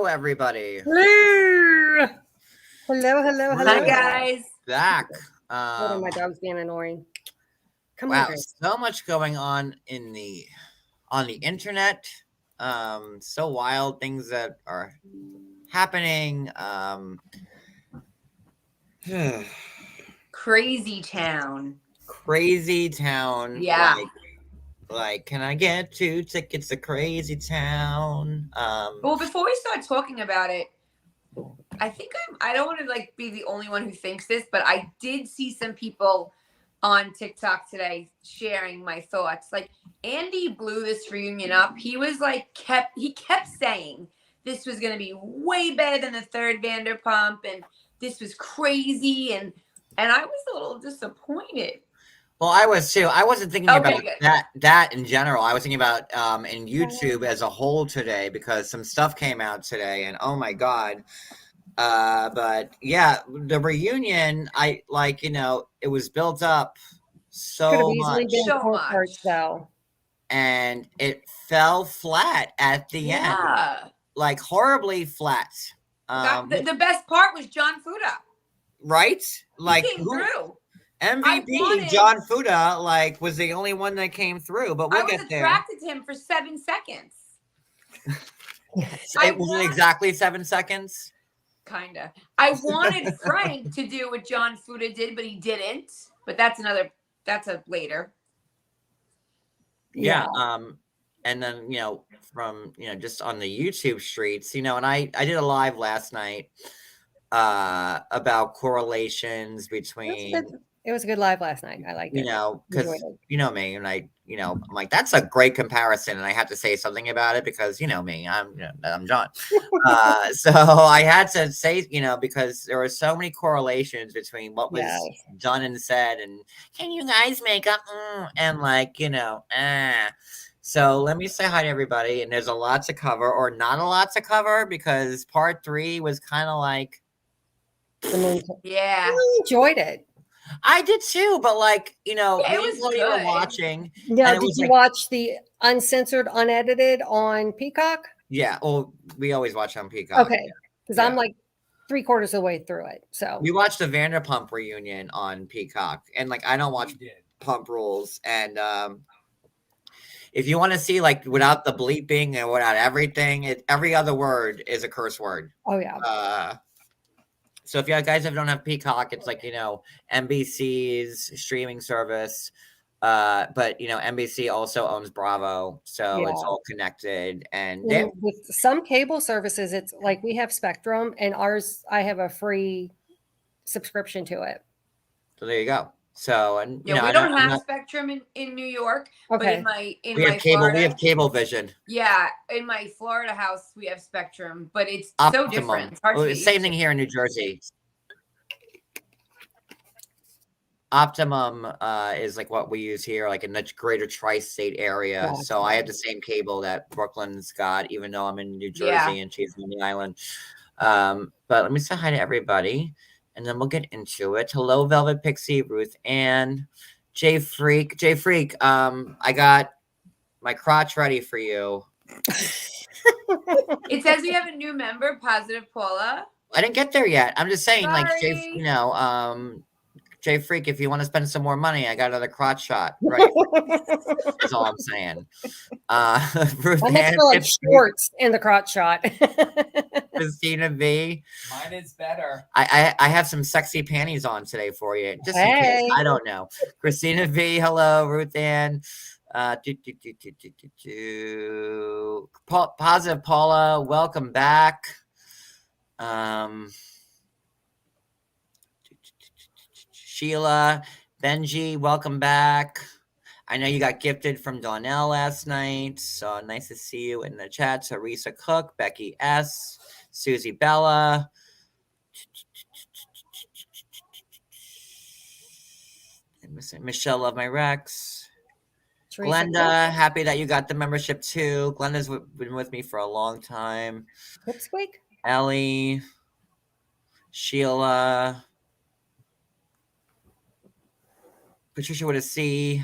everybody. Hello. Hello. Hi, guys. Back. Hold on, my dog's being annoying. Come on, Wow, Grace. so much going on on the internet. So wild things that are happening. Crazy town. Crazy town. Yeah. Like, can I get 2 tickets to Crazy Town? Well, before we start talking about it, I don't want to be the only one who thinks this, but I did see some people on TikTok today sharing my thoughts. Like, Andy blew this reunion up. He was he kept saying this was going to be way better than the third Vanderpump, and this was crazy, and I was a little disappointed. Well, I was too. I wasn't thinking Okay, about good. that in general. I was thinking about in YouTube as a whole today because some stuff came out today, and oh my god. But yeah, the reunion, it was built up Could have so easily much, been So four much. parts, though. and it fell flat at the end, Yeah. like horribly flat. The best part was John Fuda. Right? Like He came through. MVP John Fuda was the only one that came through, but we'll get there. I was attracted to him for 7 seconds. It wasn't exactly 7 seconds. Kinda. I wanted Frank to do what John Fuda did, but he didn't. But that's a later. Yeah. And then, from, just on the YouTube streets, and I did a live last night about correlations between. It was a good live last night. I liked it. Because you know me, and I'm like, that's a great comparison, and I had to say something about it because me, I'm John. So I had to say, because there were so many correlations between what was done and said, and can you guys make up, and So let me say hi to everybody, and there's a lot to cover, or not a lot to cover, because part 3 was kind of like, yeah, I enjoyed it. I did too, but it was good. You were watching. Yeah, did you watch the uncensored, unedited on Peacock? Yeah, well, we always watch on Peacock. Okay, because I'm like 3/4 of the way through it. So we watched the Vanderpump reunion on Peacock, and I don't watch Pump Rules, and if you want to see without the bleeping and without everything, every other word is a curse word. Oh yeah. So if you guys don't have Peacock, it's NBC's streaming service. But NBC also owns Bravo, so it's all connected. And with some cable services, it's like we have Spectrum, and ours, I have a free subscription to it. So there you go. So we don't have Spectrum in New York, but in my cable. Florida, we have Cablevision. Yeah, in my Florida house we have Spectrum, but it's so different. It's same thing here in New Jersey. Optimum is what we use here, in the greater tri-state area. Yeah, so I have the same cable that Brooklyn's got, even though I'm in New Jersey and she's on the island. But let me say hi to everybody, and then we'll get into it. Hello, Velvet Pixie, Ruth Ann, Jay Freak. I got my crotch ready for you. It says we have a new member, Positive Paula. I didn't get there yet. I'm just saying, Jay Freak, if you want to spend some more money, I got another crotch shot. Right. That's all I'm saying. Ruth Ann, shorts in the crotch shot. Christina V. Mine is better. I have some sexy panties on today for you. Just in case. I don't know. Christina V. Hello, Ruth Ann. Positive Paula, welcome back. Sheila, Benji, welcome back. I know you got gifted from Donnell last night, so nice to see you in the chat. Teresa Cook, Becky S, Susie Bella. Michelle Love My Rex. Teresa Glenda, Cook. Happy that you got the membership too. Glenda's been with me for a long time. Pipsqueak. Ellie, Sheila. Patricia with a C.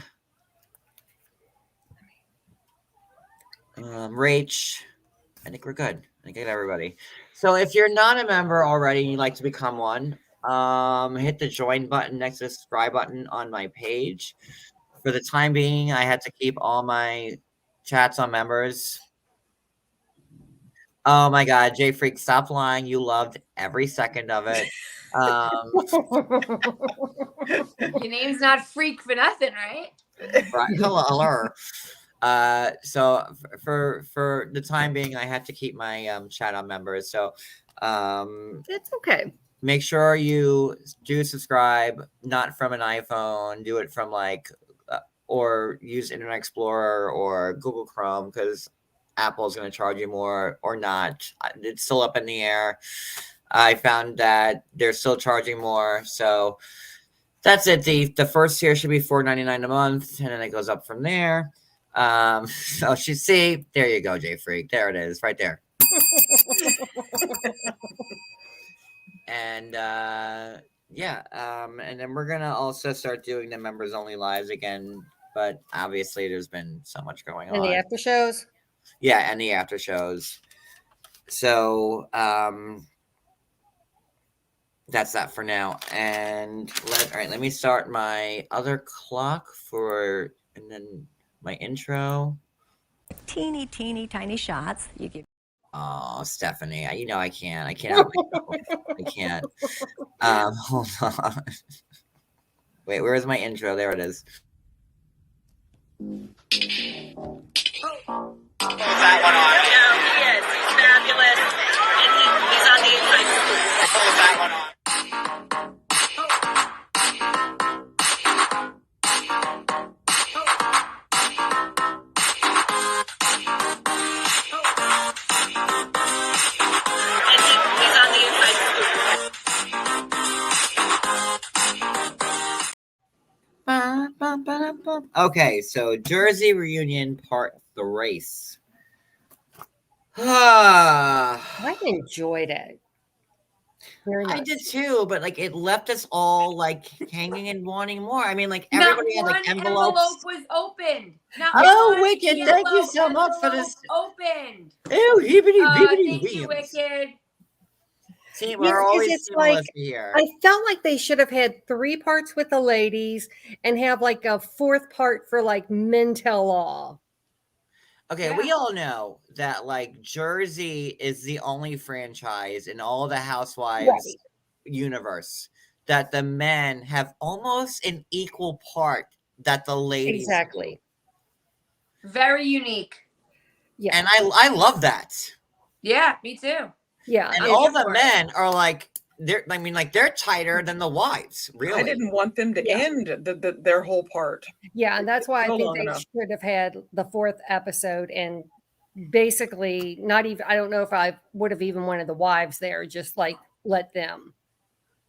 Rach. I think we're good. I get everybody. So if you're not a member already and you'd like to become one, hit the join button next to the subscribe button on my page. For the time being, I had to keep all my chats on members. Oh my God, Jay Freak, stop lying. You loved every second of it. Your name's not Freak for nothing, right? Right. Hello. So for the time being, I had to keep my chat on members. So It's okay. make sure you do subscribe, not from an iPhone, do it from like or use Internet Explorer or Google Chrome, because Apple's going to charge you more or not. It's still up in the air. I found that they're still charging more. So that's it. The first tier should be $4.99 a month, and then it goes up from there. So you see, there you go, Jay Freak. There it is, right there. And yeah, and then we're gonna also start doing the members only lives again. But obviously, there's been so much going on. And the after shows. Yeah, and the after shows. So that's that for now. And all right, let me start my other clock and then my intro. Teeny tiny shots. You give. Oh, Stephanie, I can't help myself. I can't. Hold on. Wait, where's my intro? There it is. That one on. He is. He's fabulous. And he's on the inside. Pull that one on. And he's on the inside. Okay, so Jersey Reunion Part 3. I enjoyed it. Very much. I did too, but like it left us all like hanging and wanting more. I mean, like everybody had like envelopes. Envelope was opened. Oh, Wicked! Thank you so much for this. Opened. Ew, hibbity bibbity Thank you, Williams. Wicked. See, Yeah, we're because always it's similar like- here. I felt like they should have had 3 parts with the ladies and have like a 4th part for like men tell all. Okay, Yeah. we all know that like Jersey is the only franchise in all the Housewives Right. universe that the men have almost an equal part that the ladies do. Exactly. Very unique. Yeah. And I love that. Yeah, me too. Yeah. And I all live the for it. men are like they're tighter than the wives, really. I didn't want them to Yeah. end their whole part. Yeah, and that's why I Go think long they enough. should have had the 4th episode and basically not even I don't know if I would have even wanted the wives there, just like let them.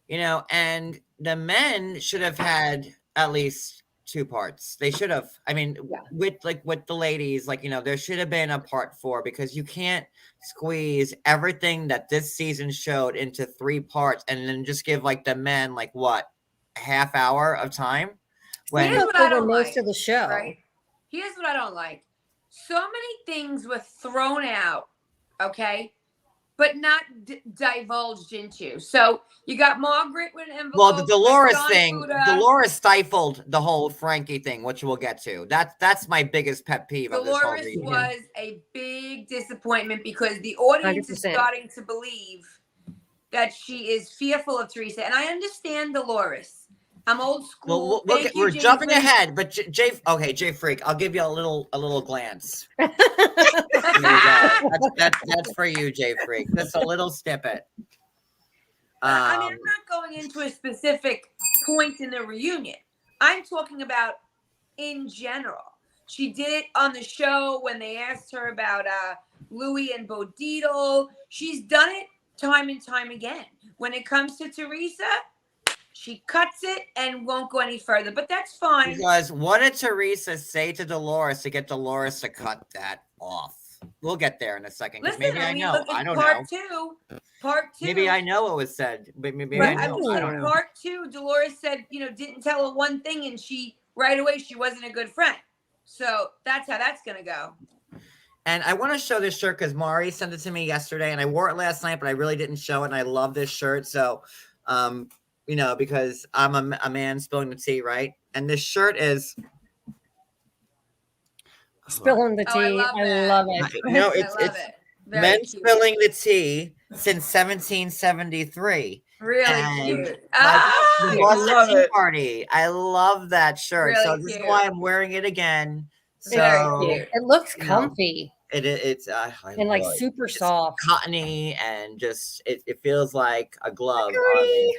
And the men should have had at least 2 parts. They should have. I mean, Yeah. with the ladies, there should have been a part 4, because you can't squeeze everything that this season showed into 3 parts and then just give like the men like what, a half hour of time when Here's what I For don't most like, of the show. Right. Here's what I don't like. So many things were thrown out, okay, but not divulged into. So you got Margaret with an envelope. well, the Dolores Don thing, Fuda. Dolores stifled the whole Frankie thing, which we'll get to. That's my biggest pet peeve of this whole Dolores reunion. was a big disappointment because the audience is 100%. starting to believe that she is fearful of Teresa. And I understand Dolores. I'm old school. Well, Thank you, we're Jay jumping Freak. ahead, but Jay Freak, I'll give you a little glance. There you go. That's for you, Jay Freak. Just a little snippet. I mean, I'm not going into a specific point in the reunion. I'm talking about in general. She did it on the show when they asked her about Louis and Bo Dietl. She's done it time and time again. When it comes to Teresa, she cuts it and won't go any further. But that's fine. Because what did Teresa say to Dolores to get Dolores to cut that off? We'll get there in a second. Because Listen, maybe I mean, know. look, I it's don't know. Part two. Maybe I know what was said, but maybe Right, I know. mean, I don't know. Part 2, Dolores said, didn't tell her one thing, and she right away she wasn't a good friend. So that's how that's gonna go. And I want to show this shirt because Mari sent it to me yesterday, and I wore it last night, but I really didn't show it. And I love this shirt. So, because I'm a man spilling the tea, right? And this shirt is Spilling the tea. Oh, I love that. love it. no, I it's love it. Very men cute. spilling the tea since 1773. Really And cute. The Ah, Boston love Tea it. Party. I love that shirt. Really so this is cute. why I'm wearing it again. Very So cute. It looks you know, comfy it's I and like love it. super It's soft. cottony and just it feels like a glove on me.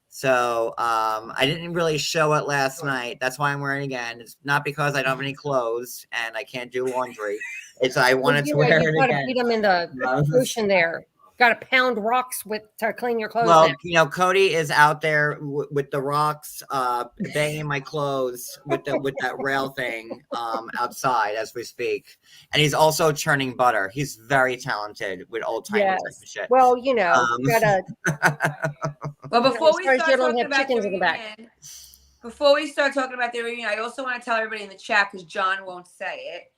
So I didn't really show it last night. That's why I'm wearing it again. It's not because I don't have any clothes and I can't do laundry. It's I wanted to wear you it gotta again. beat them in the ocean there. Got to pound rocks to clean your clothes. Well, now. Cody is out there with the rocks, banging my clothes with that rail thing outside as we speak, and he's also churning butter. He's very talented with old timey type of shit. Well, gotta. Well, before as we far as start you don't talking have about the chickens in the back. reunion, before we start talking about the reunion, I also want to tell everybody in the chat because John won't say it.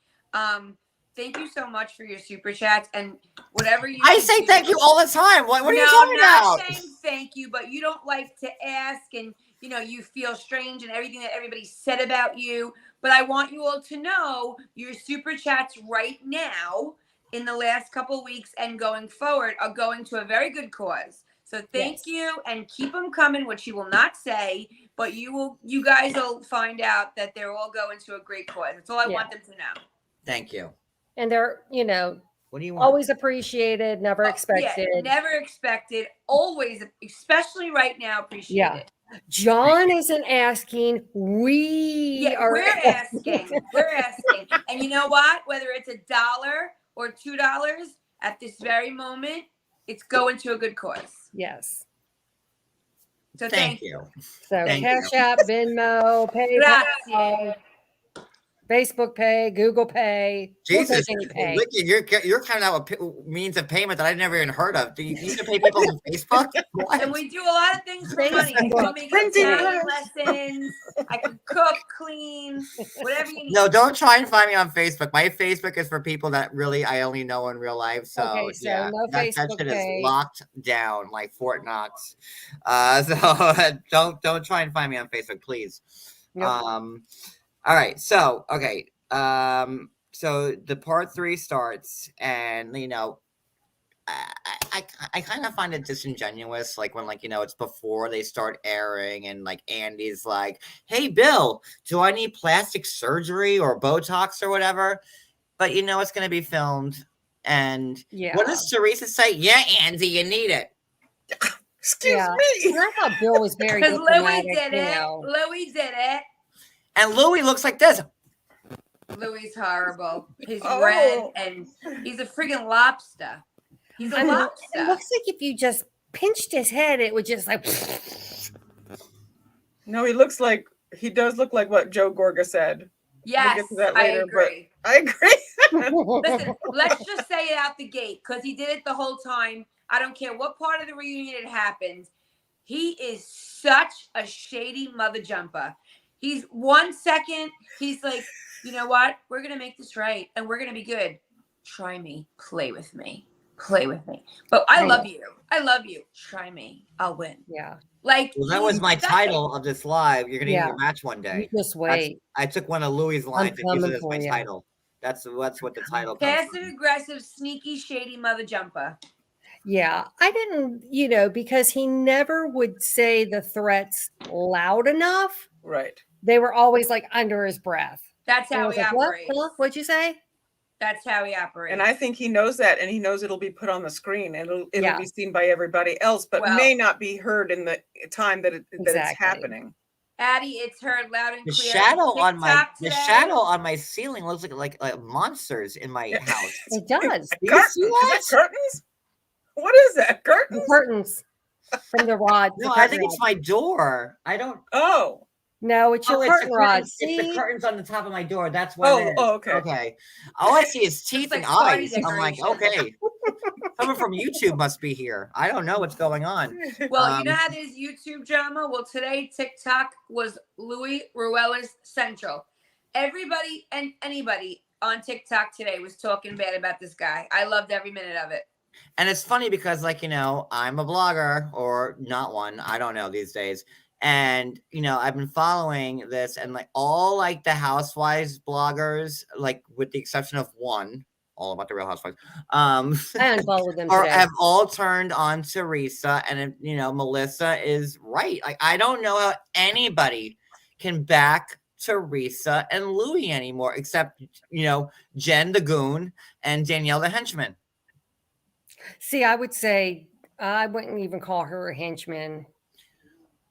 Thank you so much for your super chats and whatever you. I say thank you all the time. What are you No, talking I'm not about? saying thank you, but you don't like to ask, and you feel strange and everything that everybody said about you. But I want you all to know your super chats right now, in the last couple of weeks and going forward, are going to a very good cause. So thank you, and keep them coming, which you will not say, but you guys will find out that they're all going to a great cause. That's all I want them to know. Thank you. And they're, What do you want? always appreciated, never expected. Yeah, never expected. Always, especially right now, appreciate it. John isn't asking. We are. We're asking. We're asking. And you know what? Whether it's $1 or $2 at this very moment, it's going to a good cause. Yes. So Thank you. So Thank Cash you. App, Venmo, PayPal, Grazie. Facebook Pay, Google Pay. We'll Jesus, take any pay. Ricky, you're coming out with means of payment that I've never even heard of. Do you need to pay people on Facebook? What? And we do a lot of things for money. I can make Italian lessons. I can cook, clean, whatever you need. No, don't try and find me on Facebook. My Facebook is for people that really I only know in real life. So, Okay, so yeah, no that Facebook shit Pay. is locked down like Fort Knox. So don't try and find me on Facebook, please. Nope. All right. So, okay. So the part 3 starts, and I kind of find it disingenuous, like when it's before they start airing, and like Andy's like, "Hey, Bill, do I need plastic surgery or Botox or whatever?" But it's going to be filmed, and what does Teresa say? Yeah, Andy, you need it. Excuse And me. I thought Bill was very Because Louis diplomatic. did it. Louis did it. And Louis looks like this. Louis horrible. He's Oh. red and he's a friggin' lobster. He's a lobster. It looks like if you just pinched his head, it would just like. No, he does look like what Joe Gorga said. Yes, get to that I later, agree. I agree. Listen, let's just say it out the gate because he did it the whole time. I don't care what part of the reunion it happens. He is such a shady mother jumper. He's 1 second, he's like, you know what? We're going to make this right and we're going to be good. Try me. Play with me. Play with me. But I love you. I love you. Try me. I'll win. Yeah. Like, Well, that was my he's title of this live. You're gonna get a match one You day. just wait. I took one of Louis' lines and used coming it as my for you. title. That's what the title comes passive from. aggressive, sneaky, shady mother jumper. Yeah. I didn't, because he never would say the threats loud enough. Right. They were always like under his breath. That's And I how was he like, what? operates. Huh? What'd you say? That's how he operates. And I think he knows that, and he knows it'll be put on the screen, and it'll Yeah. be seen by everybody else, but Well- may not be heard in the time that it's Exactly. happening. Addie, it's heard loud and The clear. shadow on my TikTok the today. shadow on my ceiling looks like monsters in my house. It does. Do you see Is that? that curtains? What is that? The Curtains? curtains from the rods. No, the I curtain think it's rods. my door. I don't. Oh. No, it's your Oh, curtain rod. It's the See? curtains on the top of my door. That's what it is. Oh, okay. Okay. All I see is teeth like and party eyes. I'm like, decorations. okay. Someone from YouTube must be here. I don't know what's going on. Well, you know how there's YouTube drama? Well, today TikTok was Louis Ruella's Central. Everybody and anybody on TikTok today was talking bad about this guy. I loved every minute of it. And it's funny because, like, you know, I'm a blogger or not one. I don't know these days. And, you know, I've been following this and like all like the housewives bloggers, like with the exception of one, all about the Real Housewives, I unfollowed them or today. have all turned on Teresa. And, you know, Melissa is right. Like, I don't know how anybody can back Teresa and Louis anymore, except, you know, Jen the goon and Danielle the henchman. See, I would say I wouldn't even call her a henchman.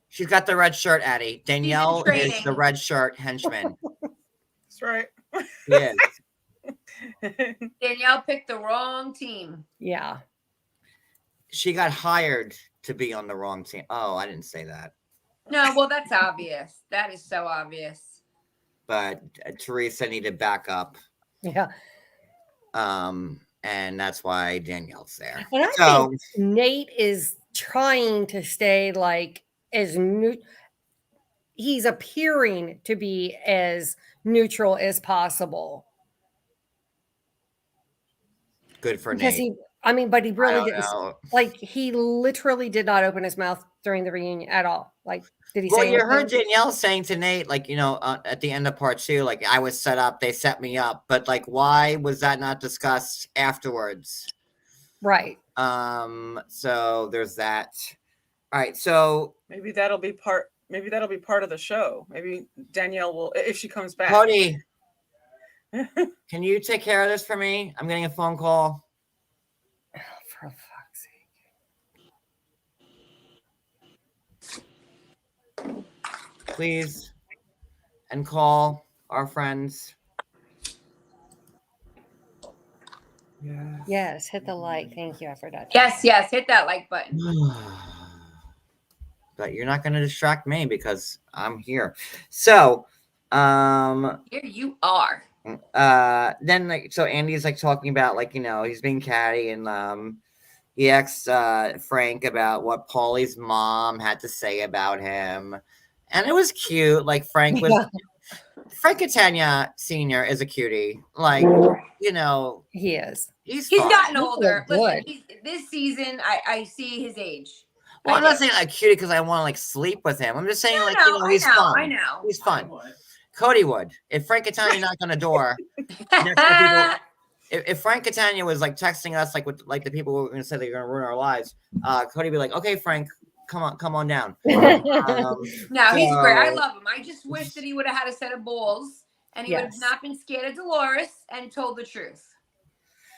She's got the red shirt, Addie. Danielle is training. the red shirt henchman. That's right. Yes. Danielle picked the wrong team. Yeah. She got hired to be on the wrong team. Oh, I didn't say that. No, well, that's obvious. That is so obvious. But Teresa needed backup. Yeah. And that's why Danielle's there. And I So think Nate is trying to stay like as new. He's appearing to be as neutral as possible. good for Because Nate. but he I really don't didn't. know. Like, he literally did not open his mouth during the reunion at all. Like, did he Well, say you heard anything? Danielle saying to Nate, like, you know, at the end of part 2, like, I was set up, they set me up, but like, why was that not discussed afterwards? Right. So there's that. All right, so Maybe that'll be part of the show. Maybe Danielle will, if she comes back. Cody, can you take care of this for me? I'm getting a phone call. For fuck's sake. Please, and call our friends. Yeah. Yes, hit the like. Thank you. I forgot. Yes, hit that like button. But you're not going to distract me because I'm here. So, Here you are. then like, so Andy's like talking about like, you know, he's being catty and he asked Frank about what Paulie's mom had to say about him. And it was cute. Like Frank Catania Sr. is a cutie. Like, you know, He is. He's fun. gotten He older. looks Listen, good. this season, I see his age. Well, I I'm not do. saying like cutie because I want to like sleep with him. I'm just saying like, you know, I he's fun. I know. He's fun. Cody would. If Frank Catania knocked on the door, next to people, if Frank Catania was like texting us like with like the people who were going to say they're going to ruin our lives, Cody would be like, okay, Frank, come on down. No, he's great. I So- love him. I just wish that he would have had a set of balls and he would have Yes. not been scared of Dolores and told the truth.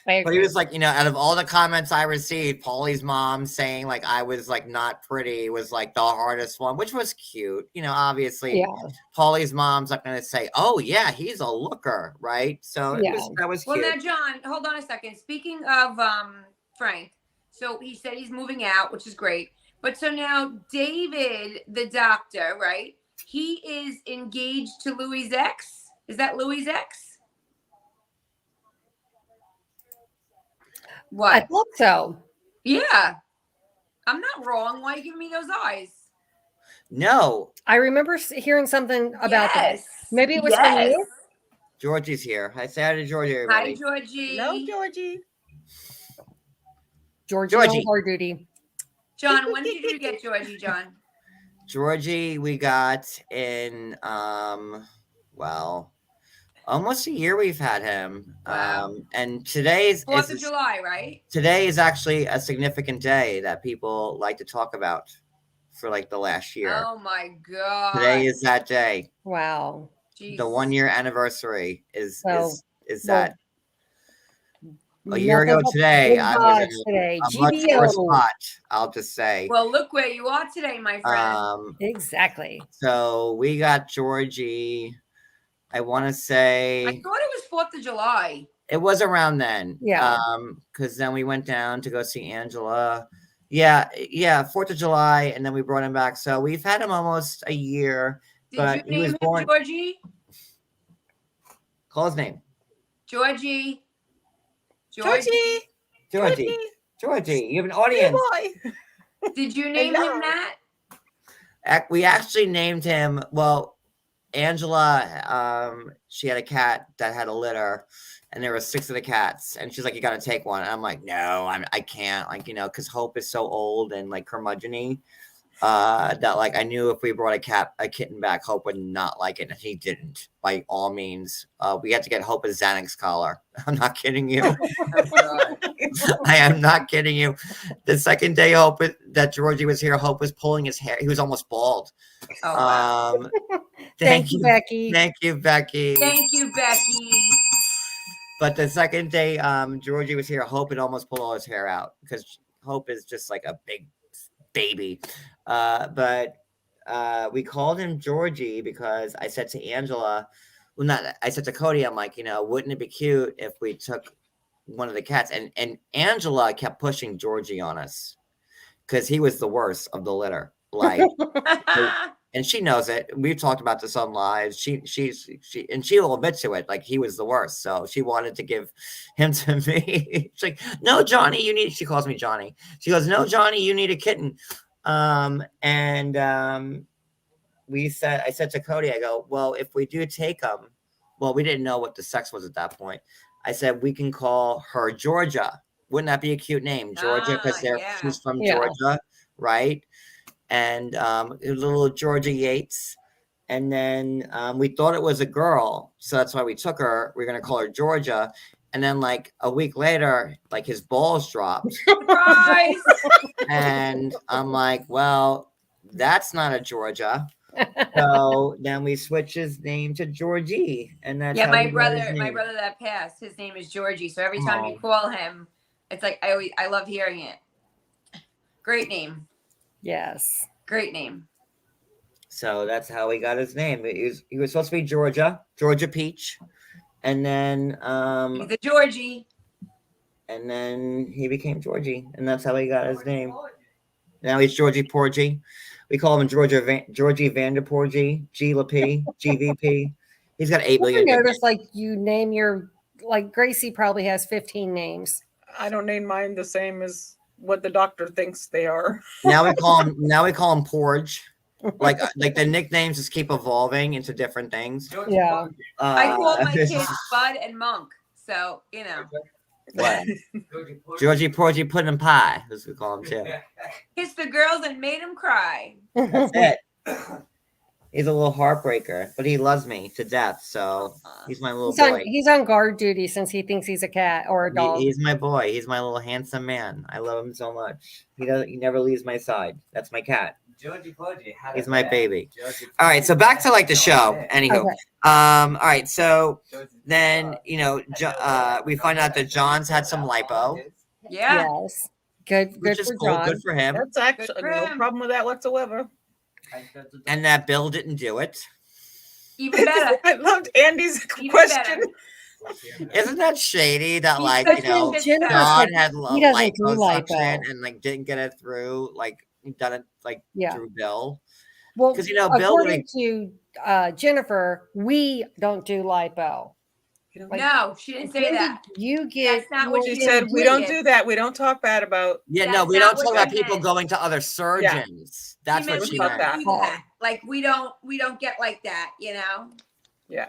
I But he agree. was like, you know, out of all the comments I received, Paulie's mom saying like I was like not pretty was like the hardest one, which was cute. You know, obviously, Yeah. Paulie's mom's not going to say, "Oh yeah, he's a looker," right? So Yeah. that was Well, cute. now, John, hold on a second. Speaking of Frank, so he said he's moving out, which is great. But so now David, the doctor, right? He is engaged to Louis' ex. Is that Louis' ex? I What? thought so. Yeah. I'm not wrong. Why are you giving me those eyes? No, I remember hearing something about that. Yes. Maybe it was from Yes. you? Georgie's here. I say hi to Georgie, Hi, everybody. Georgie. No, Georgie. Georgie Georgie. on guard duty. John, when did you get Georgie, John? Georgie, we got in well, almost a year we've had him. Wow. And today's 4th of July, right? today is actually a significant day that people like to talk about for like the last year. Oh my God. Today is that day. Wow. The Jesus. 1 year anniversary is So, is well, that a year Nothing ago but today. good I was vibes in today. a much worse GBO. spot, I'll just say. Well, look where you are today, my friend. Exactly. So we got Georgie. I want to I say thought it was 4th of July. it was around then. Yeah. Because then we went down to go see Angela. Yeah, 4th of July, and then we brought him back. So we've had him almost a year. Did But you he was name him born- Georgie? Call his name. Georgie. Georgie. Georgie. You have an Good audience. boy. Did you name Hello. him that? We actually named him. Well, Angela, she had a cat that had a litter, and there were 6 of the cats, and she's like, "You got to take one." And I'm like, "No, I can't." Like, because Hope is so old and like curmudgeon-y, that like I knew if we brought a kitten back, Hope would not like it, and he didn't. By all means, we had to get Hope a Xanax collar. I'm not kidding you. I am not kidding you. The second day that Georgie was here, Hope was pulling his hair. He was almost bald. Oh, wow. Thank you, Becky. Thank you, Becky. Thank you, Becky. But the second day Georgie was here, Hope had almost pulled all his hair out because Hope is just like a big baby. But we called him Georgie because I said to Angela, I said to Cody, I'm like, wouldn't it be cute if we took one of the cats? And Angela kept pushing Georgie on us because he was the worst of the litter. Like, and she knows it. We've talked about this on live. She and she'll admit to it. Like, he was the worst. So she wanted to give him to me. She's like, "No, Johnny, she calls me Johnny. She goes, "No, Johnny, you need a kitten." I said to Cody, I go, "Well, if we do take him," well, we didn't know what the sex was at that point. I said, "We can call her Georgia. Wouldn't that be a cute name? Georgia, because she's from Georgia, right?" And little Georgia Yates. And then we thought it was a girl, so that's why we took her. We're gonna call her Georgia. And then like a week later, like his balls dropped. Surprise! And I'm like, well, that's not a Georgia. So then we switched his name to Georgie. And that's my brother that passed, his name is Georgie. So every time you call him, it's like I love hearing it. Great name. Yes. Great name. So that's how he got his name. He was supposed to be Georgia Peach. And then He's a Georgie. And then he became Georgie. And that's how he got his name. Now he's Georgie Porgy. We call him Georgie Vanderporgy, GLP, GVP. He's got 8 million. I noticed like you name like Gracie probably has 15 names. I don't name mine the same as what the doctor thinks they are. Now we call him Porge. Like the nicknames just keep evolving into different things. Yeah. I call my kids Bud and Monk. So, What? Georgie Porgy Pudding Pie, as we call him too. Kissed the girls and made them cry. That's it. He's a little heartbreaker, but he loves me to death. So he's my little boy. He's on guard duty since he thinks he's a cat or a dog. He's my boy. He's my little handsome man. I love him so much. He never leaves my side. That's my cat. He's my baby. All right, so back to like the show. Anywho, Okay. All right, so then we find out that John's had some lipo. Yeah. Yes. Good Which is for cool. John. Good for him. That's actually no problem with that whatsoever. And that Bill didn't do it. Even better. I loved Andy's Even question. better. Isn't that shady that He's like such a Jennifer John said had he doesn't do liposuction lipo. and like didn't get it through, like he done it like through Bill. Well, 'Cause, Bill according to Jennifer, we don't do lipo. No, she didn't say that. You get. That's not what She she said did. we don't do that. We don't talk bad about. Yeah, That's no, we not don't what talk about she people meant. going to other surgeons. That's meant what she we meant. don't do that. Like we don't get like that, Yeah.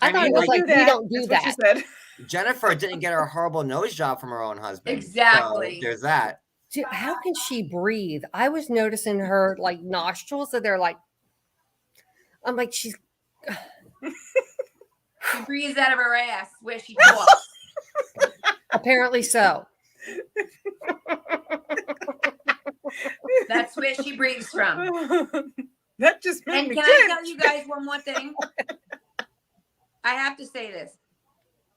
I thought it was like we don't do That's that. what she said. Jennifer didn't get her horrible nose job from her own husband. Exactly. So there's that. Dude, how can she breathe? I was noticing her like nostrils, so they're like. I'm like, she's. She breathes out of her ass where she talks. Apparently so. That's where she breathes from. That just made And me can I tell you guys one more thing? I have to say this.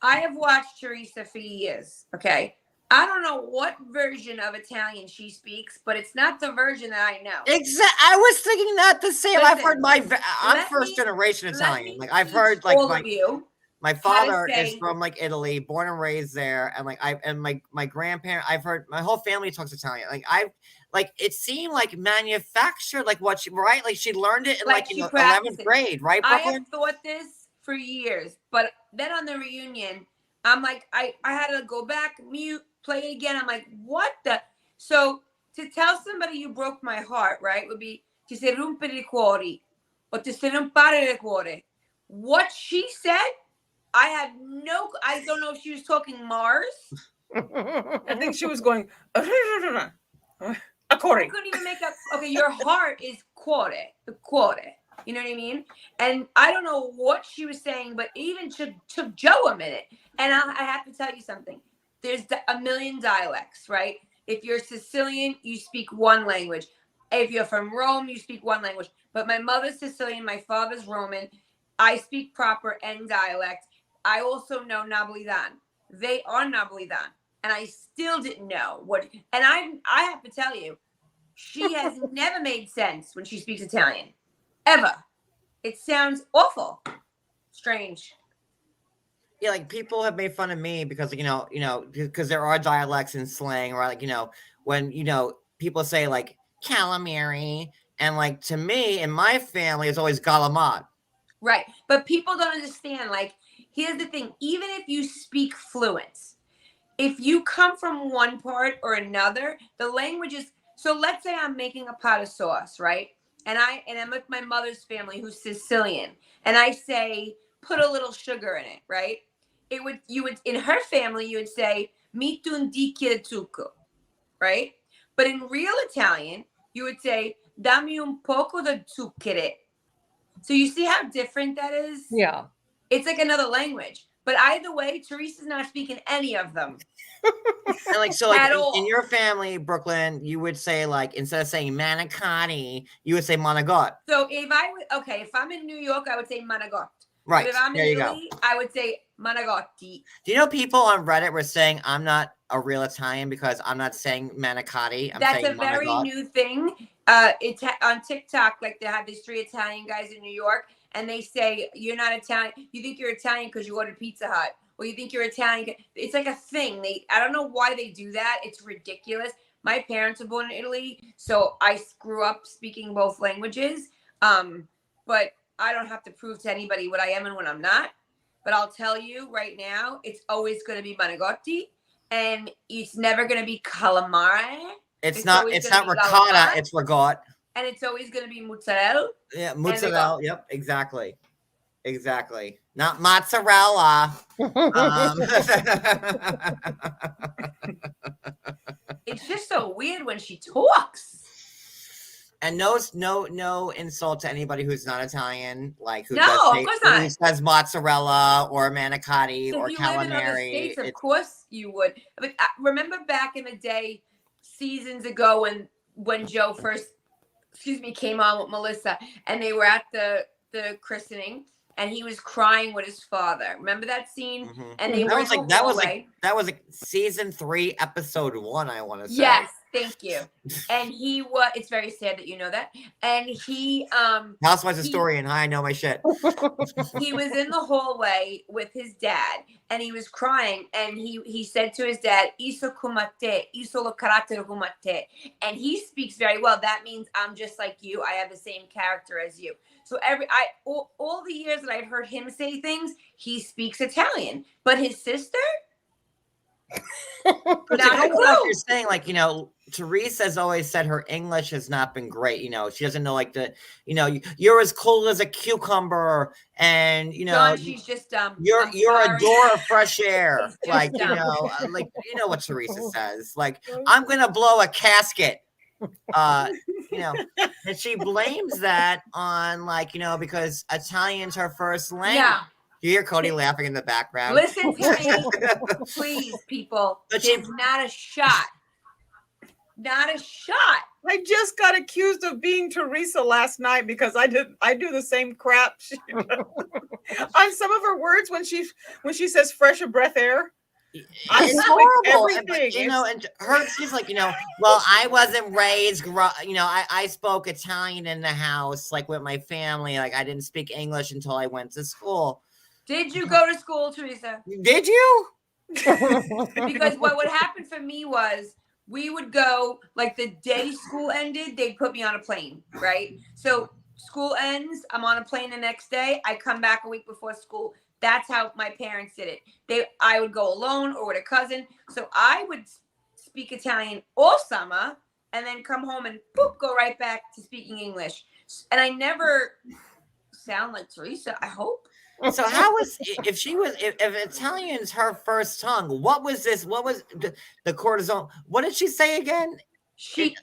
I have watched Teresa for years. Okay. I don't know what version of Italian she speaks, but it's not the version that I know. Exactly. I was thinking that the same. I've Listen, heard I'm let first me- generation let Italian. me Like I've teach heard like all of you. my father is say- from like Italy, born and raised there, and my grandparent. I've heard my whole family talks Italian. Like it seemed like manufactured, like what she right, like she learned it in Like she 11th practiced it. grade, right, I Brooklyn? have thought this for years, but then on the reunion, I'm like, I had to go back, mute, play it again. I'm like, what the? So to tell somebody you broke my heart, right, would be to say rompere i cuori. o ti se non pare del cuore. What she said, I don't know if she was talking Mars. I think she was going, a I Corey. couldn't even make up. Okay, your heart is cuore, the cuore. You know what I mean? And I don't know what she was saying, but it even took Joe a minute. And I have to tell you something. There's a million dialects, right? If you're Sicilian, you speak one language. If you're from Rome, you speak one language. But my mother's Sicilian, my father's Roman. I speak proper and dialect. I also know Napolitan. They are Napolitan. And I still didn't know what. And I have to tell you, she has never made sense when she speaks Italian. Ever. It sounds awful. Strange. Yeah, like people have made fun of me because because there are dialects and slang, or like when people say like calamari, and like to me in my family it's always galamad. Right, but people don't understand. Like, here's the thing: even if you speak fluent, if you come from one part or another, the language is. So let's say I'm making a pot of sauce, right? And I'm with my mother's family who's Sicilian, and I say put a little sugar in it, right? You would in her family you would say metti un dicchio di zucchero, right? But in real Italian you would say dammi un poco di zucchero. So you see how different that is? Yeah. It's like another language. But either way, Teresa's not speaking any of them. And like so, like At all. in your family, Brooklyn, you would say like instead of saying manicotti, you would say monagot. So if I'm in New York, I would say managot. Right. But if I'm there in you Italy, I would say managotti. Do you know people on Reddit were saying I'm not a real Italian because I'm not saying manicotti? That's saying a very monagot. new thing. It's on TikTok. Like they have these 3 Italian guys in New York, and they say you're not Italian. You think you're Italian because you ordered Pizza Hut, or you think you're Italian. It's like a thing. I don't know why they do that. It's ridiculous. My parents were born in Italy, so I grew up speaking both languages. But I don't have to prove to anybody what I am and what I'm not. But I'll tell you right now, it's always going to be manigotti, and it's never going to be calamari. It's not ricotta, galamar, it's regot. and it's always going to be mozzarella. Yeah, mozzarella. Yep, exactly. Not mozzarella. It's just so weird when she talks. And no insult to anybody who's not Italian, like who says mozzarella or manicotti or if you live in other calamari. states, of course you would. But remember back in the day, seasons ago, when Joe first, came on with Melissa, and they were at the christening, and he was crying with his father. Remember that scene? Mm-hmm. And they that was like season 3, episode 1. I want to say. Yes, thank you. And it's very sad that you know that. And he Housewives historian. I know my shit. He was in the hallway with his dad, and he was crying, and he said to his dad, "Iso come te, iso lo carattere come te," and he speaks very well. That means I'm just like you. I have the same character as you. So all the years that I've heard him say things, he speaks Italian, but his sister. You're saying, like, Teresa's always said her English has not been great. She doesn't know, like, you're as cold as a cucumber, and John, she's just dumb. You're a door of fresh air. Like, what Teresa says. Like, I'm gonna blow a casket. And she blames that on, like, because Italian's her first language. Yeah. You hear Cody laughing in the background. Listen to me, please, people. But there's not a shot. Not a shot. I just got accused of being Teresa last night because I do the same crap on some of her words when she says fresh of breath air. It's horrible. And she's like, well, I wasn't raised, I spoke Italian in the house, like with my family. Like, I didn't speak English until I went to school. Did you go to school, Teresa? Did you? Because what happened for me was we would go, like, the day school ended, they'd put me on a plane, right? So school ends, I'm on a plane the next day, I come back a week before school. That's how my parents did it. I would go alone or with a cousin. So I would speak Italian all summer and then come home and boop, go right back to speaking English. And I never sound like Teresa. I hope. So how was if Italian's her first tongue? What was this? What was the cortisone? What did she say again? In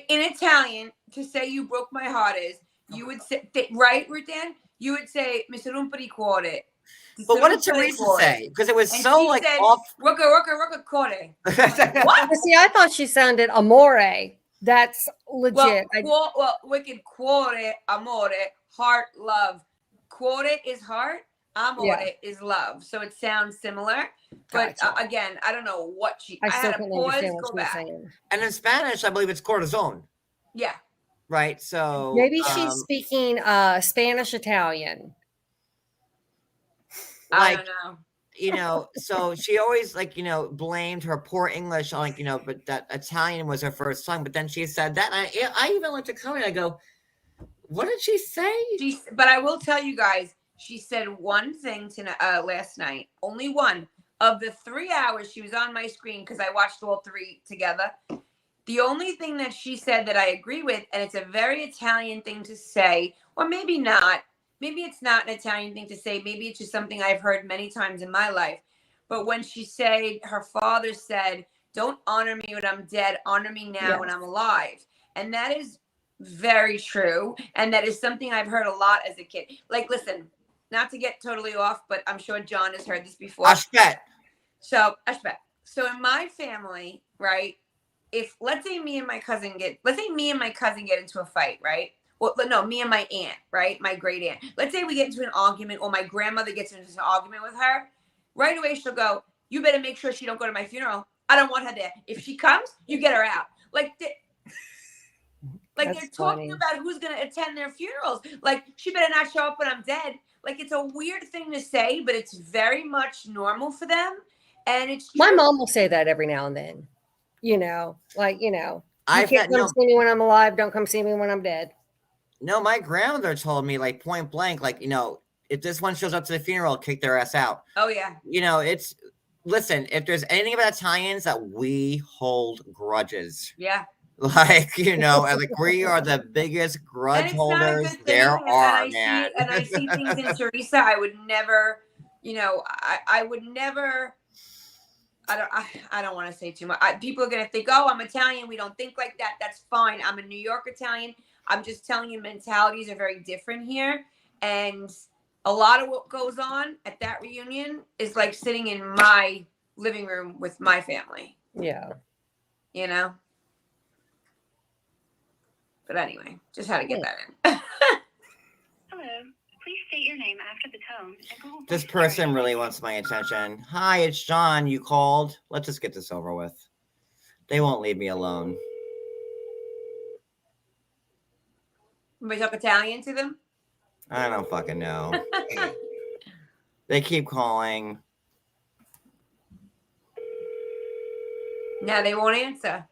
Italian, to say you broke my heart is you would say right, Rutan? You would say "Mi si rompe il cuore." But what did Teresa say? Because it was And so she like said, off. Roca cuore. What? See, I thought she sounded amore. That's legit. Well, wicked cuore, amore, heart, love. Cuore is heart. Amore is love. So it sounds similar. But Gotcha. Again, I don't know what she. I I still had to can't pause, understand what go she was back. saying. And in Spanish, I believe it's cortisone, Yeah. right? So Maybe she's speaking Spanish Italian. I like, don't know. So she always blamed her poor English on but that Italian was her first tongue. But then she said that, and I even went to comment. I go, what did she say? But I will tell you guys, she said one thing last night. Only one of the 3 hours she was on my screen because I watched all three together. The only thing that she said that I agree with, and it's a very Italian thing to say, or maybe not. Maybe it's not an Italian thing to say. Maybe it's just something I've heard many times in my life. But when she said, her father said, "Don't honor me when I'm dead. Honor me now when I'm alive." And that is very true. And that is something I've heard a lot as a kid. Like, listen, not to get totally off, but I'm sure John has heard this before. Ashpet. So in my family, right? If let's say me and my cousin get into a fight, right? Well, no, me and my aunt, right? My great aunt. Let's say we get into an argument, or my grandmother gets into an argument with her. Right away, she'll go, "You better make sure she don't go to my funeral. I don't want her there. If she comes, you get her out." Like they're talking about who's going to attend their funerals. Like, she better not show up when I'm dead. Like, it's a weird thing to say, but it's very much normal for them. And it's true. My mom will say that every now and then. You can't come see me when I'm alive. Don't come see me when I'm dead. No, my grandmother told me, like, point blank, like, if this one shows up to the funeral, kick their ass out. Oh, yeah. Listen, if there's anything about Italians, that we hold grudges. Yeah. Like, like, we are the biggest grudge holders there are, man. And I see things in Teresa. I would never, I would never. I don't want to say too much. People are going to think, "Oh, I'm Italian. We don't think like that." That's fine. I'm a New York Italian. I'm just telling you, mentalities are very different here. And a lot of what goes on at that reunion is like sitting in my living room with my family. Yeah. But anyway, just had to get that in. Hello. Please state your name after the tone. This person really wants my attention. Hi, it's John. You called. Let's just get this over with. They won't leave me alone. Somebody talk Italian to them? I don't fucking know. They keep calling. No, they won't answer.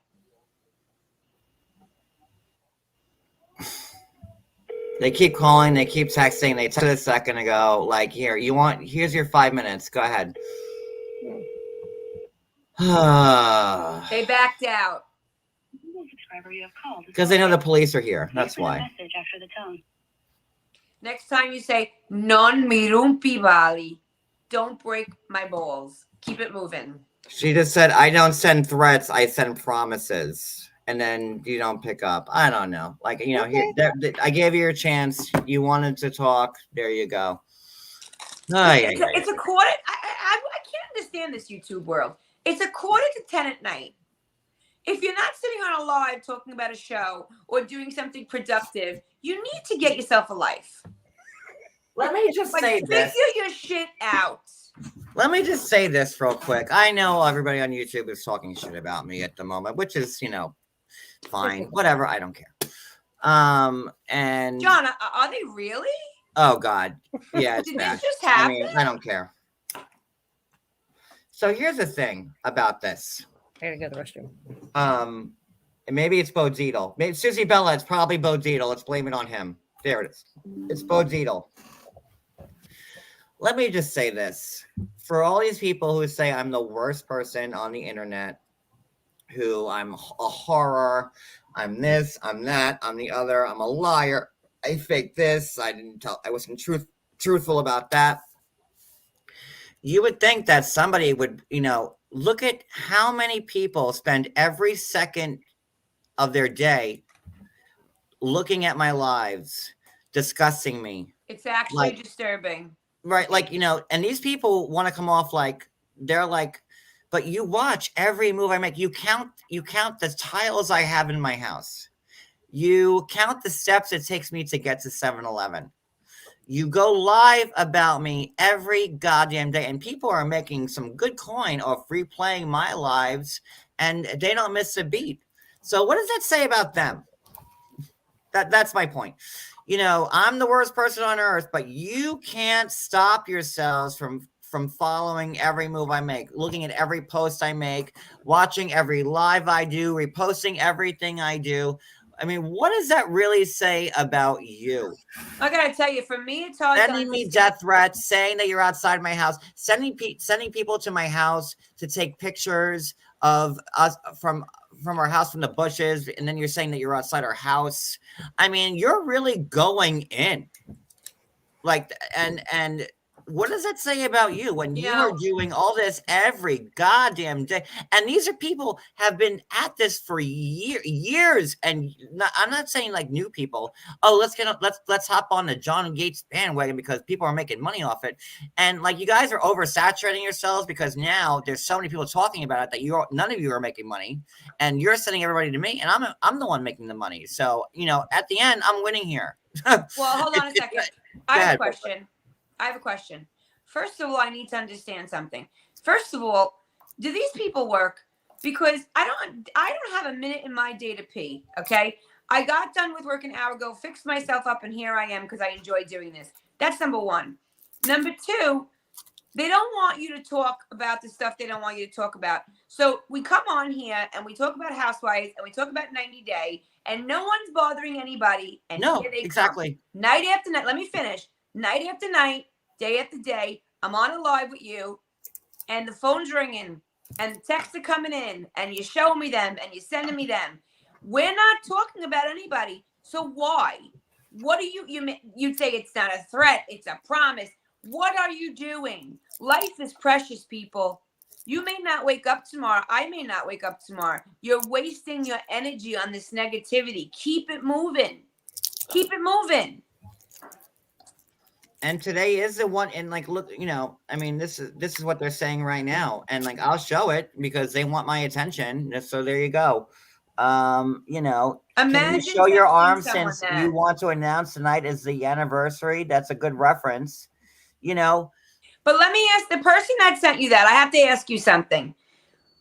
They keep calling, they keep texting, they texted a second ago, like, here's your 5 minutes. Go ahead. They backed out. Because they know the police are here. That's why. Message after the tone. Next time you say, "Non mi rompi bali." Don't break my balls. Keep it moving. She just said, "I don't send threats, I send promises." And then you don't pick up. I don't know. Like, Okay. I gave you your chance. You wanted to talk. There you go. It's a quarter. I can't understand this YouTube world. It's a 9:45 at night. If you're not sitting on a live talking about a show or doing something productive, you need to get yourself a life. Let me just say this. Figure your shit out. Let me just say this real quick. I know everybody on YouTube is talking shit about me at the moment, which is, fine. Whatever. I don't care. And John, are they really? Oh God. Yeah. It's Did bad. this just happen? I don't care. So here's the thing about this. I gotta go to the restroom. And maybe it's Bo Dietl. Maybe Susie Bella. It's probably Bo Dietl. Let's blame it on him. There it is. It's Bo Dietl. Let me just say this. For all these people who say I'm the worst person on the internet, who I'm a horror, I'm this, I'm that, I'm the other, I'm a liar, I faked this. I wasn't truthful about that. You would think that somebody would, look at how many people spend every second of their day looking at my lives, discussing me. It's actually disturbing. Right. Like, and these people want to come off like they're like, but you watch every move I make. You count the tiles I have in my house. You count the steps it takes me to get to 7-Eleven. You go live about me every goddamn day, and people are making some good coin off replaying my lives, and they don't miss a beat. So what does that say about them? That's my point. I'm the worst person on earth, but you can't stop yourselves from following every move I make, looking at every post I make, watching every live I do, reposting everything I do. I mean, what does that really say about you? I gotta tell you, for me, it's hard. Sending me death threats, saying that you're outside my house, sending people to my house to take pictures of us from our house, from the bushes, and then you're saying that you're outside our house. I mean, you're really going in. Like, and what does that say about you when you are doing all this every goddamn day? And these are people have been at this for years. And I'm not saying like new people. Oh, let's hop on the John Gates bandwagon because people are making money off it. And like you guys are oversaturating yourselves because now there's so many people talking about it that none of you are making money, and you're sending everybody to me, and I'm the one making the money. So at the end, I'm winning here. Well, hold on a second. I have a question. First of all, I need to understand something. First of all, do these people work? Because I don't have a minute in my day to pee. Okay. I got done with work an hour ago, fixed myself up, and here I am because I enjoy doing this. That's number one. Number two, they don't want you to talk about the stuff they don't want you to talk about. So we come on here and we talk about Housewives and we talk about 90 Day, and no one's bothering anybody. And no, here they exactly. Come. Night after night. Let me finish. Night after night, day after day, I'm on a live with you, and the phone's ringing, and the texts are coming in, and you're showing me them, and you're sending me them. We're not talking about anybody, so why? What do you'd say it's not a threat, it's a promise. What are you doing? Life is precious, people. You may not wake up tomorrow. I may not wake up tomorrow. You're wasting your energy on this negativity. Keep it moving. Keep it moving. And today is the one, and like, look, I mean, this is what they're saying right now, and like, I'll show it because they want my attention. So there you go. Can you show your arm since you want to announce tonight is the anniversary? That's a good reference, But let me ask the person that sent you that. I have to ask you something.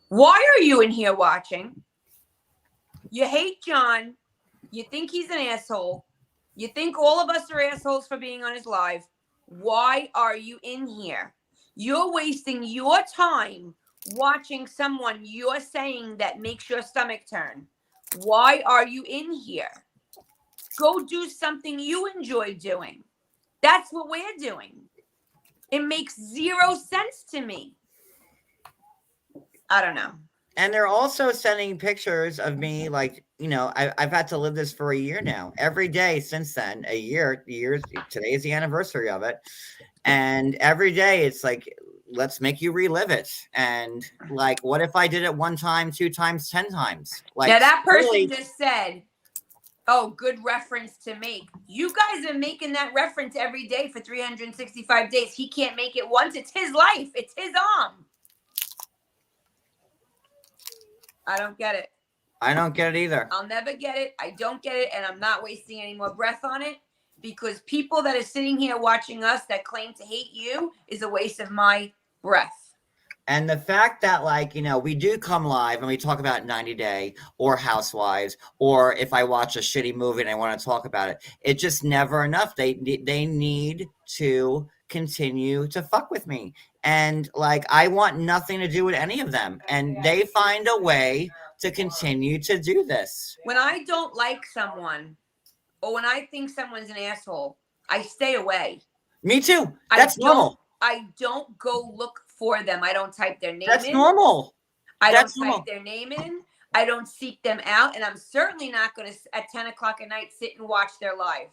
Why are you in here watching? You hate John. You think he's an asshole. You think all of us are assholes for being on his live. Why are you in here? You're wasting your time watching someone you're saying that makes your stomach turn. Why are you in here? Go do something you enjoy doing. That's what we're doing. It makes zero sense to me. I don't know. And they're also sending pictures of me, like, I've had to live this for a year now. Every day since then, a year, today is the anniversary of it. And every day it's like, let's make you relive it. And like, what if I did it 1 time, 2 times, 10 times? Like, now that person just said, oh, good reference to make. You guys are making that reference every day for 365 days. He can't make it once. It's his life. It's his arm. I don't get it. I don't get it either. I'll never get it. I don't get it. And I'm not wasting any more breath on it because people that are sitting here watching us that claim to hate you is a waste of my breath. And the fact that, like, we do come live and we talk about 90 Day or Housewives, or if I watch a shitty movie and I want to talk about it, it's just never enough. They need to continue to fuck with me. And like, I want nothing to do with any of them. And they find a way to continue to do this. When I don't like someone or when I think someone's an asshole, I stay away. Me too. That's normal. I don't go look for them. I don't type their name in. That's normal. I don't type their name in. I don't seek them out. And I'm certainly not going to, at 10 o'clock at night, sit and watch their live.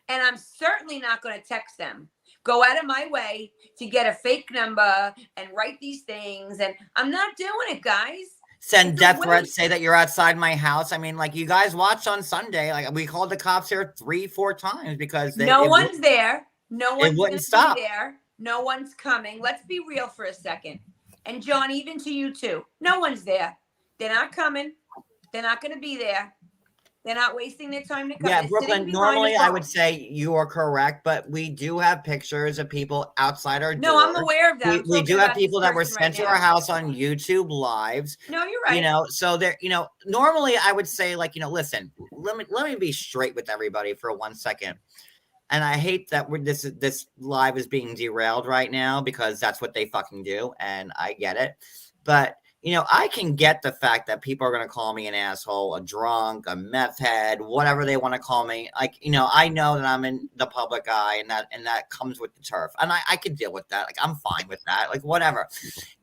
And I'm certainly not going to text them. Go out of my way to get a fake number and write these things. And I'm not doing it, guys. Send It's a death threats, waste. say that you're outside my house. I mean, like, you guys watched on Sunday. Like, we called the cops here 3-4 times because No one's there. No one's wouldn't gonna stop. be there. No one's coming. Let's be real for a second. And John, even to you too. No one's there. They're not coming. They're not going to be there. They're not wasting their time to come. Yeah, They're Brooklyn, sitting behind normally a I phone. would say you are correct, but we do have pictures of people outside our door. No, I'm aware of that. I'm We talking do have about this people that were person sent to right our now. house on YouTube lives. No, you're right. You know, so there, you know, normally I would say, like, you know, listen, let me be straight with everybody for 1 second. And I hate that this live is being derailed right now because that's what they fucking do, and I get it. But you know, I can get the fact that people are going to call me an asshole, a drunk, a meth head, whatever they want to call me. Like, you know, I know that I'm in the public eye, and that comes with the turf, and I can deal with that. Like, I'm fine with that. Like, whatever.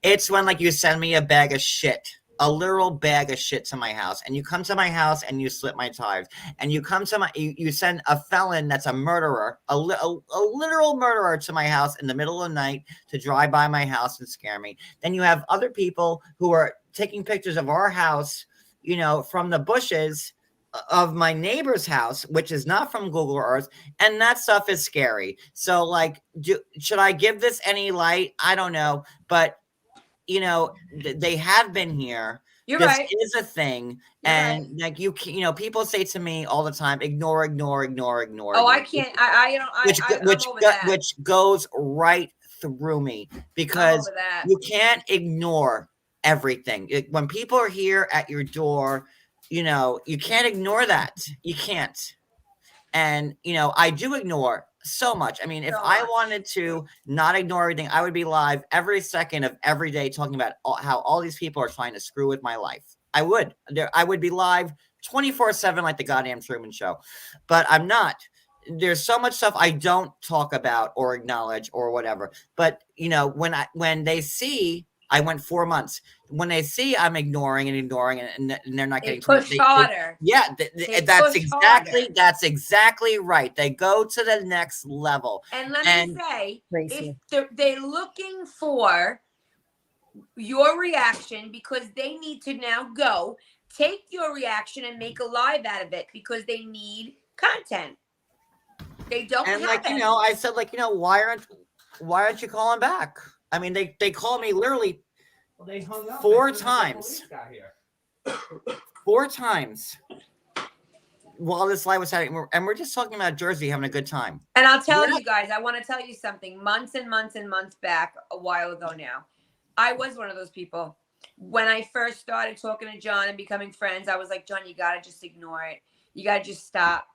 It's when, like, you send me a bag of shit, a literal bag of shit to my house, and you come to my house and you slip my tires, and you come to you send a felon that's a murderer, a literal murderer to my house in the middle of the night to drive by my house and scare me. Then you have other people who are taking pictures of our house, you know, from the bushes of my neighbor's house, which is not from Google Earth, and that stuff is scary. So, like, should I give this any light? I don't know, but you know, they have been here. You're this right. is a thing. You're and like, you know, people say to me all the time, ignore. Oh, I can't. I don't. Which goes right through me because you can't ignore everything. When people are here at your door, you know, you can't ignore that. You can't. And, you know, I do ignore so much. I mean, if I wanted to not ignore everything, I would be live every second of every day talking about how all these people are trying to screw with my life. I would be live 24/7 like the goddamn Truman Show, but I'm not. There's so much stuff I don't talk about or acknowledge or whatever. But, you know, when they see I went 4 months. When they see I'm ignoring and they're not getting push harder. That's exactly right. They go to the next level. And let me say, if they're looking for your reaction because they need to now go take your reaction and make a live out of it because they need content. They don't. And have like, it. you know, I said, like, you know, why aren't you calling back? I mean, they called me literally they hung up 4 times. 4 times while this live was happening. And we're just talking about Jersey having a good time. And I'll tell you guys, I want to tell you something. Months and months and months back, a while ago now, I was one of those people. When I first started talking to John and becoming friends, I was like, John, you got to just ignore it. You got to just stop.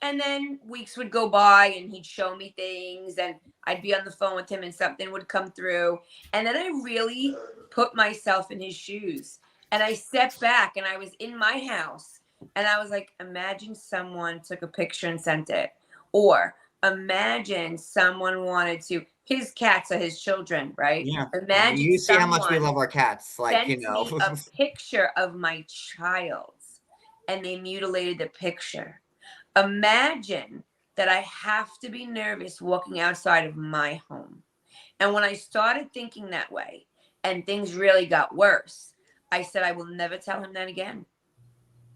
And then weeks would go by and he'd show me things and I'd be on the phone with him and something would come through. And then I really put myself in his shoes and I stepped back and I was in my house and I was like, imagine someone took a picture and sent it. Or imagine someone wanted to, his cats are his children, right? Yeah. Imagine you see how much we love our cats. Like, you know, me a picture of my child's and they mutilated the picture. Imagine that I have to be nervous walking outside of my home. And when I started thinking that way and things really got worse, I said, I will never tell him that again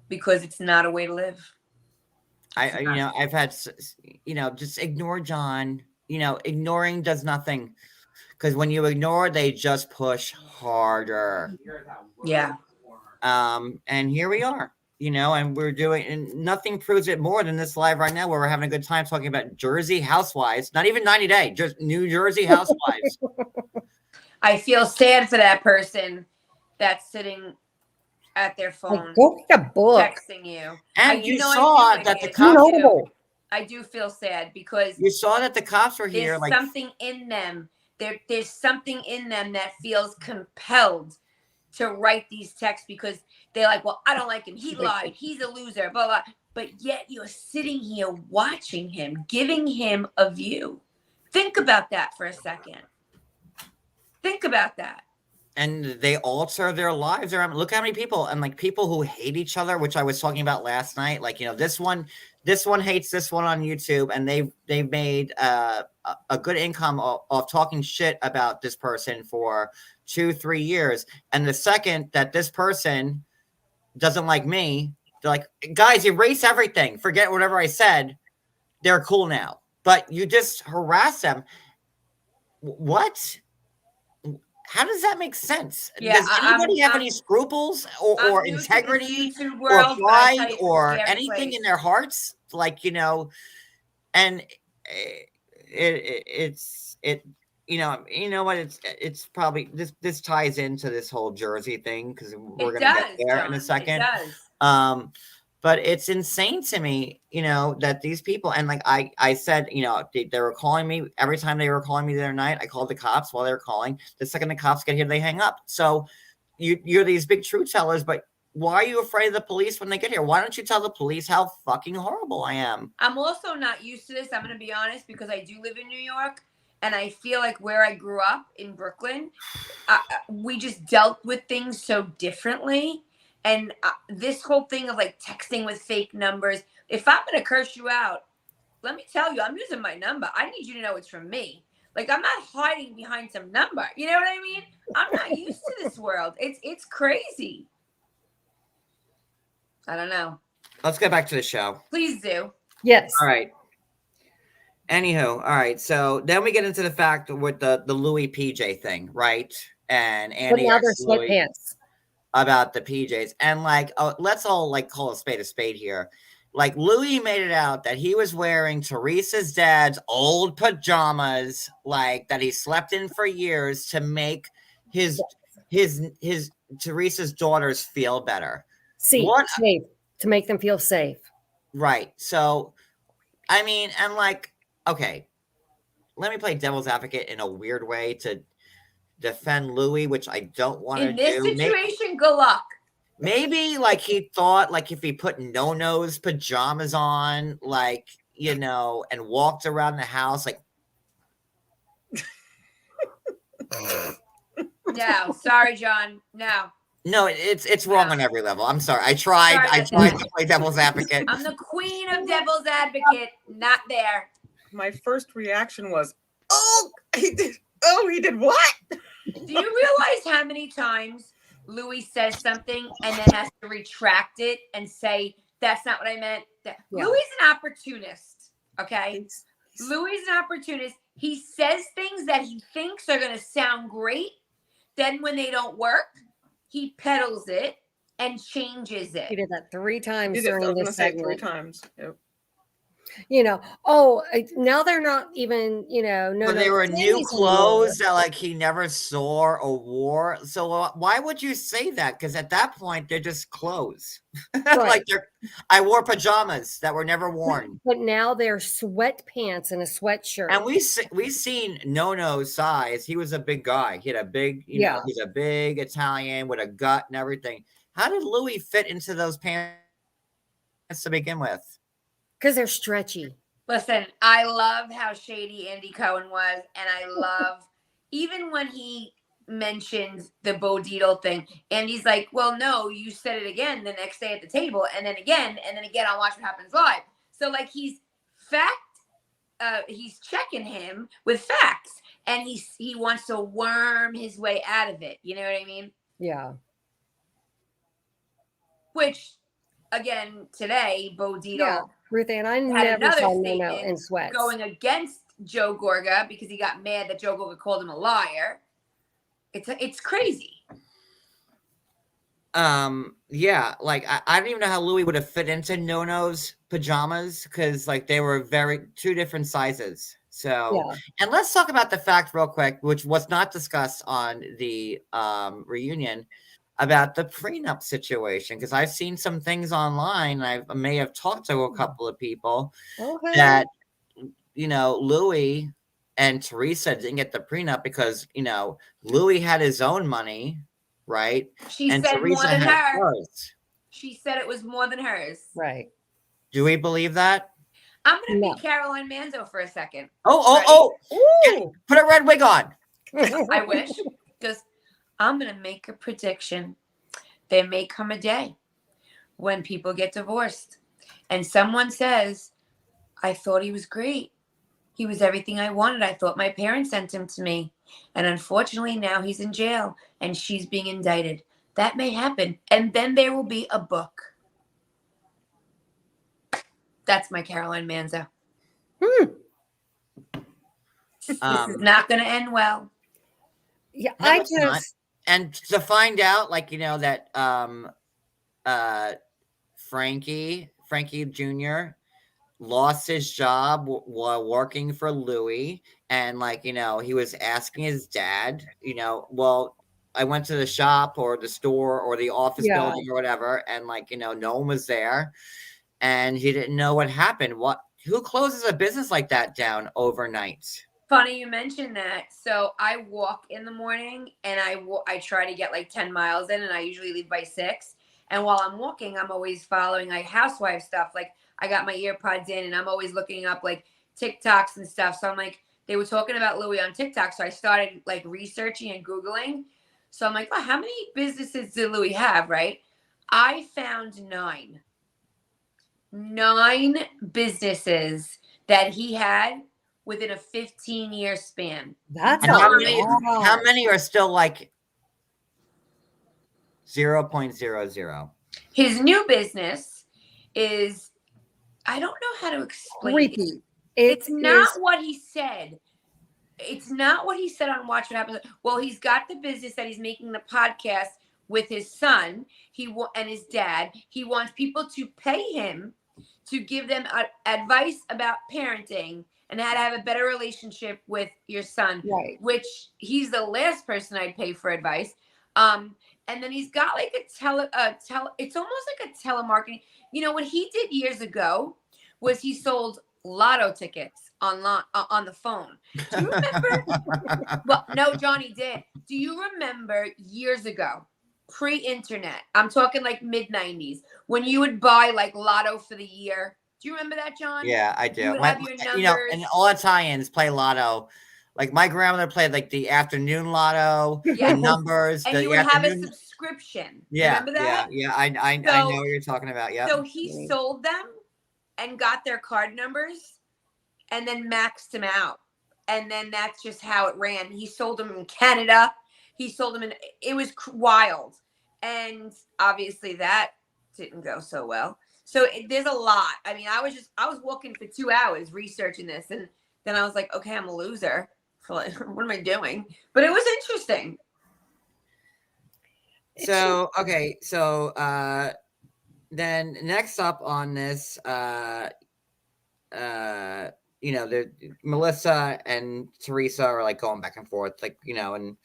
because it's not a way to live. you know, I've had, you know, just ignore John. You know, ignoring does nothing because when you ignore, they just push harder. Yeah. And here we are. You know, and we're doing, and nothing proves it more than this live right now where we're having a good time talking about Jersey housewives, not even 90 Day, just New Jersey housewives. I feel sad for that person that's sitting at their phone, go get a book, texting you. And you saw that the cops, I do feel sad because you saw that the cops were here. There's like something in them. There's something in them that feels compelled to write these texts because they're like, well, I don't like him. He lied. He's a loser, blah, blah. But yet you're sitting here watching him, giving him a view. Think about that for a second. Think about that. And they alter their lives. Look how many people, and like people who hate each other, which I was talking about last night. Like, you know, this one this one hates this one on YouTube, and they've made a good income of talking shit about this person for 2-3 years. And the second that this person doesn't like me, they're like, guys, erase everything, forget whatever I said. They're cool now, but you just harass them. What? How does that make sense? Yeah, Does anybody have any scruples or integrity world, or pride or anything in their hearts? Like, you know, and it's you know what, it's probably this ties into this whole Jersey thing, because we're gonna get there in a second. It does. But it's insane to me, you know, that these people, and like I said, you know, they were calling me every time they were calling me the other night. I called the cops while they were calling. The second the cops get here, they hang up. So you're these big truth tellers, but why are you afraid of the police when they get here? Why don't you tell the police how fucking horrible I am? I'm also not used to this. I'm going to be honest, because I do live in New York, and I feel like where I grew up in Brooklyn, we just dealt with things so differently. And this whole thing of like texting with fake numbers, if I'm going to curse you out, let me tell you, I'm using my number. I need you to know it's from me. Like, I'm not hiding behind some number. You know what I mean? I'm not used to this world. It's crazy. I don't know. Let's get back to the show. Please do. Yes. All right. Anywho, all right. So then we get into the fact with the Louis PJ thing, right? And Andy But now they're Louis sweatpants. about the PJs, and like, let's all like call a spade here. Like, Louis made it out that he was wearing Teresa's dad's old pajamas, like that he slept in for years, to make his Teresa's daughters feel better. Safe to make them feel safe. Right. So, I mean, and like, okay, let me play devil's advocate in a weird way to defend Louis, which I don't want to do. In this situation, good luck. Maybe like he thought, like, if he put No-No's pajamas on, like, you know, and walked around the house like No, sorry, John. No, it's wrong on every level. I'm sorry. I tried to play devil's advocate. I'm the queen of devil's advocate. Not there. My first reaction was, oh, he did what? Do you realize how many times Louis says something and then has to retract it and say, that's not what I meant? Yeah. Louis is an opportunist, okay? Louis is an opportunist. He says things that he thinks are going to sound great. Then when they don't work, he peddles it and changes it. He did that 3 times He did, I was during gonna this say segment. 3 times. Yep. You know, now they're not even, you know, But they were new clothes that like he never saw or wore. So why would you say that? Because at that point they're just clothes. Right. Like I wore pajamas that were never worn. But now they're sweatpants and a sweatshirt. And we seen No-No's size. He was a big guy. He had a big, you know, he's a big Italian with a gut and everything. How did Louis fit into those pants to begin with? Because they're stretchy. Listen, I love how shady Andy Cohen was. And I love, even when he mentioned the Bo Dietl thing, Andy's like, well, no, you said it again the next day at the table. And then again on Watch What Happens Live. So like he's checking him with facts. And he wants to worm his way out of it. You know what I mean? Yeah. Which, again, today, Bo Dietl. Yeah. Ruth Ann, I had never another saw No statement in sweats. going against Joe Gorga because he got mad that Joe Gorga called him a liar. It's crazy. Yeah, like I don't even know how Louis would have fit into No-No's pajamas, because like they were two different sizes. So, and let's talk about the fact real quick, which was not discussed on the reunion, about the prenup situation, because I've seen some things online. I may have talked to a couple of people that, you know, Louis and Teresa didn't get the prenup because, you know, Louis had his own money, right? She and said Teresa more than had her. hers. She said it was more than hers. Right. Do we believe that? I'm going to be Caroline Manzo for a second. Oh, put a red wig on. I wish. Because I'm going to make a prediction. There may come a day when people get divorced and someone says, I thought he was great. He was everything I wanted. I thought my parents sent him to me. And unfortunately, now he's in jail and she's being indicted. That may happen. And then there will be a book. That's my Caroline Manzo. This is not going to end well. Yeah, No, it's not. And to find out, like, that Frankie Jr. lost his job while working for Louis, and he was asking his dad, well, I went to the shop or the store or the office building or whatever, and no one was there, and he didn't know what happened. Who closes a business like that down overnight? Funny you mentioned that. So I walk in the morning and I try to get like 10 miles in, and I usually leave by 6. And while I'm walking, I'm always following like housewife stuff. Like I got my earpods in and I'm always looking up like TikToks and stuff. So I'm like, they were talking about Louis on TikTok. So I started like researching and Googling. So I'm like, well, how many businesses did Louis have, right? I found 9 businesses that he had within a 15-year span. That's how many are still like 0.00? His new business is, I don't know how to explain creepy. it. It's not what he said. It's not what he said on Watch What Happens. Well, he's got the business that he's making the podcast with his son and his dad. He wants people to pay him to give them advice about parenting and how to have a better relationship with your son, right? Which he's the last person I'd pay for advice. And then he's got like it's almost like a telemarketing. What he did years ago was he sold lotto tickets on the phone. Do you remember? Well, no, Johnny did. Do you remember years ago, pre-internet? I'm talking like mid-90s, when you would buy like lotto for the year. Do you remember that, John? Yeah, I do. You would have your numbers. And all Italians play lotto. Like my grandmother played like the afternoon lotto, the numbers. And you would have a subscription. Yeah. Remember that? Yeah. I know what you're talking about. Yeah. So he sold them and got their card numbers and then maxed them out. And then that's just how it ran. He sold them in Canada. He sold them it was wild. And obviously that didn't go so well. So there's a lot. I mean, I was walking for 2 hours researching this, and then I was like, okay, I'm a loser. What am I doing? But it was interesting. So, okay. So, then next up on this, Melissa and Teresa are like going back and forth, and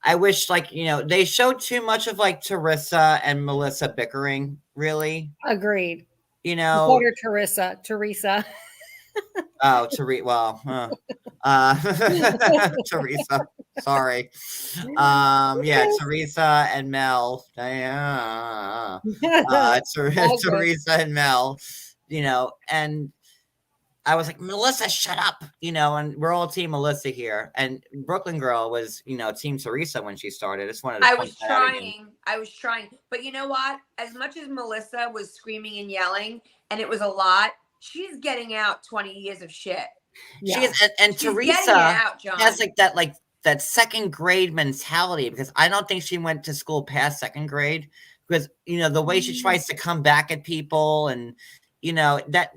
I wish they showed too much of like Teresa and Melissa bickering, really. Agreed. Teresa. Oh, Teresa. Well, Teresa. Sorry. Teresa and Mel. Teresa and Mel. And I was like, Melissa, shut up, and we're all team Melissa here. And Brooklyn Girl was, team Teresa when she started. I just wanted to I was trying. But you know what? As much as Melissa was screaming and yelling, and it was a lot, she's getting out 20 years of shit. Yeah. She is, and Teresa has that second grade mentality, because I don't think she went to school past second grade, because, the way she tries to come back at people, and, that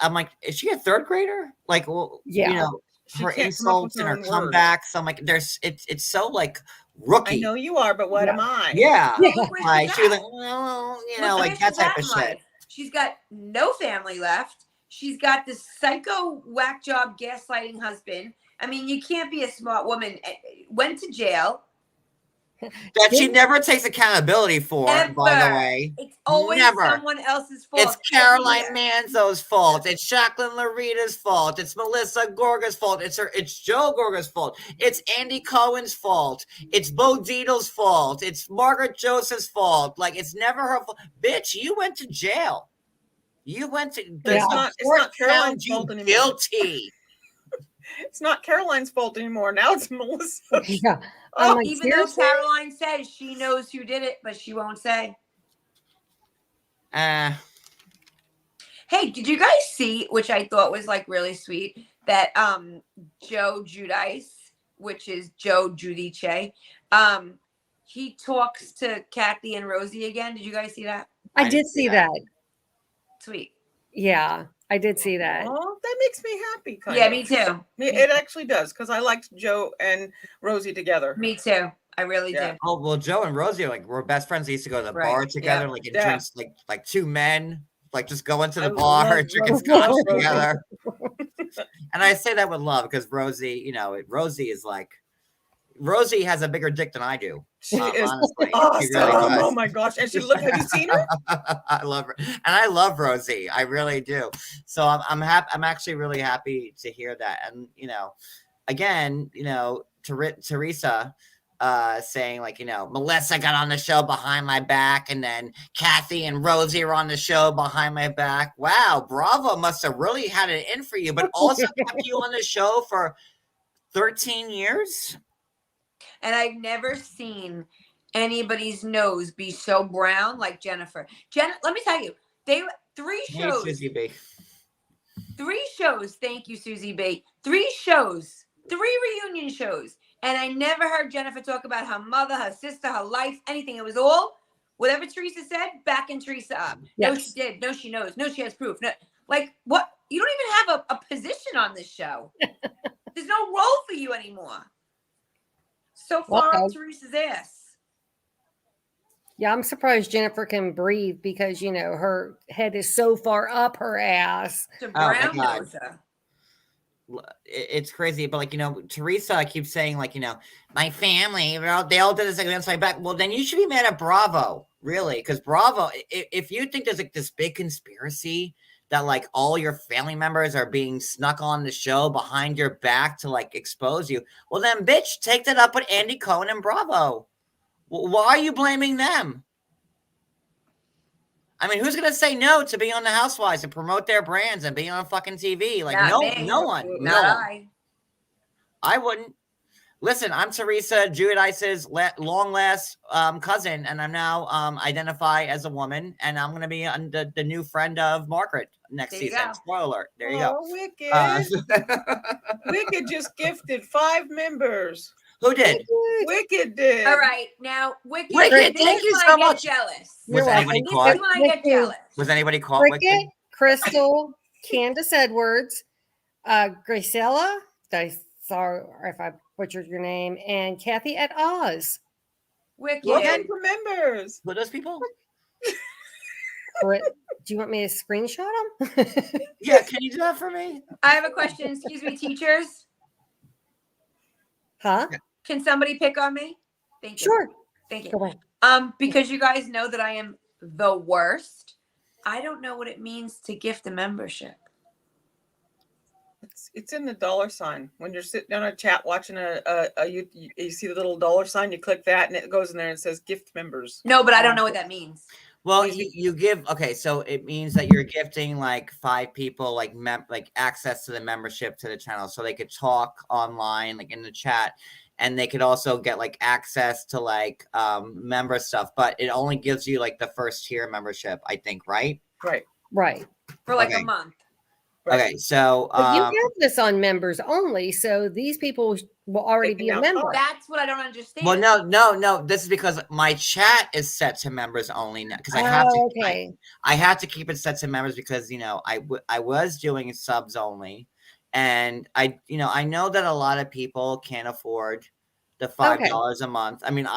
I'm like, is she a third grader? Like, well, her insults and her comebacks. I'm like, it's so like rookie. I know you are, but what am I? Yeah. Like she was like, well, like that type of shit. She's got no family left. She's got this psycho whack job gaslighting husband. I mean, you can't be a smart woman. Went to jail. That she never takes accountability for, by the way. It's always someone else's fault. It's Caroline Manzo's fault. It's Jacqueline Larita's fault. It's Melissa Gorga's fault. It's Joe Gorga's fault. It's Andy Cohen's fault. It's Bo Dietl's fault. It's Margaret Joseph's fault. Like, it's never her fault. Bitch, you went to jail. You went to it's not Caroline's fault anymore. Guilty. It's not Caroline's fault anymore. Now it's Melissa. Yeah. Even though Caroline says she knows who did it, but she won't say. Hey, did you guys see, which I thought was like really sweet, that Joe Giudice, which is Joe Giudice, he talks to Kathy and Rosie again. Did you guys see that? I did see that. Sweet. Yeah, I did see that. Oh, that makes me happy. Yeah, me too. It actually does, because I liked Joe and Rosie together. Me too. I really Yeah. did. Oh well, Joe and Rosie we're best friends. They used to go to the Right, bar together, yeah. like and Yeah. drinks, like two men, like just go into the I bar love and drinking Rosie. scotch Rosie. together. And I say that with love because Rosie, Rosie is like, Rosie has a bigger dick than I do. She is Honestly, awesome. she really does. Oh my gosh. And have you seen her? I love her, and I love Rosie. I really do. So I'm happy. I'm actually really happy to hear that. And again, Teresa saying like, Melissa got on the show behind my back, and then Kathy and Rosie are on the show behind my back. Wow, Bravo must have really had it in for you, but also kept you on the show for 13 years. And I've never seen anybody's nose be so brown like Jennifer. Let me tell you, they 3 Hey, shows. Susie B. 3 shows. Thank you, Susie B. 3 shows. 3 reunion shows. And I never heard Jennifer talk about her mother, her sister, her life, anything. It was all whatever Teresa said, backing Teresa up. No, Yes. she did. No, she knows. No, she has proof. No, like what? You don't even have a position on this show. There's no role for you anymore. So far Okay. up Teresa's ass. Yeah, I'm surprised Jennifer can breathe because her head is so far up her ass. To my brown God. nose her. It's crazy, but Teresa keeps saying my family, they all did this against my back. Well, then you should be mad at Bravo, really, because Bravo, if you think there's this big conspiracy that all your family members are being snuck on the show behind your back to expose you, well then bitch, take that up with Andy Cohen and Bravo. Why are you blaming them? I mean, who's gonna say no to be on the Housewives and promote their brands and be on fucking TV? Not me. No one. Not No one. I. I wouldn't. Listen, I'm Teresa Giudice's long last cousin, and I'm now identify as a woman, and I'm going to be the new friend of Margaret next There you season. go. Spoiler alert. There you Oh, go. Wicked. Wicked just gifted 5 members. Who did? Wicked did. All right, now Wicked. Wicked, this thank is you when so I get much. Jealous. Was anybody This caught? is when I get Wicked. jealous. Was anybody caught? Cricket, Crystal, Candace Edwards, Graciela, sorry if I butchered your name, and Kathy at Oz. Wicked. Looking for members. Who are those people? Do you want me to screenshot them? Yeah, can you do that for me? I have a question. Excuse me, teachers. Huh? Can somebody pick on me? Thank you. Sure. Thank Go you. ahead. Because you guys know that I am the worst. I don't know what it means to gift a membership. It's in the $sign. When you're sitting on a chat watching you see the little $sign, you click that and it goes in there and says gift members. No, but I don't know what that means. Well, you give, okay, so it means that you're gifting 5 people access to the membership to the channel, so they could talk online in the chat, and they could also get access to member stuff, but it only gives you the first tier membership, I think, right? Right. For Okay. a month. Okay, so But you have this on members only, so these people will already be a member. That's what I don't understand. well, no. This is because my chat is set to members only now, because I have to. Okay. I have to keep it set to members because I was doing subs only, and I know that a lot of people can't afford the $5 a month. I mean,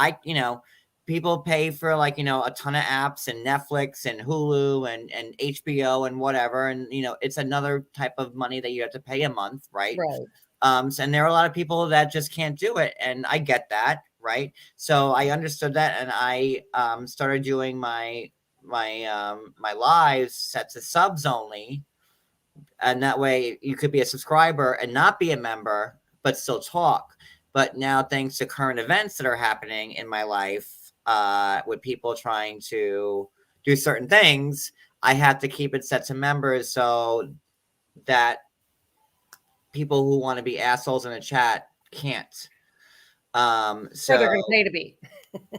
people pay for a ton of apps and Netflix and Hulu and HBO and whatever, and it's another type of money that you have to pay a month, right? Right. And there are a lot of people that just can't do it, and I get that, right? So I understood that, and I started doing my lives set to subs only, and that way you could be a subscriber and not be a member but still talk. But now, thanks to current events that are happening in my life, with people trying to do certain things, I have to keep it set to members so that people who want to be assholes in the chat can't. So they're going to pay to be.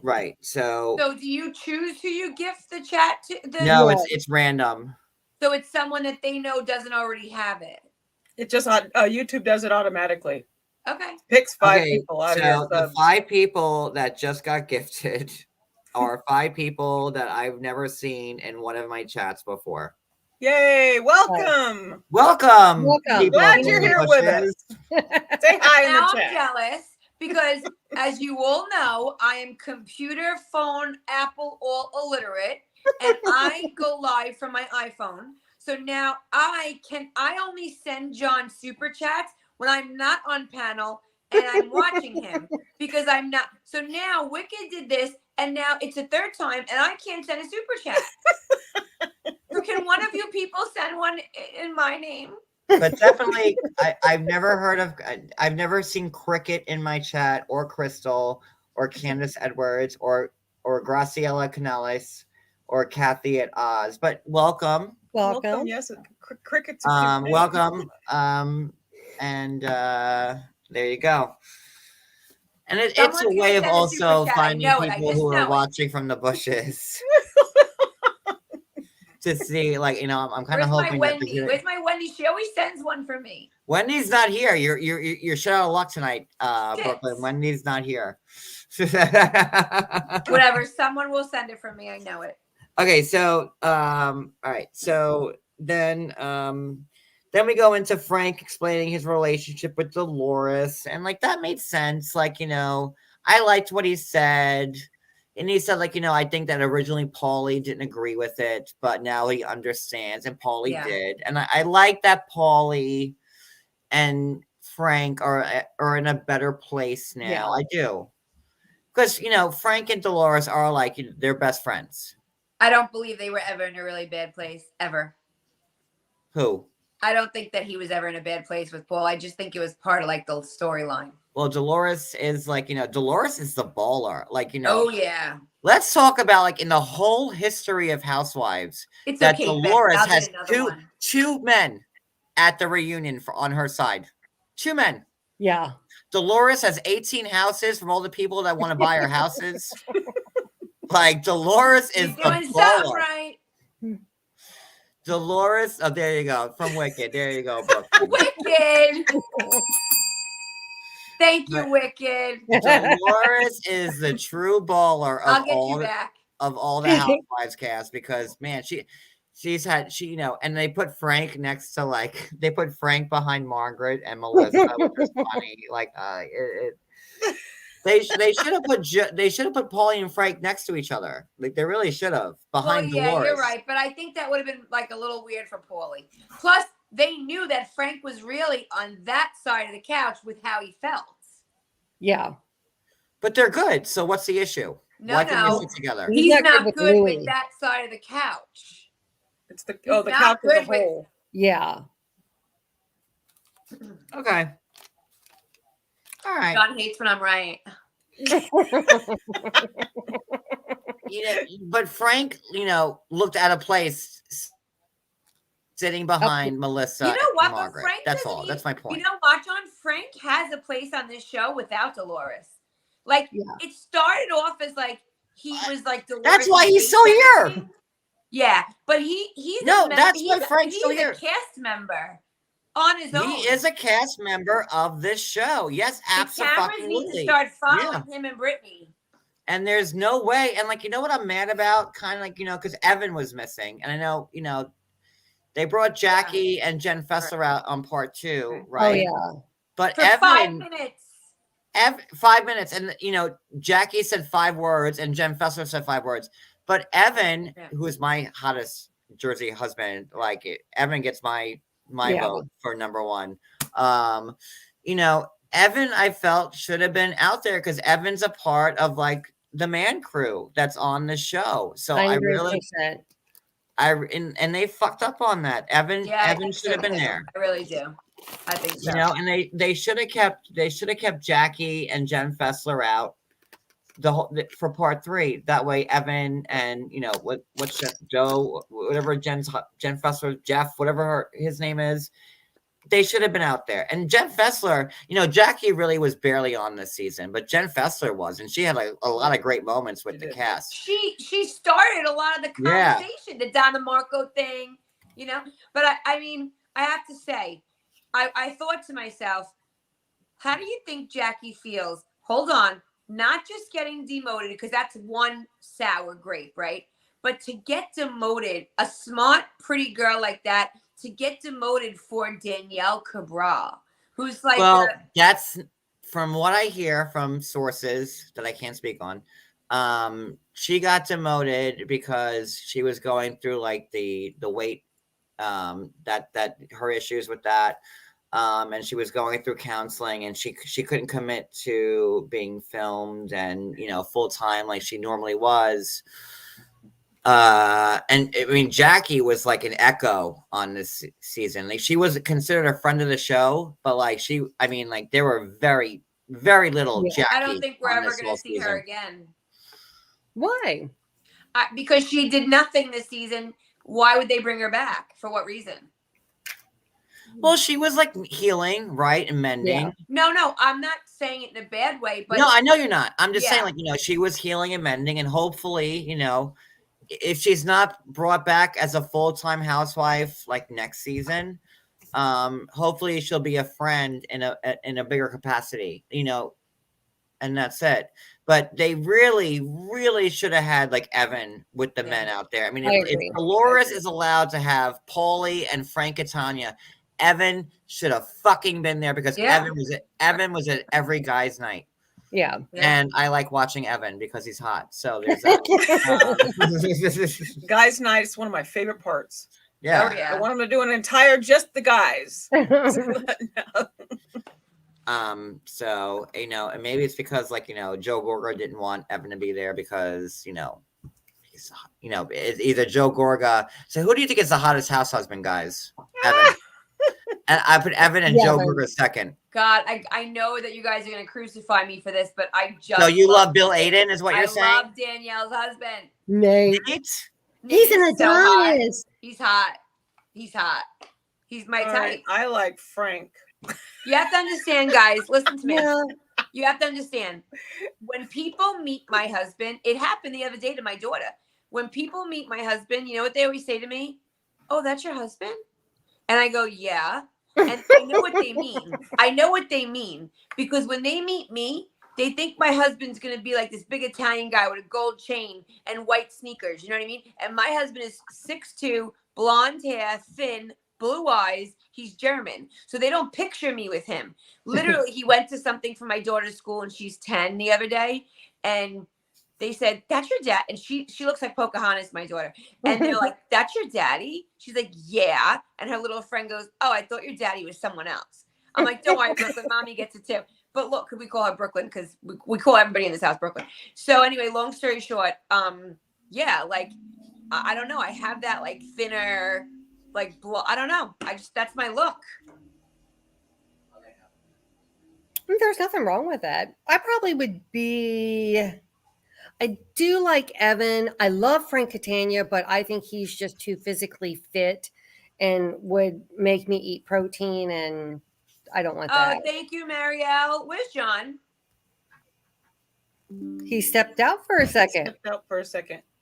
Right. So do you choose who you gift the chat to? no, it's random. So it's someone that they know doesn't already have it. It just YouTube does it automatically. Okay. Picks 5 Okay, people out so of the your 5 people that just got gifted are 5 people that I've never seen in one of my chats before. Yay! Welcome. Welcome. Welcome. Glad you're here with us. Say hi in Now the I'm chat. jealous because, as you all know, I am computer, phone, Apple, all illiterate, and I go live from my iPhone. So now I only send John super chats when I'm not on panel and I'm watching him because I'm not. So now Wicked did this, and now it's a third time, and I can't send a super chat. So can one of you people send one in my name? But definitely, I've never seen Cricket in my chat, or Crystal, or Candace Edwards, or Graciela Canales, or Kathy at Oz. But welcome. Welcome. Yes, Cricket's a cute name. Welcome. And there you go. And it's Someone's a gonna way of send a super also chat. I finding know it. I people just who know are it. watching from the bushes. To see, like, you know, I'm kind of Where's my hoping Wendy? that Where's my Wendy? She always sends one for me. Wendy's not here. You're shut out of luck tonight, Brooklyn. Shit. Wendy's not here. Whatever. Someone will send it for me. I know it. Okay, so all right, so then we go into Frank explaining his relationship with Dolores, and like that made sense. Like, you know, I liked what he said. And he said, like, you know, I think that originally Paulie didn't agree with it, but now he understands, and Paulie did. And I like that Paulie and Frank are in a better place now. Yeah. I do. Because, you know, Frank and Dolores are like, they're best friends. I don't believe they were ever in a really bad place, ever. Who? I don't think that he was ever in a bad place with Paul. I just think it was part of like the storyline. Well, Dolores is like, you know, Dolores is the baller. Like, you know. Oh, yeah. Let's talk about, like, in the whole history of Housewives, It's that okay, Dolores Beth, I'll has get another one. two men at the reunion on her side. 2 men. Yeah. Dolores has 18 houses from all the people that want to buy her houses. Like, Dolores is You're doing something right. Dolores, oh, there you go. From Wicked. There you go, Brooklyn. Wicked. Thank you, Wicked. Dolores is the true baller I'll of get all you back. of all the Housewives cast, because man, she's had, you know, and they put Frank next to, like, they put Frank behind Margaret and Melissa, which is funny. Like, they should have put Paulie and Frank next to each other. Like, they really should have, behind Well, yeah, Dolores. you're right, but I think that would have been like a little weird for Paulie. Plus, they knew that Frank was really on that side of the couch with how he felt. Yeah. But they're good. So what's the issue? Why can't No. they sit together? He's He's not good not with good Louis. with that side of the couch. It's the He's the not couch as a good with- whole. Yeah. Okay. All right. John hates when I'm right. You know, but Frank, you know, looked out of place sitting behind Melissa You know what? and But Margaret. Frank That's doesn't all. need- That's my point. You know what, John? Frank has a place on this show without Dolores. Like, Yeah. it started off as like he was like Dolores. That's why he's still here. Yeah, but he's No, a that's why Frank's he's still a here. cast member on his own. He is a cast member of this show. Yes, The cameras need to absolutely. start following him and Brittany. And there's no way. And, like, you know what I'm mad about? Kind of like, you know, because Evan was missing. And I know, you know, they brought Jackie and Jen Fessler out on part 2, right? Oh, yeah. But For Evan, 5 minutes. 5 minutes. And, you know, Jackie said 5 words and Jen Fessler said 5 words. But Evan, who is my hottest Jersey husband, like, Evan gets my vote for number 1. You know, Evan, I felt, should have been out there because Evan's a part of, like, the man crew that's on the show. So I really, 100%. and they fucked up on that. Evan should have been there. I really do. I think so. You know, and they should have kept Jackie and Jen Fessler out for part 3. That way, Evan and, you know, what's Joe, whatever Jen Fessler, Jeff, whatever his name is, they should have been out there. And Jen Fessler, you know, Jackie really was barely on this season, but Jen Fessler was, and she had a lot of great moments with the cast. She started a lot of the conversation, the Donna Marco thing, you know. But I mean, I have to say, I thought to myself, how do you think Jackie feels? Hold on, not just getting demoted, because that's one sour grape, right? But to get demoted, a smart, pretty girl like that, to get demoted for Danielle Cabral, who's like, well, that's from what I hear from sources that I can't speak on. She got demoted because she was going through like the weight, that her issues with that. And she was going through counseling, and she couldn't commit to being filmed and, you know, full time like she normally was. And I mean, Jackie was like an echo on this season. Like, she was considered a friend of the show, but like I mean, like there were very, very little Jackie. I don't think we're ever going to see her again. Why? Because she did nothing this season. Why would they bring her back? For what reason? Well, she was like healing, right, and mending. Yeah. No, I'm not saying it in a bad way, but no, I know you're not. I'm just saying, like, you know, she was healing and mending, and hopefully, you know, if she's not brought back as a full-time housewife like next season, hopefully she'll be a friend in a bigger capacity, you know, and that's it. But they really, really should have had like Evan with the men out there. I mean, if Dolores is allowed to have Paulie and Frank Catania, Evan should have fucking been there, because Evan was at every guy's night. Yeah. And I like watching Evan because he's hot. So there's that. Guys' night is one of my favorite parts. Yeah. Oh, yeah. I want them to do an entire just the guys. So, you know, and maybe it's because, like, you know, Joe Gorga didn't want Evan to be there because, you know, he's, you know, it's either Joe Gorga. So who do you think is the hottest house husband, guys? Evan. And I put Evan and Joe Gorga second. God, I know that you guys are going to crucify me for this, but I just. So you love Bill Aiden, is what you're saying? I love Danielle's husband. Nate. He's an Adonis. He's hot. He's hot. He's my type. I like Frank. You have to understand, guys. Listen to me. Yeah. You have to understand. When people meet my husband, it happened the other day to my daughter. When people meet my husband, you know what they always say to me? Oh, that's your husband? And I go, yeah. And I know what they mean. I know what they mean. Because when they meet me, they think my husband's going to be like this big Italian guy with a gold chain and white sneakers. You know what I mean? And my husband is 6'2", blonde hair, thin, blue eyes. He's German. So they don't picture me with him. Literally, he went to something for my daughter's school, and she's 10 the other day. And they said, that's your dad. And she looks like Pocahontas, my daughter. And they're like, that's your daddy? She's like, yeah. And her little friend goes, oh, I thought your daddy was someone else. I'm like, don't worry, Brooklyn. Mommy gets it too. But look, we call her Brooklyn because we call everybody in this house Brooklyn. So anyway, long story short, yeah, like, I don't know. I have that like thinner, like, I don't know. That's my look. There's nothing wrong with that. I probably would be. I do like Evan. I love Frank Catania, but I think he's just too physically fit and would make me eat protein, and I don't want that. Oh, thank you, Marielle. Where's John? He stepped out for a second.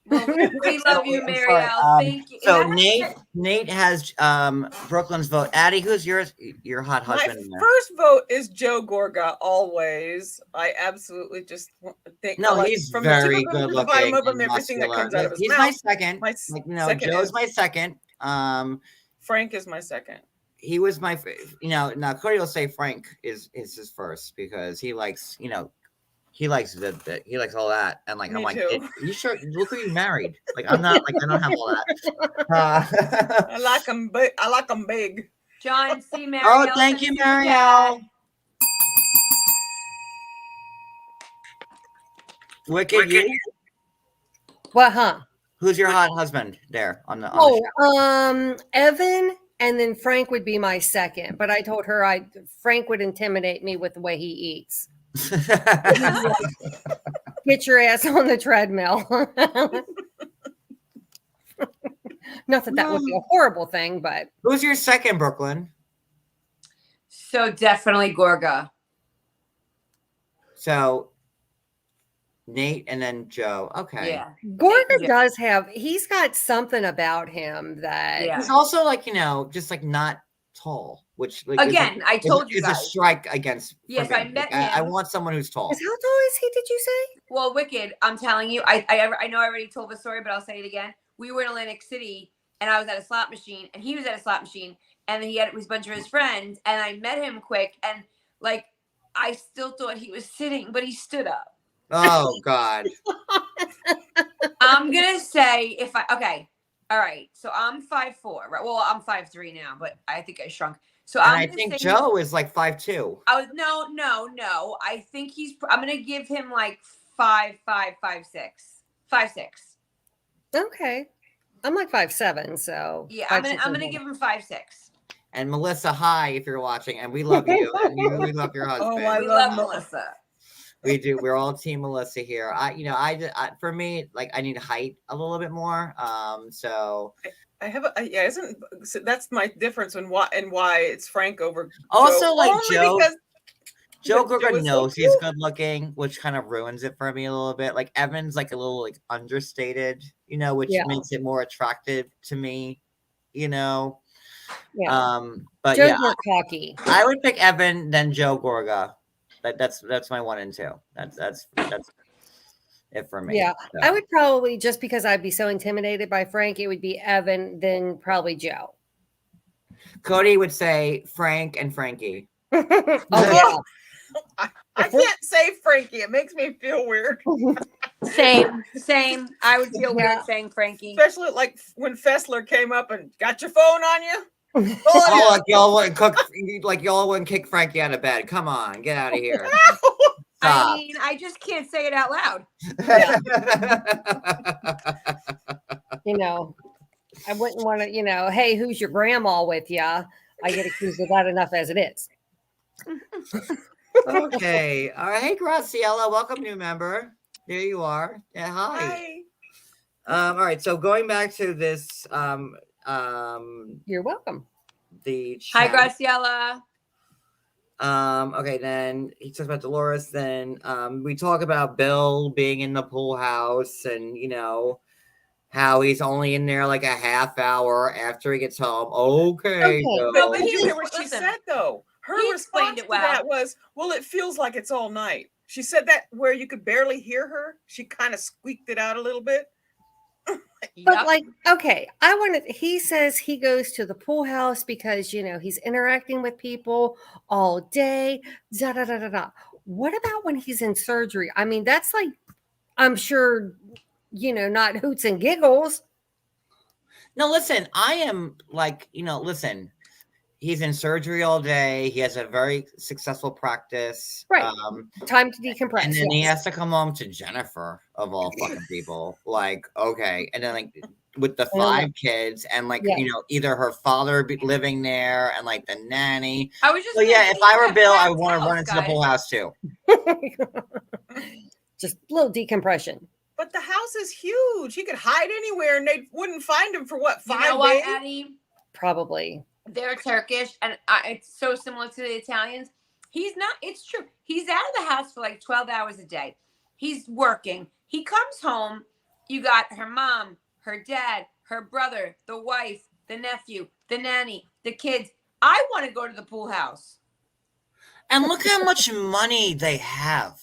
Well, we love you, Marielle. Thank you. So Nate has Brooklyn's vote. Addie, who's your hot husband? My first vote is Joe Gorga. Always, I absolutely just think. No, he's from very good looking. Everything that comes out of his he's mouth. my second. Second Joe's my second. Frank is my second. He was my, now Cody will say Frank is his first because he likes, he likes he likes all that, and like, I'm like, you sure? Look who you married. Like, I'm not like, I don't have all that. I like him big. I like him big. John C. Marielle. Oh, thank you, Marielle. Wicked, you? What? Huh? Who's your hot husband there on the? On Evan, and then Frank would be my second. But I told her Frank would intimidate me with the way he eats. Get your ass on the treadmill. Not that would be a horrible thing, but who's your second, Brooklyn? So definitely Gorga. So Nate and then Joe. Okay. Yeah. Gorga Yeah. does have, he's got something about him that Yeah. He's also like, just like not tall, which like Again, I told you is a guys. strike against. Yes, for me. I met Like, I him. want someone who's tall. is, how tall is he, did you say? Well, Wicked, I'm telling you, I know I already told the story, but I'll say it again. We were in Atlantic City, and I was at a slot machine, and he was at a slot machine, and then he had a bunch of his friends, and I met him quick, and like I still thought he was sitting, but he stood up. Oh God. I'm gonna say okay, all right. So I'm 5'4", right? Well, I'm 5'3" now, but I think I shrunk. So And I'm I gonna think say Joe is like 5'2". I was no. I think I'm gonna give him like 5'5", 5'6", 5'6". Okay. I'm like 5'7", so Yeah, 5'6" I'm gonna give him 5'6". And Melissa, hi if you're watching, and we love you, and we love your husband. Oh, I We love love Melissa. We do. We're all team Melissa here. For me, like I need height a little bit more. So I have isn't so that's my difference in why it's Frank over also Joe. like Only Joe. because Joe Joe Gorga is so knows he's cute. good looking, which kind of ruins it for me a little bit. Like Evan's like a little like understated, which Yeah. makes it more attractive to me, yeah. But Joe's yeah, more cocky. I would pick Evan then Joe Gorga. That's my 1 and 2. That's it for me. Yeah. So. I would probably, just because I'd be so intimidated by Frank, it would be Evan, then probably Joe. Cody would say Frank and Frankie. Oh, yeah. I can't say Frankie. It makes me feel weird. Same. I would feel Yeah. weird saying Frankie. Especially like when Fessler came up and got your phone on you. Oh, like y'all wouldn't kick Frankie out of bed. Come on, get out of here. I mean, I just can't say it out loud. I wouldn't want to, hey, who's your grandma with ya? I get accused of that enough as it is. Okay. All right. Hey, Graciela, welcome, new member. There you are. Yeah, hi. All right. So going back to this, You're welcome. the Hi, chat. Graciela. Okay, then he talks about Dolores. Then we talk about Bill being in the pool house, and how he's only in there like a half hour after he gets home. Okay. Okay. No, but he did you hear what she listen, said though? Her he response explained it to well. that was, "Well, it feels like it's all night." She said that where you could barely hear her. She kind of squeaked it out a little bit. But okay, he says he goes to the pool house because, he's interacting with people all day. Da, da, da, da, da. What about when he's in surgery? I mean, that's like, I'm sure, not hoots and giggles. No, listen, I am like, listen, he's in surgery all day. He has a very successful practice. Right. Time to decompress. And then he has to come home to Jennifer, of all fucking people. Like, okay. And then, like, with the 5 kids, and, like, either her father living there and, like, the nanny. I was just. So, yeah, if I were Bill, I would want to run into the pool house, too. Just a little decompression. But the house is huge. He could hide anywhere, and they wouldn't find him for what, 5 You know what, days? Addie? Probably. They're Turkish, and it's so similar to the Italians. He's not. It's true. He's out of the house for like 12 hours a day. He's working. He comes home. You got her mom, her dad, her brother, the wife, the nephew, the nanny, the kids. I want to go to the pool house. And look how much money they have.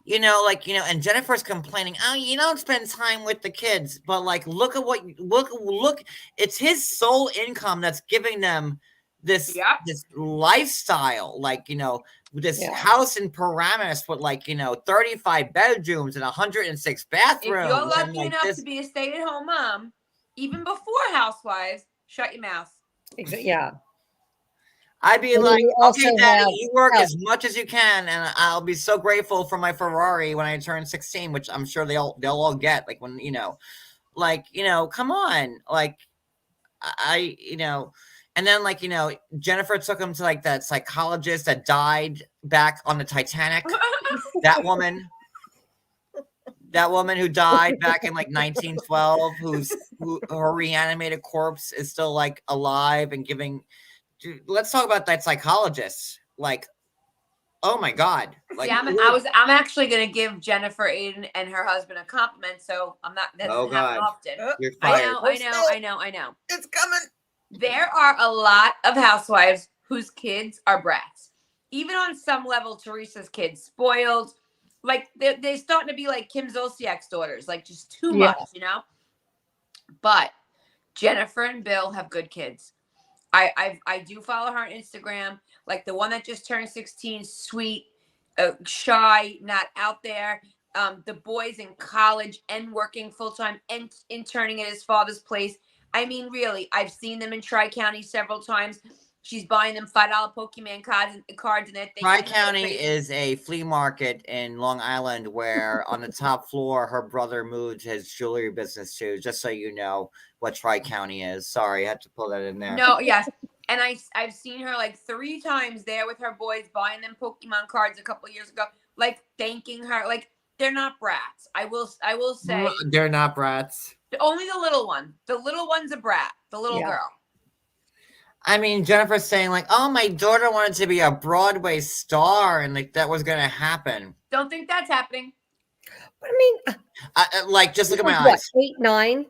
And Jennifer's complaining, oh, you don't spend time with the kids. But, like, look, it's his sole income that's giving them this lifestyle. Like, this house in Paramus with, like, 35 bedrooms and 106 bathrooms. If you're lucky and, like, enough to be a stay-at-home mom, even before Housewives, shut your mouth. Yeah. I'd be And like, you also okay, Daddy, have you work help. as much as you can, and I'll be so grateful for my Ferrari when I turn 16, which I'm sure they'll all get. Like when come on, like and then Jennifer took him to like that psychologist that died back on the Titanic. That woman who died back in like 1912, who her reanimated corpse is still like alive and giving. Dude, let's talk about that psychologist. Like, oh my God. Like, See, I'm actually gonna give Jennifer Aiden and her husband a compliment. So I'm not. That doesn't happen often. you're I fired. know. It's coming. There are a lot of housewives whose kids are brats. Even on some level, Teresa's kids spoiled. Like they're starting to be like Kim Zolciak's daughters, like just too much, you know. But Jennifer and Bill have good kids. I do follow her on Instagram. Like the one that just turned 16, sweet, shy, not out there. The boys in college and working full time and interning at his father's place. I mean, really, I've seen them in Tri-County several times. She's buying them $5 Pokemon cards and that thing. Tri-County is a flea market in Long Island where on the top floor her brother moved his jewelry business to, just so you know what Tri-County is. Sorry, I had to pull that in there. No, yes. And I've seen her like 3 times there with her boys buying them Pokemon cards a couple years ago, like thanking her. Like they're not brats. I will say they're not brats. Only the little one. The little one's a brat. The little girl. I mean, Jennifer's saying like, "Oh, my daughter wanted to be a Broadway star, and like that was gonna happen." Don't think that's happening. But I mean, like, just look at my what, eyes. 8, 9.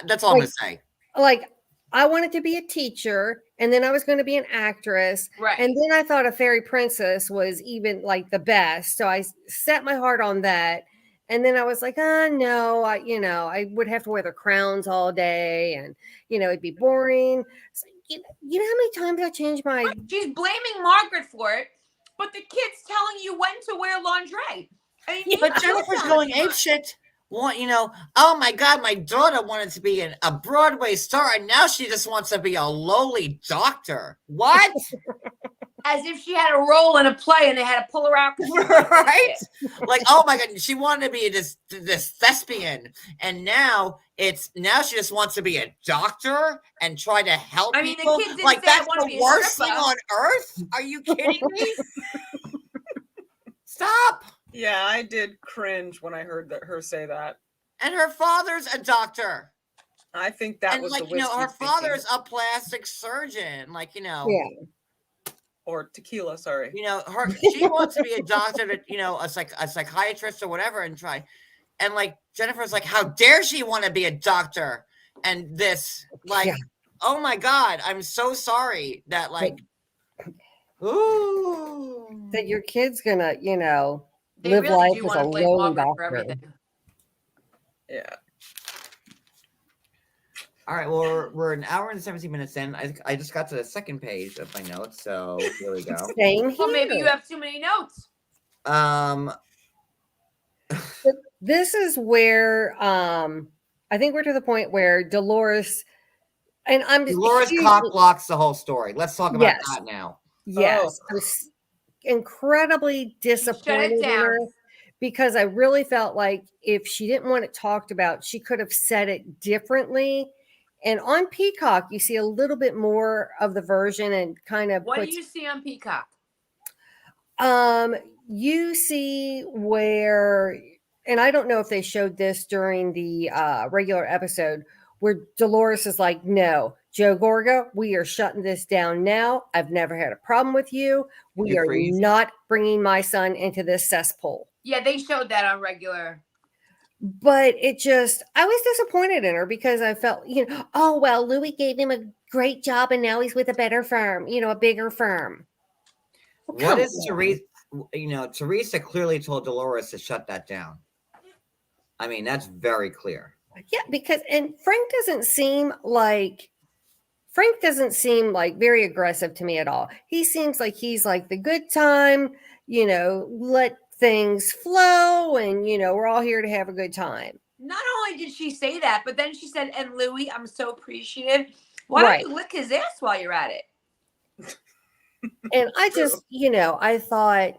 That's all I'm gonna say. Like, I wanted to be a teacher, and then I was going to be an actress, Right? And then I thought a fairy princess was even like the best, so I set my heart on that. And then I was like, no, I would have to wear the crowns all day, and it'd be boring. So, you know how many times I changed my? She's blaming Margaret for it, but the kid's telling you when to wear lingerie. I mean, But Jennifer's going apeshit. Oh my God, my daughter wanted to be a Broadway star, and now she just wants to be a lowly doctor. What? As if she had a role in a play and they had to pull her out. Right? Like, oh my God, she wanted to be this thespian, and now she just wants to be a doctor and try to help people. The kid didn't like say that's I want to the be a worst stripper. thing on earth. Are you kidding me? Stop. Yeah, I did cringe when I heard her say that. And her father's a doctor. I think that was like, the whiskey her speaking. father's a plastic surgeon. Like, Yeah. Or tequila, sorry. She wants to be a doctor, a psychiatrist or whatever, and try. And like Jennifer's like, how dare she want to be a doctor? And this, like, oh my God, I'm so sorry that like, that your kid's gonna, They live really life do as want a to blame lone Margaret for doctor. everything. Yeah. All right, well, we're an hour and 17 minutes in. I just got to the second page of my notes, so here we go. Same here. Well, maybe you have too many notes. This is where I think we're to the point where Dolores cock blocks the whole story. Let's talk about that now. Yes, I was incredibly disappointed in her because I really felt like if she didn't want it talked about, she could have said it differently. And on Peacock, you see a little bit more of the version and kind of. What do you see on Peacock? You see where, and I don't know if they showed this during the regular episode, where Dolores is like, no, Joe Gorga, we are shutting this down now. I've never had a problem with you. We are not bringing my son into this cesspool. Yeah, they showed that on regular. But I was disappointed in her because I felt, oh, well, Louis gave him a great job and now he's with a better firm, a bigger firm. What is Teresa? Teresa clearly told Dolores to shut that down. I mean, that's very clear. Yeah, and Frank doesn't seem like very aggressive to me at all. He seems like he's like the good time, let things flow, and we're all here to have a good time. Not only did she say that, but then she said, and Louis, I'm so appreciative. Why don't you lick his ass while you're at it? And I just, I thought,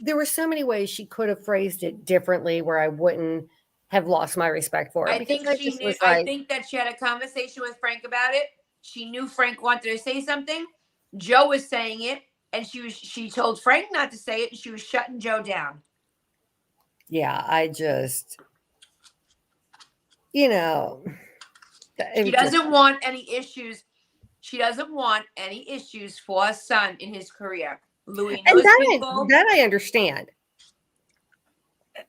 there were so many ways she could have phrased it differently where I wouldn't have lost my respect for her. I think that she had a conversation with Frank about it. She knew Frank wanted to say something. Joe was saying it. And she told Frank not to say it, and she was shutting Joe down. Yeah, I just, she doesn't want any issues. She doesn't want any issues for her son in his career. Louis And knows that people. I understand.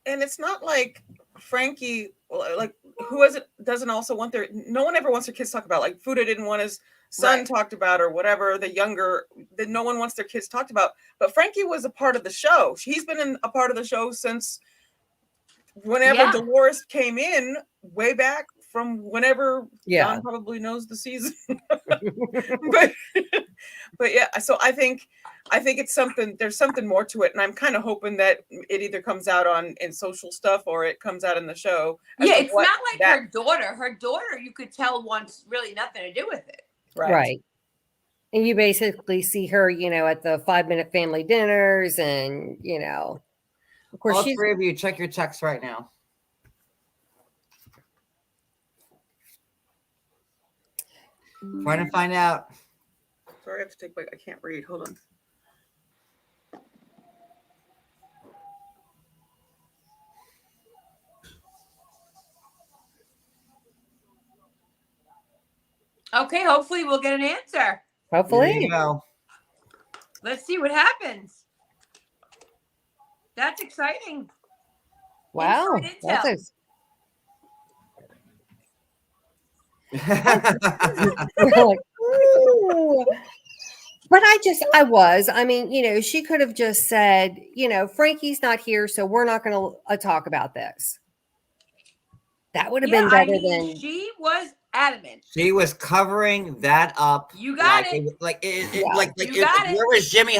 And it's not like Frankie, like who is it doesn't also want no one ever wants their kids to talk about, like Fuda didn't want his son Right. talked about or whatever, that no one wants their kids talked about. But Frankie was a part of the show. He's been a part of the show since whenever Dolores came in, way back from whenever. John probably knows the season. but yeah, so I think it's something, there's something more to it, and I'm kind of hoping that it either comes out in social stuff or it comes out in the show. Yeah, it's not like her daughter you could tell wants really nothing to do with it. Right. And you basically see her, at the 5-minute family dinners, and of course, all three of you, check your texts right now. Trying to find out. Sorry, I have to take. I can't read. Hold on. Okay, hopefully we'll get an answer. Hopefully. There you go. Let's see what happens. That's exciting. Wow. That's like, ooh. But I mean, she could have just said, Frankie's not here, so we're not going to talk about this. That would have been better than. She was adamant. She was covering that up. You got it. Where was Jimmy?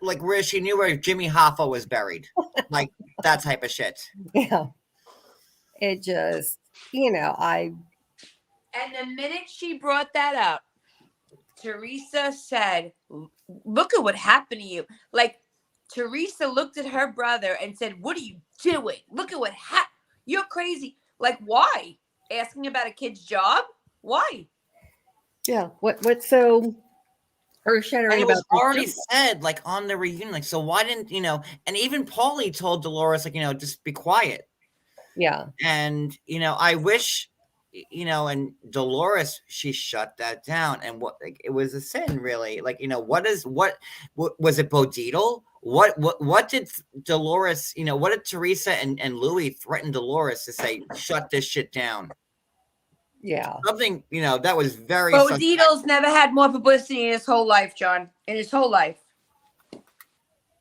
Like where she knew where Jimmy Hoffa was buried, like that type of shit. Yeah. It just, And the minute she brought that up, Teresa said, "Look at what happened to you." Like Teresa looked at her brother and said, "What are you doing? Look at what happened. You're crazy." Like, why? Asking about a kid's job? Why? Yeah. What's so earth-shattering about it was already said, like, on the reunion, like, so why didn't and even Paulie told Dolores, like, just be quiet. Yeah. And I wish and Dolores, she shut that down. And it was a sin, really. Like, what was it, Bo Dietl? What did Dolores, what did Teresa and Louis threaten Dolores to say, shut this shit down? Yeah. Something, that was very. Bo Dietl's never had more publicity in his whole life, John. In his whole life.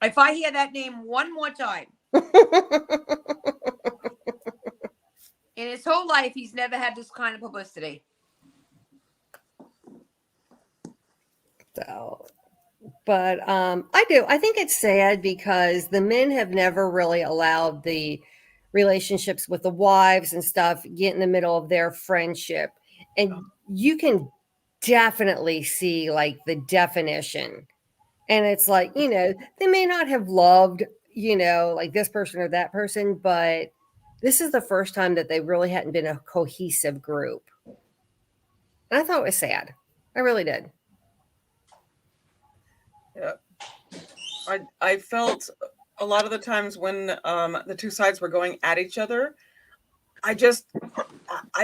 If I hear that name one more time. In his whole life, he's never had this kind of publicity. So, but I think it's sad because the men have never really allowed the relationships with the wives and stuff get in the middle of their friendship. And you can definitely see like the definition. And it's like, they may not have loved, like this person or that person, but this is the first time that they really hadn't been a cohesive group. And I thought it was sad. I really did. Yeah. I felt a lot of the times when the two sides were going at each other, I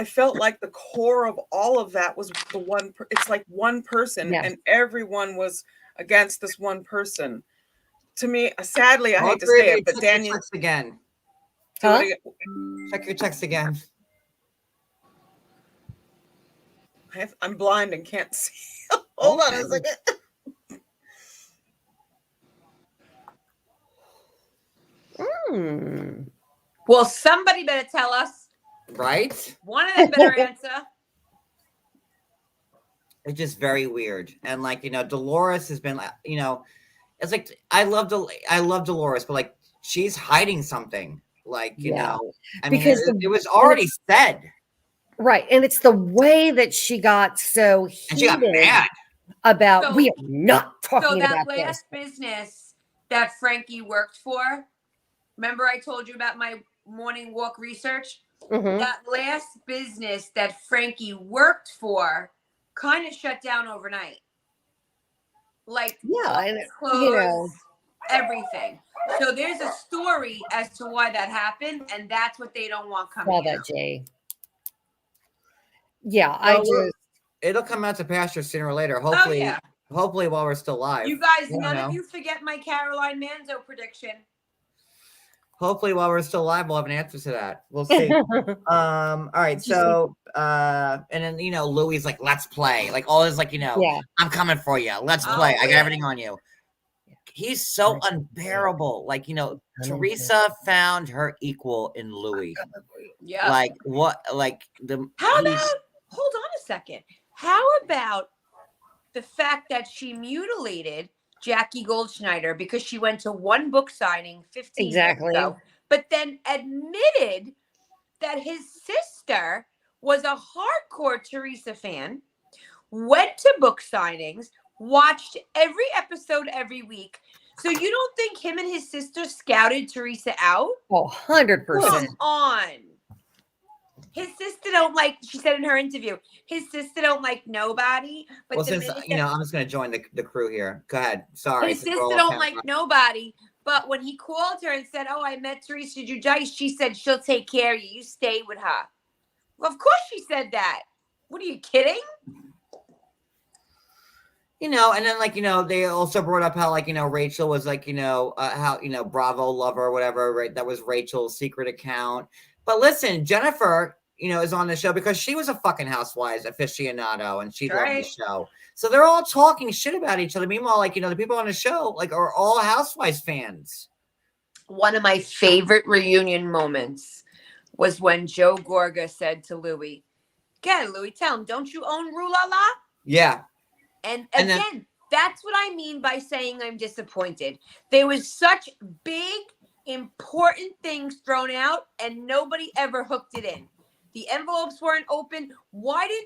felt like the core of all of that was the one. It's like one person, and everyone was against this one person. To me, sadly, I hate to say it, but Daniel again. Huh? Check your text again. I'm blind and can't see. Hold on a second. Well, somebody better tell us. Right? One of them better answer. It's just very weird. And like, Dolores has been like, it's like I love Dolores, but like she's hiding something. Like, because it was already said. Right. And it's the way that she got so heated and she got mad about we are not talking about that last business that Frankie worked for. Remember I told you about my morning walk research? Mm-hmm. That last business that Frankie worked for kind of shut down overnight. Like clothes, everything. So there's a story as to why that happened, and that's what they don't want coming out. That, Jay. Yeah, it'll come out to pasture sooner or later. Hopefully, Hopefully, while we're still live. You guys, I don't none know. of you forget my Caroline Manzo prediction. Hopefully, while we're still live, we'll have an answer to that. We'll see. All right. So, and then Louis like, let's play. Like all this, like Yeah. I'm coming for you. Let's play. I got everything on you. He's so unbearable. Like Teresa found her equal in Louis. Yeah. Like what? Like the. How about? Hold on a second. How about the fact that she mutilated Jackie Goldschneider because she went to one book signing 15 years ago, but then admitted that his sister was a hardcore Teresa fan, went to book signings, watched every episode every week. So you don't think him and his sister scouted Teresa out? Oh, 100%. Come on. His sister don't like, she said in her interview, his sister don't like nobody. But Well, since I'm just going to join the crew here. Go ahead. Sorry. His sister don't like nobody. But when he called her and said, "Oh, I met Teresa Giudice," she said she'll take care of you. You stay with her. Well, of course she said that. What are you kidding? And then they also brought up how Rachel was how Bravo lover or whatever, right? That was Rachel's secret account. But listen, Jennifer, is on the show because she was a fucking Housewives aficionado and she loved the show. So they're all talking shit about each other. Meanwhile, the people on the show are all Housewives fans. One of my favorite reunion moments was when Joe Gorga said to Louis, "Okay, Louis, tell him, don't you own Rue La La?" Yeah. And again, that's what I mean by saying I'm disappointed. There was such big, important things thrown out, and nobody ever hooked it in. The envelopes weren't open. Why did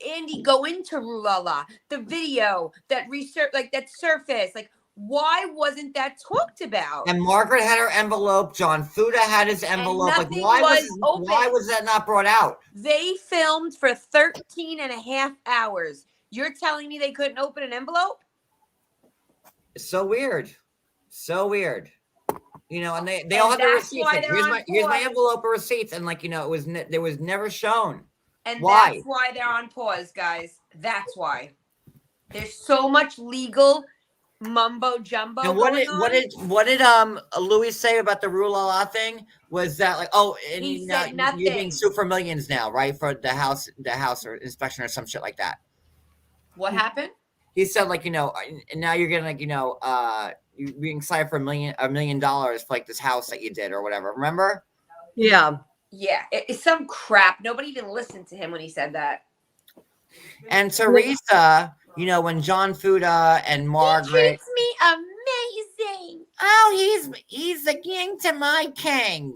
Andy go into Rue La La? The video that that surfaced, why wasn't that talked about? And Margaret had her envelope. John Fuda had his envelope. Like, why was that not brought out? They filmed for 13 and a half hours. You're telling me they couldn't open an envelope? It's so weird. So weird. And they all had their receipts. Like, here's my envelope of receipts. And it was never shown. And that's why they're on pause, guys. That's why. There's so much legal mumbo jumbo. And what did Louis say about the Rue La La thing? Was that he said nothing. You're being sued for millions now, right? For the house or inspection or some shit like that. What happened? He said and now you're getting you're being cited for $1 million for this house that you did or whatever. Remember? Yeah. Yeah, it's some crap. Nobody even listened to him when he said that. And Teresa, when John Fuda and Margaret, he treats me amazing. Oh, he's the king to my king.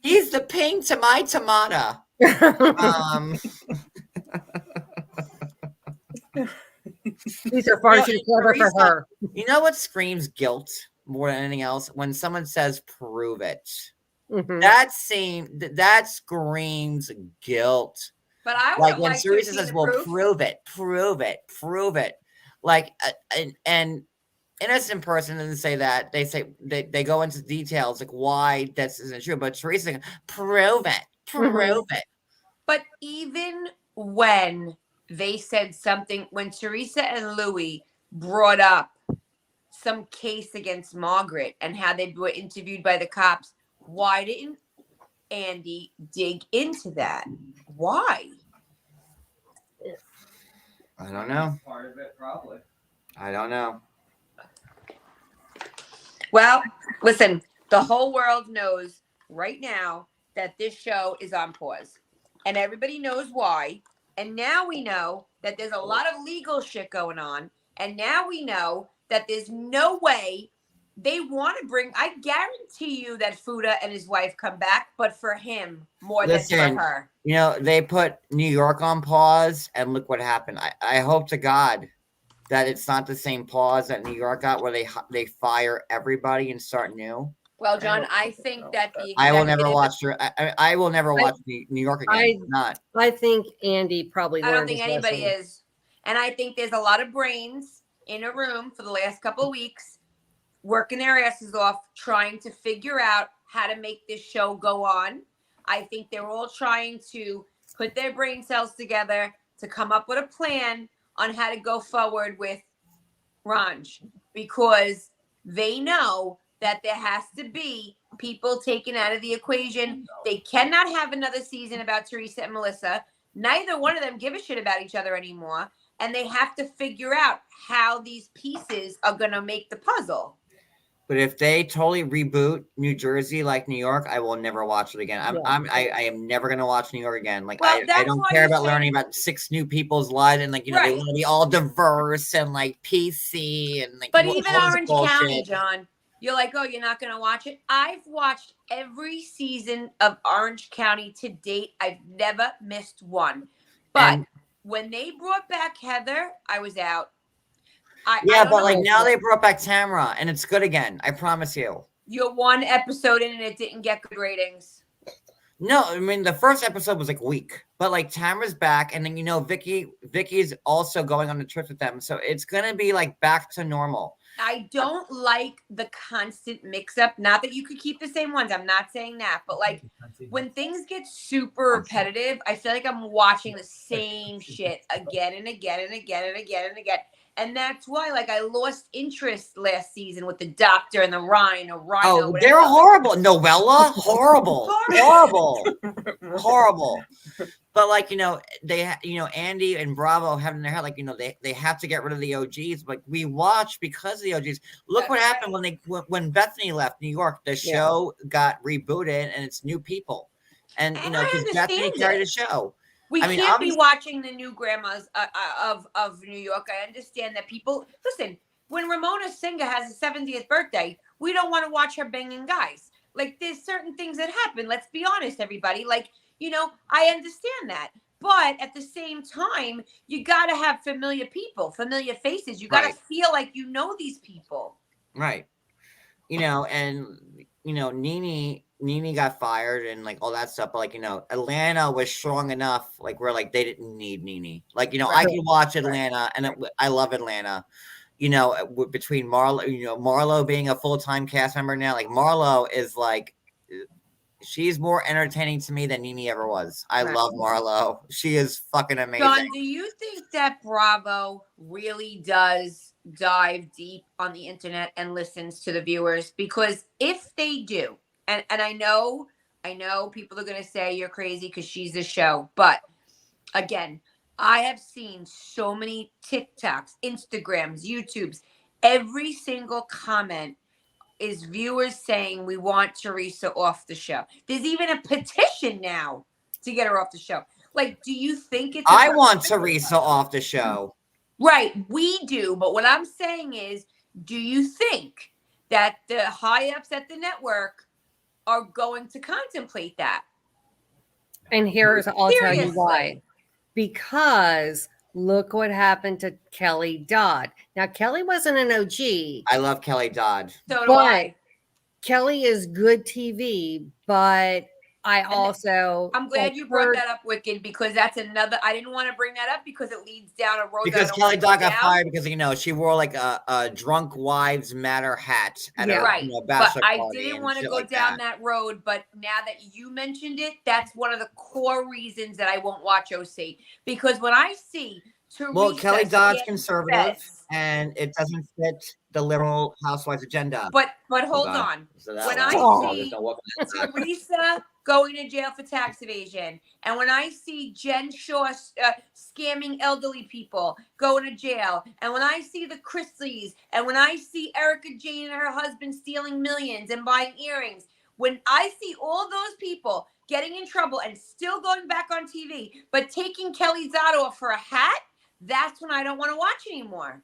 He's the ping to my tomato. These are far too clever for her. You know what screams guilt more than anything else? When someone says, "Prove it." Mm-hmm. That screams guilt. But I would when Teresa says, "Well, prove it." Like an innocent person doesn't say that. They say they go into details like why this isn't true. But Teresa, prove it. But even when they said something, when Teresa and Louis brought up some case against Margaret and how they were interviewed by the cops, why didn't Andy dig into that? Why? I don't know. Part of it, probably. I don't know. Well, listen, the whole world knows right now that this show is on pause. And everybody knows why. And now we know that there's a lot of legal shit going on. And now we know that there's no way they want to bring, I guarantee you that Fuda and his wife come back, but for him more than for her. They put New York on pause and look what happened. I hope to God that it's not the same pause that New York got where they fire everybody and start new. Well, John, I think that I will never watch I will never watch New York again. I think Andy probably. I don't think anybody is, and I think there's a lot of brains in a room for the last couple of weeks, working their asses off, trying to figure out how to make this show go on. I think they're all trying to put their brain cells together to come up with a plan on how to go forward with Ranj, because they know that there has to be people taken out of the equation. They cannot have another season about Teresa and Melissa. Neither one of them give a shit about each other anymore. And they have to figure out how these pieces are going to make the puzzle. But if they totally reboot New Jersey like New York, I will never watch it again. I am never gonna watch New York again. Like Well, I don't care about learning about 6 new people's lives and like they want to be all diverse and like PC and like. But even Orange County, John, you're like, oh, you're not gonna watch it. I've watched every season of Orange County to date. I've never missed one. But when they brought back Heather, I was out. But like now they brought back Tamara and it's good again. I promise you. You're one episode in and it didn't get good ratings. No, I mean the first episode was like weak, but like Tamara's back, and then Vicky's also going on the trip with them, so it's gonna be like back to normal. I don't like the constant mix-up. Not that you could keep the same ones. I'm not saying that, but like when things get super repetitive, I feel like I'm watching the same shit again and again and again and again and again. And that's why, like, I lost interest last season with the Doctor and the Rhino. Oh, they're horrible. Novella, horrible. But like they, Andy and Bravo having their head, like they have to get rid of the OGs. Like we watch because of the OGs. Look what happened when Bethany left New York. The show got rebooted and it's new people, and because Bethany carried the show. We can't be watching the new grandmas of New York. I understand that people listen. When Ramona Singer has a 70th birthday, we don't want to watch her banging guys. Like there's certain things that happen. Let's be honest, everybody. Like I understand that, but at the same time, you got to have familiar people, familiar faces. You got to feel like you know these people. Right. And Nene got fired and like all that stuff, but like Atlanta was strong enough, like where like they didn't need Nene. Like I can watch Atlanta, and I love Atlanta. Between Marlo being a full-time cast member now, like Marlo is like she's more entertaining to me than Nene ever was. I love Marlo. She is fucking amazing. John, do you think that Bravo really does dive deep on the internet and listens to the viewers? Because if they do, and I know people are going to say you're crazy because she's the show. But again, I have seen so many TikToks, Instagrams, YouTubes. Every single comment is viewers saying we want Teresa off the show. There's even a petition now to get her off the show. Like, do you think it's... I want Teresa off the show. Right, we do. But what I'm saying is, do you think that the high-ups at the network are going to contemplate that? And I'll tell you why. Because look what happened to Kelly Dodd. Now, Kelly wasn't an OG. I love Kelly Dodd. So do I. Kelly is good TV, but I'm glad you brought that up, Wicked, because that's another. I didn't want to bring that up because it leads down a road. Because Kelly Dodd got fired because she wore like a drunk wives matter hat at a bachelor party. But I didn't want to go down that road. But now that you mentioned it, that's one of the core reasons that I won't watch OC, because when I see Teresa, Kelly Dodd's conservative and it doesn't fit the liberal housewives agenda. But hold on. When I see Teresa going to jail for tax evasion, and when I see Jen Shaw scamming elderly people going to jail, and when I see the Chrisleys, and when I see Erica Jane and her husband stealing millions and buying earrings, when I see all those people getting in trouble and still going back on TV, but taking Kelly Dodd off for a hat, that's when I don't want to watch anymore.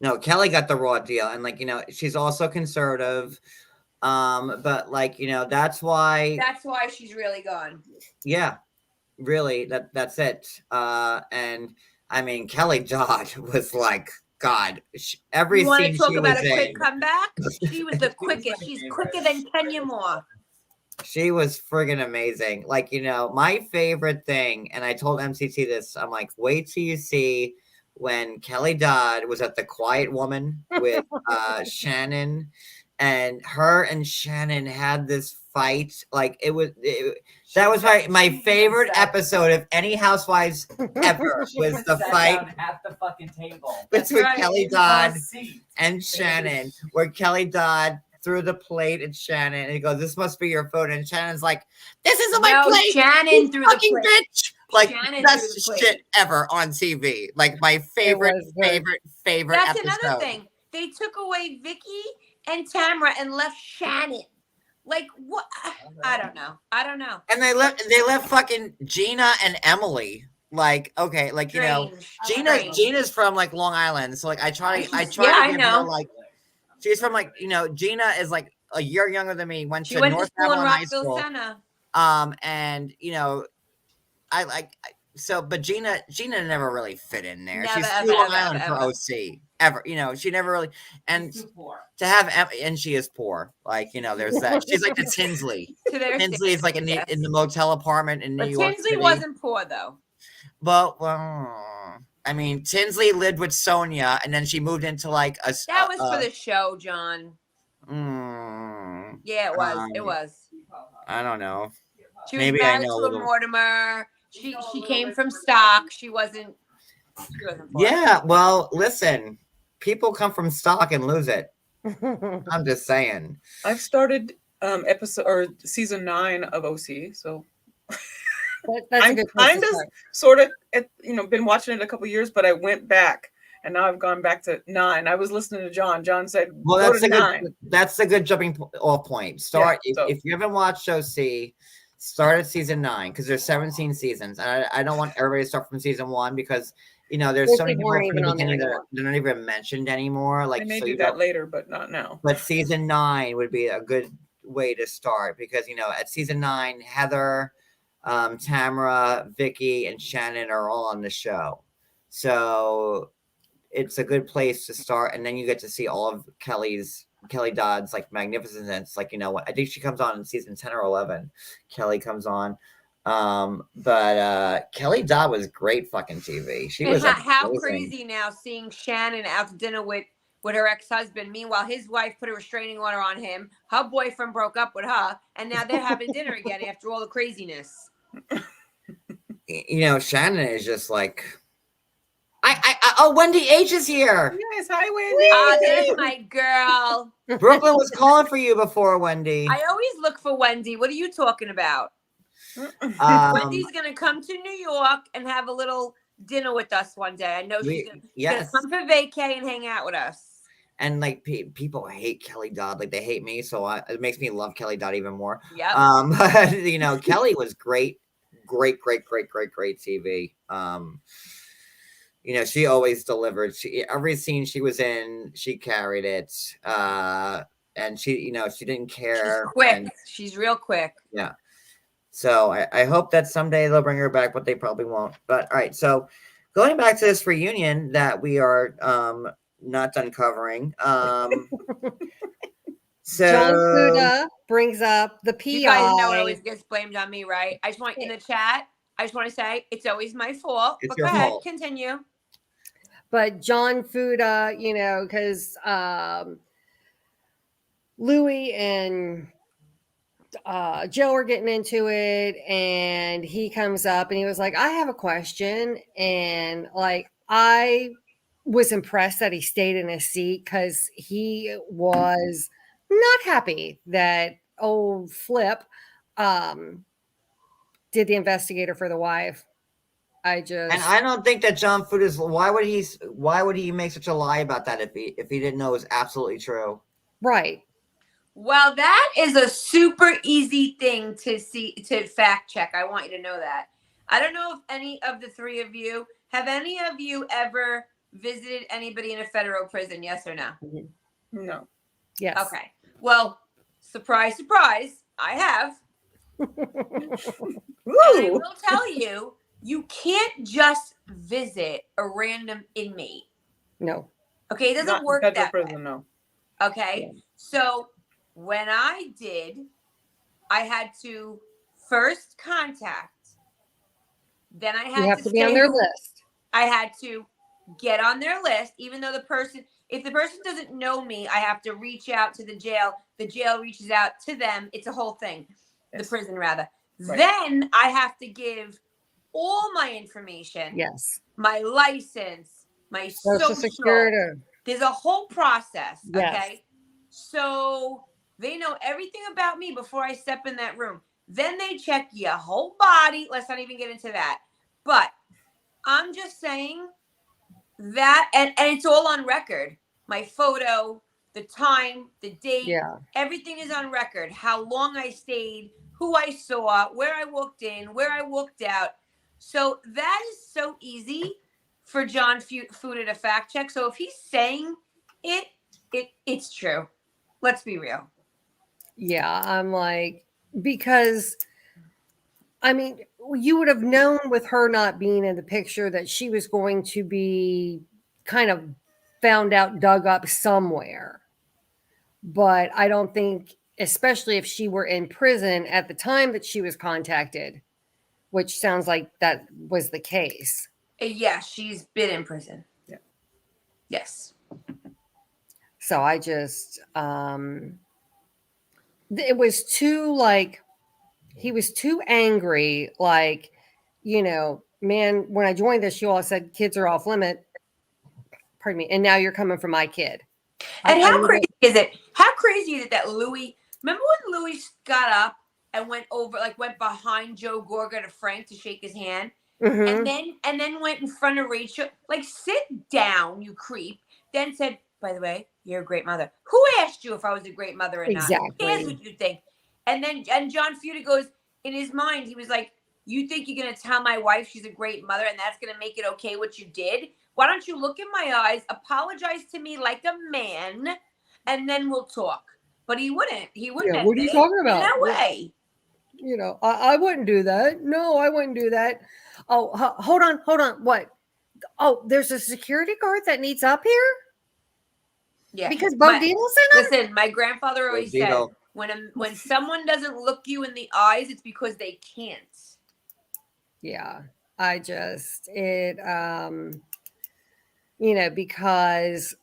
No, Kelly got the raw deal, and she's also conservative. But that's why she's really gone. Yeah, really, that's it. And I mean, Kelly Dodd was like, God, every scene she was in. You want to talk about a quick comeback? She was the quickest. She's quicker than Kenya Moore. She was friggin' amazing. My favorite thing, and I told MCT this, I'm like, wait till you see when Kelly Dodd was at the Quiet Woman with Shannon and her and Shannon had this fight. Like that was my favorite episode of any Housewives ever. Was the fight at the fucking table between Kelly Dodd and Shannon, where Kelly Dodd threw the plate at Shannon and he goes, "This must be your food," and Shannon's like, "This isn't my plate." Shannon threw the plate. Bitch. Like Shannon best shit ever on TV. Like my favorite That's episode. another thing. They took away Vicky and Tamra and left Shannon. Like what? I don't know. And they left fucking Gina and Emily. Like, okay, like, you know, Gina's from like Long Island. So like I try to give her like, she's from like, you know, Gina is like a year younger than me. Went to North Carolina High School. And you know, but Gina never really fit in there. She's too Long Island for OC. Ever, you know, she never really, and to have, and she is poor. Like, you know, there's that. She's like the Tinsley. Tinsley is like in the motel apartment in New York. Tinsley wasn't poor though. But I mean, Tinsley lived with Sonia, and then she moved into like a. That was for the show, John. Yeah, it was. It was. I don't know. She was married to a Mortimer. She came from stock. She wasn't poor. Yeah, well, listen. People come from stock and lose it. I'm just saying. I've started season 9 of OC, so I'm kind of sort of been watching it a couple years, but I went back and now I've gone back to 9. I was listening to John. John said, "Well, that's a good jumping off point. Start if you haven't watched OC, start at season 9 because there's 17 seasons. And I don't want everybody to start from season 1 because. You know, there's so many people from the beginning that they're not even mentioned anymore. Like, I may do that later, but not now. But season 9 would be a good way to start because, you know, at season 9, Heather, Tamra, Vicky, and Shannon are all on the show. So it's a good place to start. And then you get to see all of Kelly Dodd's like magnificence. Like, you know what? I think she comes on in season 10 or 11. Kelly comes on. But Kelly Dodd was great fucking TV. She was how crazy now seeing Shannon out to dinner with her ex-husband. Meanwhile, his wife put a restraining order on him. Her boyfriend broke up with her, and now they're having dinner again after all the craziness. You know, Shannon is just like, Wendy H is here. Yes, hi Wendy. Oh, there's my girl. Brooklyn was calling for you before, Wendy. I always look for Wendy. What are you talking about? Wendy's gonna come to New York and have a little dinner with us one day. I know she's gonna come for vacay and hang out with us. And like people hate Kelly Dodd, like they hate me, so it makes me love Kelly Dodd even more. Yeah. But you know, Kelly was great TV. You know, she always delivered. Every scene she was in, she carried it. And she, you know, she didn't care. She's quick. She's real quick. Yeah. So I hope that someday they'll bring her back, but they probably won't. But all right, so going back to this reunion that we are not done covering. So John Fuda brings up the PI. You guys know it always gets blamed on me, right? I just want in the chat. I just want to say it's always my fault. It's but your go ahead, fault. continue. But John Fuda, you know, because Louis and Joe are getting into it, and he comes up and he was like, I have a question. And like, I was impressed that he stayed in his seat because he was not happy that old Flip did the investigator for the wife. And I don't think that John Fuda is. Why would he make such a lie about that if he didn't know it was absolutely true? Right. Well, that is a super easy thing to fact check. I want you to know that. I don't know if any of the three of you have ever visited anybody in a federal prison, yes or no? No. Yes. Okay. Well, surprise, surprise, I have. And I will tell you, you can't just visit a random inmate. No. Okay, it doesn't work that prison, way. no. Okay, so when I did, I had to first contact. Then I had you have to be on their list. I had to get on their list, even though the person, if the person doesn't know me, I have to reach out to the jail. The jail reaches out to them. It's a whole thing. The prison, rather. Right. Then I have to give all my information. Yes. My license, my Social Security. There's a whole process. Yes. Okay. So they know everything about me before I step in that room. Then they check your whole body. Let's not even get into that. But I'm just saying that, and it's all on record. My photo, the time, the date, everything is on record. How long I stayed, who I saw, where I walked in, where I walked out. So that is so easy for John Fuda to fact check. So if he's saying it's true. Let's be real. Yeah, I'm like, because I mean, you would have known with her not being in the picture that she was going to be kind of found out, dug up somewhere. But I don't think, especially if she were in prison at the time that she was contacted, which sounds like that was the case. Yeah, she's been in prison. Yeah. Yes. So I just, it was too like, he was too angry. Like, you know, man, when I joined this, you all said kids are off limit. Pardon me. And now you're coming for my kid. And how crazy is it? How crazy is it that Louis, remember when Louis got up and went behind Joe Gorga to Frank to shake his hand? Mm-hmm. And then went in front of Rachel, like, sit down, you creep. Then said, by the way, you're a great mother. Who asked you if I was a great mother or not? Exactly. Who cares what you think? And John Fuda goes, in his mind, he was like, you think you're going to tell my wife she's a great mother and that's going to make it okay what you did? Why don't you look in my eyes, apologize to me like a man, and then we'll talk. But he wouldn't. He wouldn't. Yeah, what are you talking about? No way. You know, I wouldn't do that. No, I wouldn't do that. Oh, hold on. What? Oh, there's a security guard that needs up here? Yeah. Because Bo Dietl sent him? Listen, my grandfather always said, when someone doesn't look you in the eyes, it's because they can't. Yeah. You know, because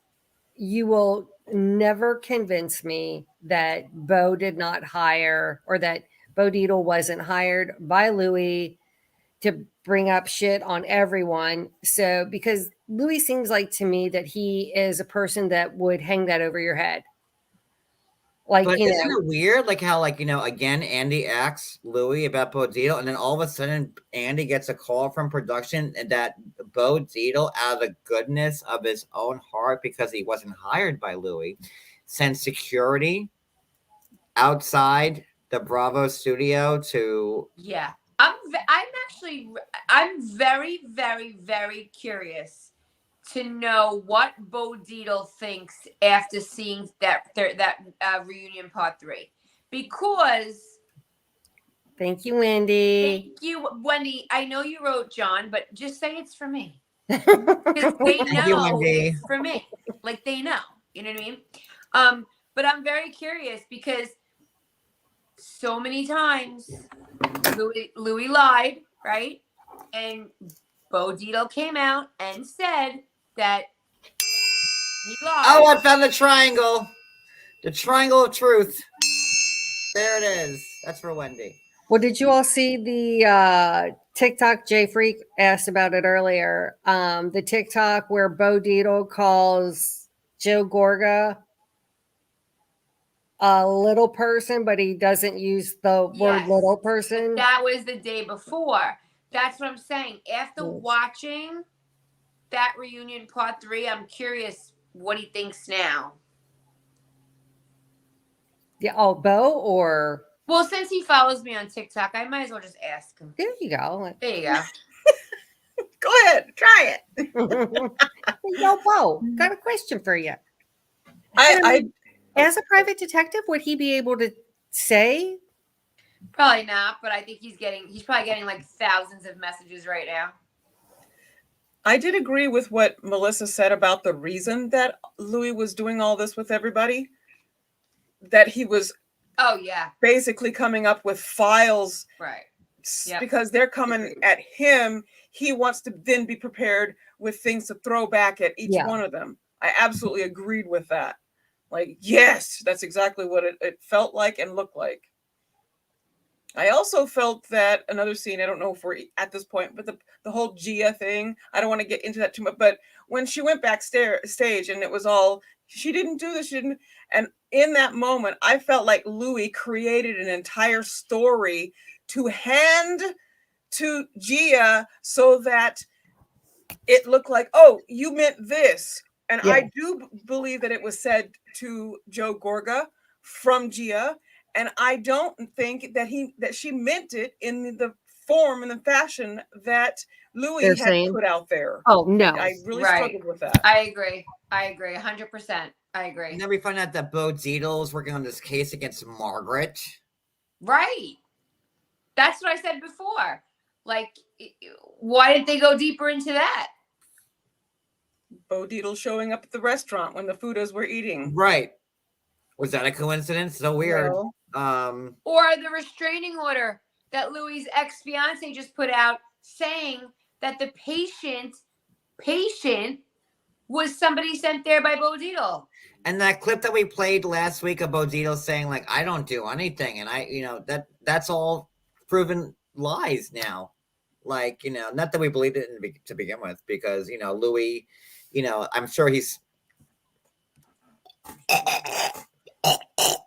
you will never convince me that Bo did not hire, or that Bo Dietl wasn't hired by Louis to bring up shit on everyone. So, because Louis seems like to me that he is a person that would hang that over your head. Like, but isn't it weird? Like how, like, you know, again, Andy asks Louis about Bo Dietl, and then all of a sudden Andy gets a call from production that Bo Dietl, out of the goodness of his own heart, because he wasn't hired by Louis, sent security outside the Bravo studio to. Yeah. I'm very, very, very curious to know what Bo Dietl thinks after seeing that reunion part 3, because. Thank you, Wendy. Thank you, Wendy. I know you wrote John, but just say it's for me. Because they know it's for me. Like, they know. You know what I mean? But I'm very curious because so many times Louis lied, right? And Bo Dietl came out and said that he lied. Oh, I found the triangle. The triangle of truth. There it is. That's for Wendy. Well, did you all see the TikTok? Jay Freak asked about it earlier. The TikTok where Bo Dietl calls Joe Gorga a little person, but he doesn't use the word little person. That was the day before. That's what I'm saying. After watching that reunion part 3, I'm curious what he thinks now. Yeah. Oh, Bo, or. Well, since he follows me on TikTok, I might as well just ask him. There you go. There you go. Go ahead, try it. Yo, Bo, got a question for you. As a private detective, would he be able to say? Probably not, but I think he's probably getting like thousands of messages right now. I did agree with what Melissa said about the reason that Louis was doing all this with everybody. That he was basically coming up with files. Right. Yep. Because they're coming at him. He wants to then be prepared with things to throw back at each one of them. I absolutely agreed with that. Like, yes, that's exactly what it felt like and looked like. I also felt that another scene, I don't know if we're at this point, but the whole Gia thing, I don't want to get into that too much, but when she went backstage and it was all, she didn't do this, she didn't, and in that moment, I felt like Louis created an entire story to hand to Gia so that it looked like, oh, you meant this. And Yeah. I do believe that it was said to Joe Gorga from Gia. And I don't think that she meant it in the form and the fashion that Louis They're had saying? put out there. Oh no. I really Right. struggled with that. I agree. 100%. I agree. And then we find out that Bo Dietl is working on this case against Margaret. Right. That's what I said before. Like, why didn't they go deeper into that? Bo Dietl showing up at the restaurant when the Fudas were eating. Right. Was that a coincidence? So weird. No. Or the restraining order that Louis' ex-fiance just put out saying that the patient was somebody sent there by Bo Dietl. And that clip that we played last week of Bo Dietl saying, like, I don't do anything. And that's all proven lies now. Like, not that we believed it to begin with, because, Louis, I'm sure he's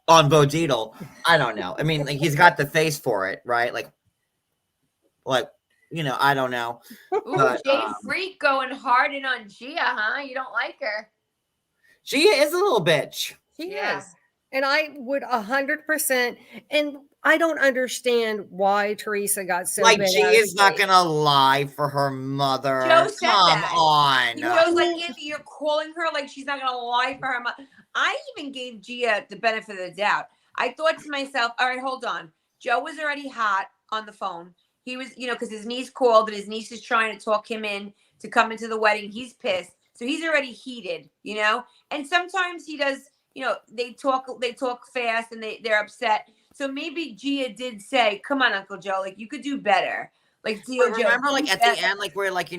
on Bo Dietl. I don't know. I mean, like, he's got the face for it, right? Like, I don't know. Ooh, But, Jay Freak going hard in on Gia, huh? You don't like her. She is a little bitch. She Yeah. is. And I would 100%. And I don't understand why Teresa got so Like, bent she out of is not shape. gonna lie for her mother. Joe said Come that. on. Joe's like, Anthony, you're calling her like she's not going to lie for her mother. I even gave Gia the benefit of the doubt. I thought to myself, all right, hold on. Joe was already hot on the phone. He was, because his niece called and his niece is trying to talk him in to come into the wedding. He's pissed. So he's already heated, And sometimes he does, they talk fast and they're upset. So maybe Gia did say, come on, Uncle Joe, like you could do better. Like, remember, like at the end, like we're like,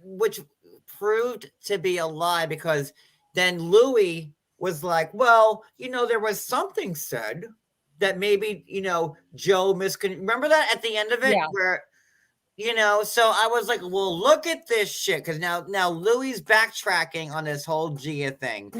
which proved to be a lie, because then Louis was like, well, there was something said that maybe, Joe remember that at the end of it? Yeah. Where, so I was like, well, look at this shit. Because now Louis backtracking on this whole Gia thing.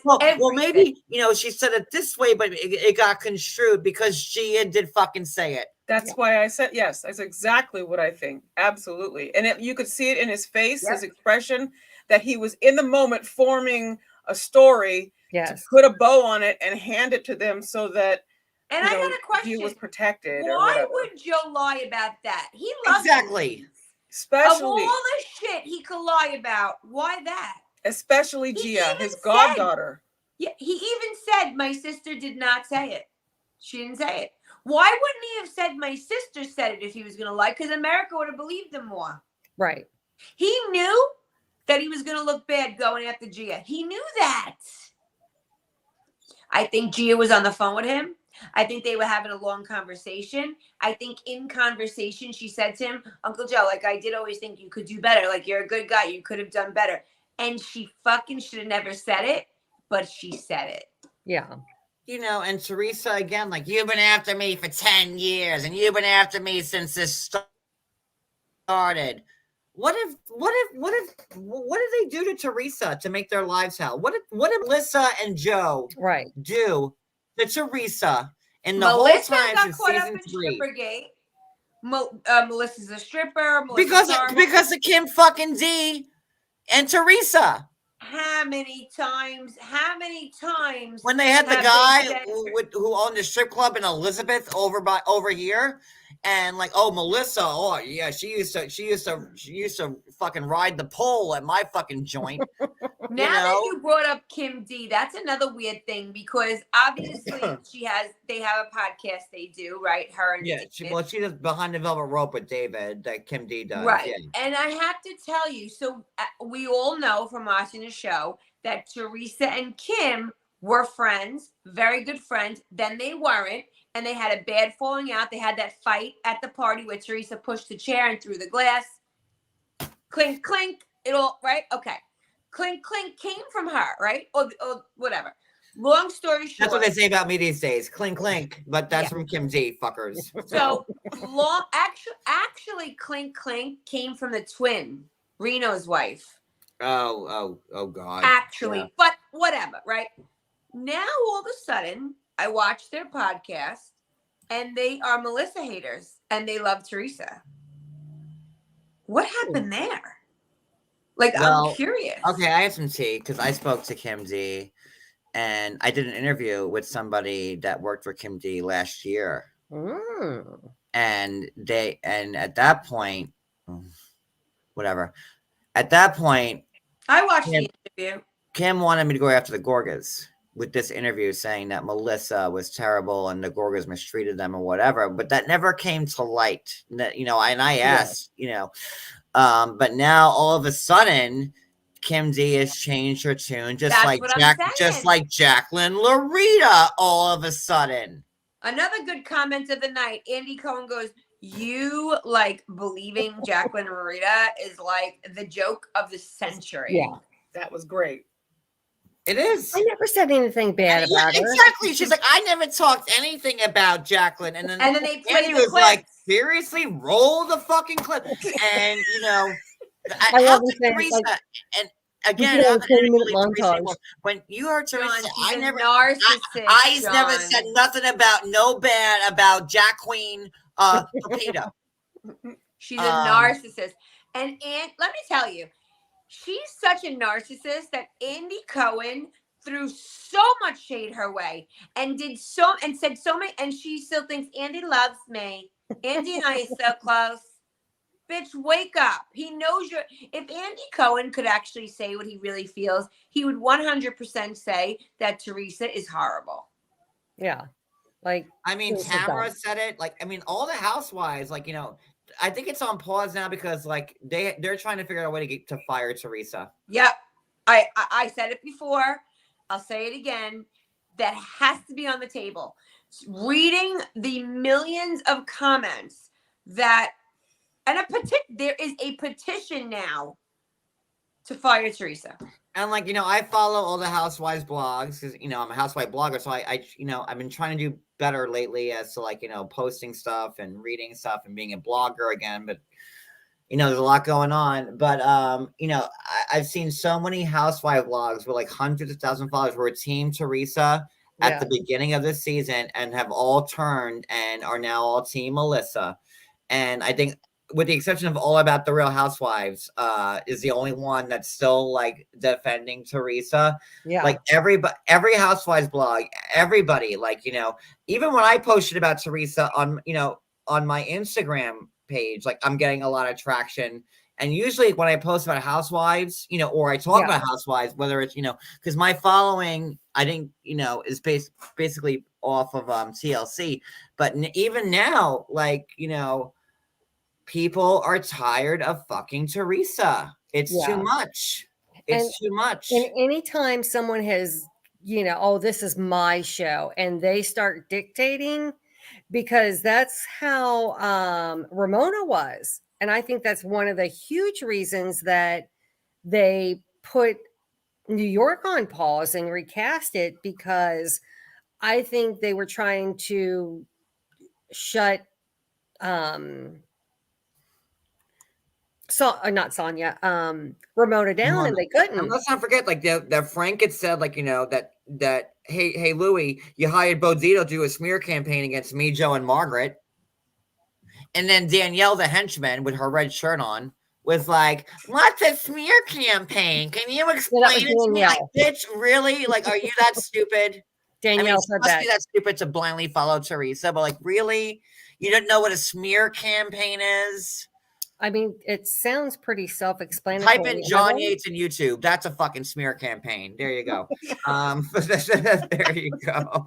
Well, maybe, she said it this way, but it got construed because Gia did fucking say it. That's why I said, yes, that's exactly what I think. Absolutely. And you could see it in his face, his expression, that he was in the moment forming a story to put a bow on it and hand it to them so that I got a question. He was protected. Why would Joe lie about that? He loves exactly. Especially of all the shit he could lie about. Why that? Especially Gia, his goddaughter. Yeah, he even said my sister did not say it. She didn't say it. Why wouldn't he have said my sister said it if he was going to lie? Because America would have believed him more. Right. He knew that he was going to look bad going after Gia. He knew that. I think Gia was on the phone with him. I think they were having a long conversation. I think in conversation, she said to him, Uncle Joe, like, I did always think you could do better. Like, you're a good guy. You could have done better. And she fucking should have never said it, but she said it. Yeah. And Teresa, again, like, you've been after me for 10 years and you've been after me since this started. What did they do to Teresa to make their lives hell? What did Melissa and Joe do to Teresa in the Melissa whole time got since caught up season in 3? Strippergate. Melissa's a stripper. Because of Kim fucking D and Teresa. How many times? When they had the guy who owned the strip club in Elizabeth over here, and like, oh, Melissa, oh yeah, she used to fucking ride the pole at my fucking joint. Now that you brought up Kim D, that's another weird thing, because obviously they have a podcast they do, right? Her and she does Behind the Velvet Rope with David, that Kim D does, right? Yeah. And I have to tell you, so we all know from watching the show that Teresa and Kim were friends, very good friends. Then they weren't, and they had a bad falling out. They had that fight at the party where Teresa pushed the chair and threw the glass. Clink, clink. It all right? Okay. Clink Clink came from her, right? Or whatever. Long story short. That's what they say about me these days. Clink Clink. But that's from Kim D, fuckers. So actually Clink Clink came from the twin, Reno's wife. Oh God. Actually, but whatever, right? Now all of a sudden, I watch their podcast and they are Melissa haters and they love Teresa. What happened there? Like, I'm curious. Okay, I have some tea because I spoke to Kim D and I did an interview with somebody that worked for Kim D last year. And at that point, whatever. At that point, I watched the interview. Kim wanted me to go after the Gorgas with this interview saying that Melissa was terrible and the Gorgas mistreated them or whatever, but that never came to light, you know, and I asked, you know, but now all of a sudden Kim D has changed her tune, just like Jacqueline Laurita all of a sudden. Another good comment of the night, Andy Cohen goes, you like believing Jacqueline Laurita is like the joke of the century. Yeah. That was great. It is. I never said anything bad about her. Exactly. She's like, I never talked anything about Jacqueline. And then they played was like, seriously, roll the fucking clip. And, you know, I love Teresa, like, and again, when you heard Teresa, I never said nothing about about Jacqueline Torpedo. She's a narcissist. And let me tell you, she's such a narcissist that Andy Cohen threw so much shade her way and said so many, and she still thinks Andy loves me. Andy and I are so close. Bitch, wake up. He knows if Andy Cohen could actually say what he really feels, he would 100% say that Teresa is horrible. Yeah. Like, I mean, Tamara said it. Like, I mean, all the housewives, like, you know, I think it's on pause now because like they're trying to figure out a way to fire Teresa. Yep. I said it before. I'll say it again. That has to be on the table. Reading the millions of comments that there is a petition now to fire Teresa. And like, you know, I follow all the housewives blogs because, you know, I'm a housewife blogger. So I, you know, I've been trying to do better lately as to like, you know, posting stuff and reading stuff and being a blogger again. But, you know, there's a lot going on. But, you know, I've seen so many housewife blogs with like hundreds of thousands of followers who are Team Teresa at the beginning of the season and have all turned and are now all Team Melissa. And I think, with the exception of All About the Real Housewives, is the only one that's still like defending Teresa. Yeah. Like every Housewives blog, everybody, like, you know, even when I posted about Teresa on, you know, on my Instagram page, like I'm getting a lot of traction. And usually when I post about Housewives, you know, or I talk about Housewives, whether it's, you know, because my following, I think, you know, is basically off of TLC. But even now, like, you know, people are tired of fucking Teresa. It's too much. It's too much. And anytime someone has, you know, oh, this is my show, and they start dictating, because that's how Ramona was. And I think that's one of the huge reasons that they put New York on pause and recast it, because I think they were trying to shut not Sonia, Ramona down, and they couldn't. And let's not forget, like that Frank had said, like, you know, that hey Louis, you hired Bo Dietl to do a smear campaign against me, Joe, and Margaret, and then Danielle, the henchman with her red shirt on, was like, "What's a smear campaign? Can you explain it to me?" Like, bitch, really? Like, are you that stupid? Danielle said that. Must be that stupid to blindly follow Teresa, but like, really, you don't know what a smear campaign is? I mean, it sounds pretty self-explanatory. Type in John Yates in YouTube. That's a fucking smear campaign. There you go. There you go.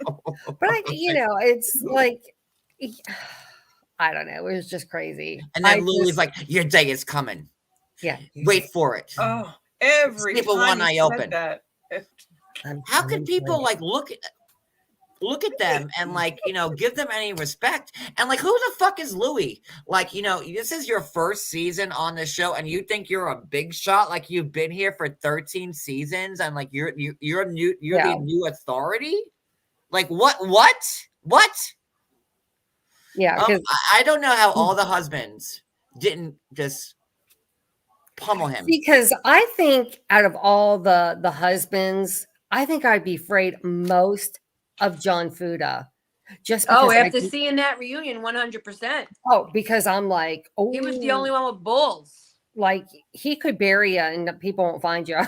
But you know, it's like, I don't know. It was just crazy. And then Louie's like, "Your day is coming. Yeah, wait for it." Oh, every sleep with one eye open. That. How could people like look at? look at them and like, give them any respect. And like, who the fuck is Louis? Like, this is your first season on the show and you think you're a big shot. Like you've been here for 13 seasons and like you're the new authority. Like what? Yeah. I don't know how all the husbands didn't just pummel him. Because I think out of all the husbands, I think I'd be afraid most of John Fuda. Just because after seeing that reunion, 100%. Oh, because I'm like, he was the only one with bulls. Like he could bury you and people won't find you.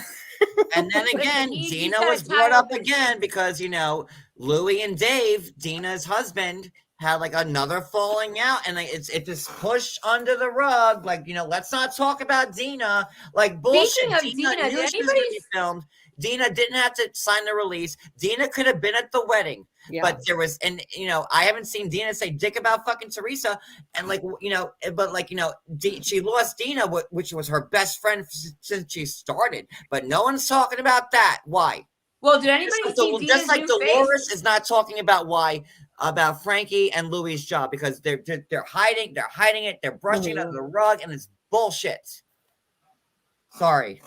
And then again, Dina was brought up again because Louis and Dave, Dina's husband, had like another falling out, and like it just pushed under the rug. Like let's not talk about Dina. Like bullshit. Speaking of Dina, knew she was gonna be filmed. Dina didn't have to sign the release. Dina could have been at the wedding, but there was, and I haven't seen Dina say dick about fucking Teresa, and like but like she lost Dina, which was her best friend since she started. But no one's talking about that. Why? Well, did anybody see Dina's just like new Dolores face? is not talking about why about Frankie and Louis' job because they're hiding it, they're brushing it under the rug, and it's bullshit. Sorry.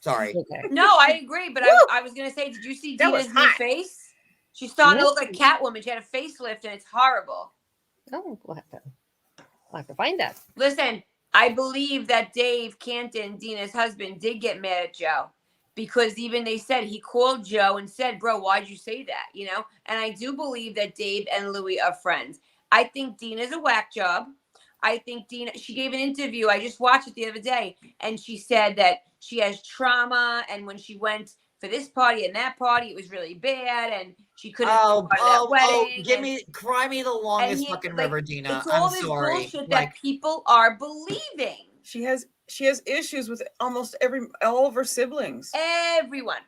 Okay. No, I agree, but I was gonna say, did you see Dina's new face? She's starting to look like Catwoman. She had a facelift, and it's horrible. Oh, we'll have to find that. Listen, I believe that Dave Canton, Dina's husband, did get mad at Joe. Because even they said he called Joe and said, bro, why'd you say that? And I do believe that Dave and Louis are friends. I think Dina's a whack job. I think Dina, she gave an interview. I just watched it the other day. And she said that she has trauma. And when she went for this party and that party, it was really bad. And she couldn't be part of that wedding. Cry me the longest fucking river, Dina. It's all I'm this sorry. bullshit that people are believing. She has issues with almost all of her siblings. Everyone.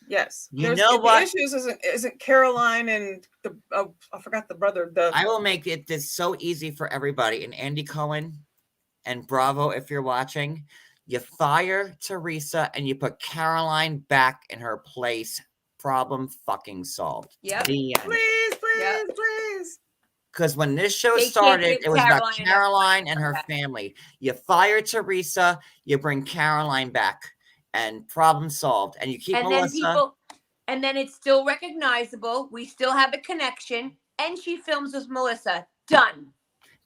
Yes. You know what? The issues isn't Caroline and I forgot the brother. I will make this so easy for everybody. And Andy Cohen and Bravo, if you're watching, you fire Teresa and you put Caroline back in her place. Problem fucking solved. Yeah. Please. Because when this show started, it was about Caroline and her family. You fire Teresa, you bring Caroline back, and problem solved. And you keep Melissa. And then it's still recognizable. We still have a connection. And she films with Melissa. Done.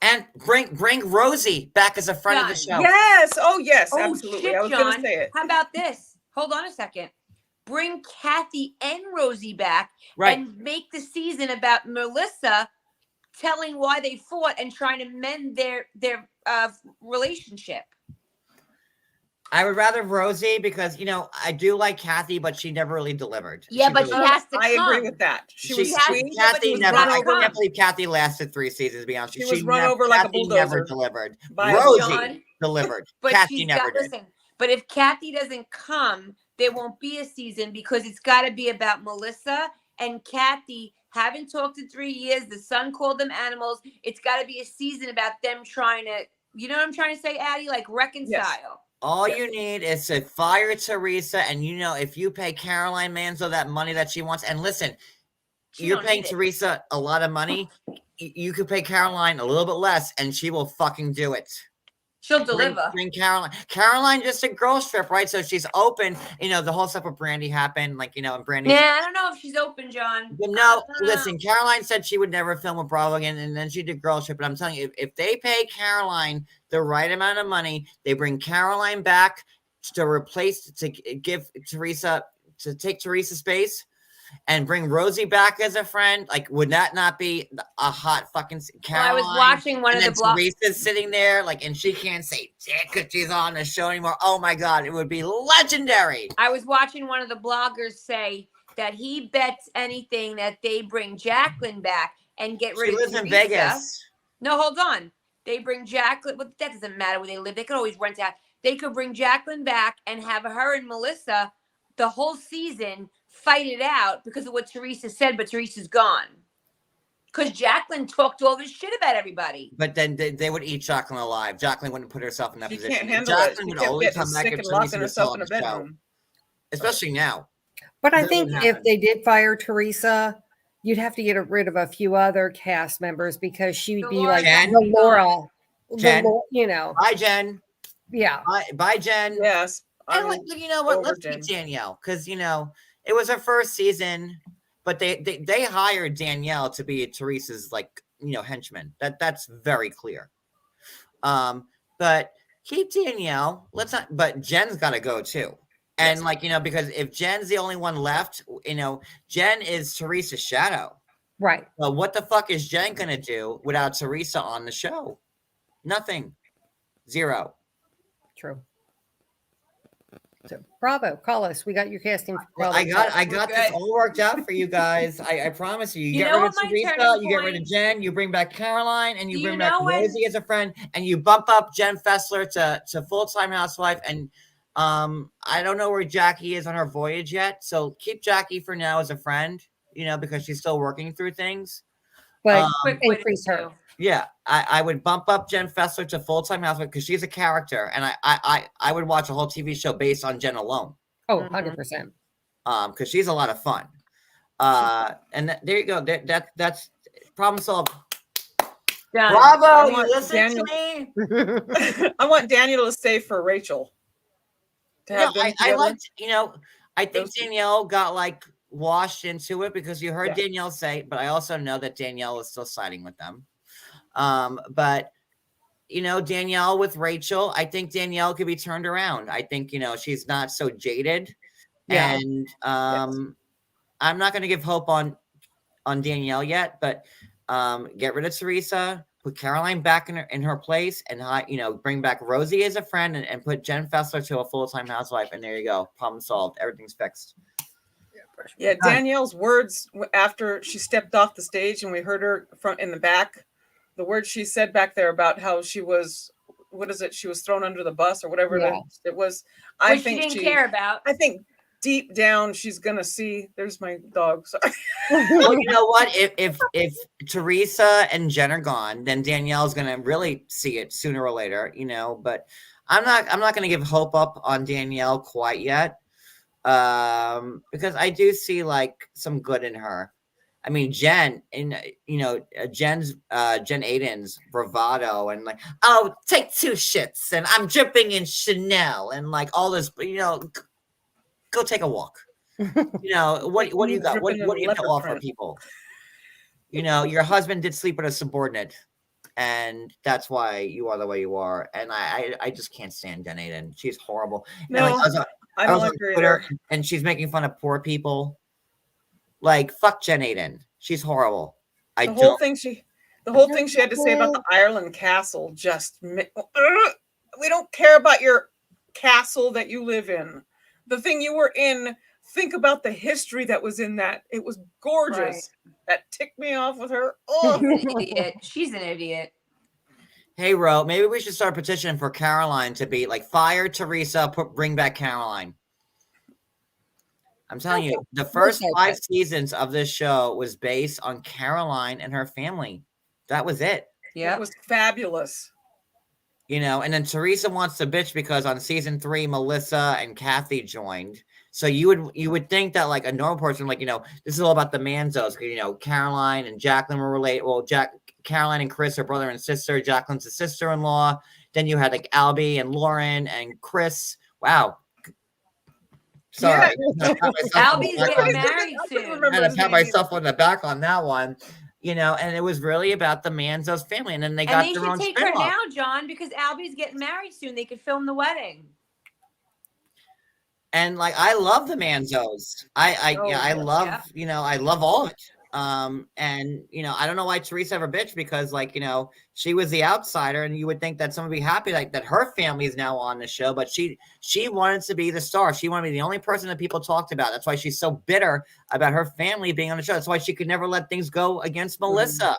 And bring Rosie back as a friend of the show. Yes. Oh, yes. Absolutely. Shit, I was going to say it. How about this? Hold on a second. Bring Kathy and Rosie back and make the season about Melissa telling why they fought and trying to mend their relationship. I would rather Rosie because I do like Kathy, but she never really delivered. Yeah, but she has to. I agree with that. She was sweet. Kathy never. I can't believe Kathy lasted 3 seasons. To be honest, she was run over like a bulldozer. Never delivered. Rosie delivered. But Kathy never did. Listen, but if Kathy doesn't come, there won't be a season because it's got to be about Melissa and Kathy. Haven't talked in 3 years. The son called them animals. It's got to be a season about them trying to, you know what I'm trying to say, Addie? Like reconcile. Yes. All you need is to fire Teresa, and if you pay Caroline Manzo that money that she wants, and listen, you're paying Teresa a lot of money. You could pay Caroline a little bit less, and she will fucking do it. She'll deliver. Bring Caroline. Caroline just a girls trip, right? So she's open. The whole stuff with Brandy happened, and Brandy. Yeah, I don't know if she's open, John. But no, listen. Caroline said she would never film with Bravo again, and then she did girls trip. But I'm telling you, if they pay Caroline the right amount of money, they bring Caroline back to give Teresa to take Teresa's space. And bring Rosie back as a friend. Like, would that not be a hot fucking Caroline? Well, I was watching one of the blogs. Teresa's sitting there, and she can't say dick because she's on the show anymore. Oh my God, it would be legendary. I was watching one of the bloggers say that he bets anything that they bring Jacqueline back and get rid of Teresa. She lives in Vegas. No, hold on. They bring Jacqueline, but that doesn't matter where they live. They could always rent out. They could bring Jacqueline back and have her and Melissa the whole season fight it out because of what Teresa said, but Teresa's gone. Because Jacqueline talked all this shit about everybody. But then they would eat Jacqueline alive. Jacqueline wouldn't put herself in that position. Can't handle Jacqueline it. would only come back if Teresa was still in on a the show. bedroom. Especially now. But I think if they did fire Teresa, you'd have to get rid of a few other cast members because she would be Laura like Jen? the Laura, Jen? you know. Bye, Jen. Yeah. Bye, Jen. Yes. And like, you know what? over Let's Jen. keep Danielle because you know it was her first season, but they hired Danielle to be Teresa's like henchman. That's very clear. But keep Danielle. Let's not. But Jen's got to go too. And like because if Jen's the only one left, Jen is Teresa's shadow. Right. Well, what the fuck is Jen gonna do without Teresa on the show? Nothing. Zero. True. So bravo, call us. We got your casting. Well, I got this all worked out for you guys. I promise you. You get know rid of what my Teresa, turning you get rid of point- Jen, you bring back Caroline, and you Do bring you back know when- Rosie as a friend, and you bump up Jen Fessler to full-time housewife. And I don't know where Jackie is on her voyage yet, so keep Jackie for now as a friend, because she's still working through things. But Quick way to increase her. do. Yeah, I would bump up Jen Fessler to full-time housewife because she's a character, and I would watch a whole TV show based on Jen alone. Oh, Mhm. 100%. Because she's a lot of fun. And there you go. That's problem solved. Done. Bravo! You want listen to Daniel- me. I want Daniel to stay for Rachel. To No, have them I together. liked. I think Those- Danielle got like washed into it because you heard Yeah. Danielle say, but I also know that Danielle is still siding with them. But Danielle with Rachel, I think Danielle could be turned around. I think she's not so jaded, Yeah. and I'm not going to give hope on Danielle yet, but get rid of Teresa, put Caroline back in her place, and bring back Rosie as a friend, and put Jen Fessler to a full-time housewife, and there you go, problem solved, everything's fixed. Yeah, Danielle's words after she stepped off the stage and we heard her from in the back, the words she said back there about how she was, what is it? She was thrown under the bus or whatever Yeah. it was. Which she didn't care about. I think deep down she's gonna see. There's my dog. Sorry. Well, you know what? If Teresa and Jen are gone, then Danielle's gonna really see it sooner or later. But I'm not gonna give hope up on Danielle quite yet. Because I do see like some good in her. I mean, Jen Jen Aiden's bravado and like, oh, take two shits and I'm dripping in Chanel and like all this, go take a walk. What do you got? What do you have to offer print. people? Your husband did sleep with a subordinate, and that's why you are the way you are. And I just can't stand Jen Aiden. She's horrible. No, And, like, I I don't was on agree Twitter either. and she's making fun of poor people. Like, fuck Jen Aiden. She's horrible. The whole thing she had to say about the Ireland castle just we don't care about your castle that you live in. The thing you were in, think about the history that was in that. It was gorgeous. Right. That ticked me off with her. Oh, She's an idiot. She's an idiot. Hey, Ro, maybe we should start a petition for Caroline to be like, fire Teresa, bring back Caroline. I'm telling you, the first 5 seasons of this show was based on Caroline and her family. That was it. Yeah. it was fabulous. And then Teresa wants to bitch because on season 3, Melissa and Kathy joined. So you would think that like a normal person, like, this is all about the Manzos. Caroline and Jacqueline were related. Well, Caroline and Chris are brother and sister. Jacqueline's a sister-in-law. Then you had like Albie and Lauren and Chris. Wow. Sorry. Albie's getting married I couldn't soon. remember I had his to pat name myself on the back on that one. And it was really about the Manzos family. And then they And got they their should own take her spin-off. now, John, because Albie's getting married soon. They could film the wedding. And like, I love the Manzos. I love, I love all of it. And I don't know why Teresa ever bitched because like, she was the outsider and you would think that someone would be happy like that her family is now on the show, but she wanted to be the star. She wanted to be the only person that people talked about. That's why she's so bitter about her family being on the show. That's why she could never let things go against Melissa.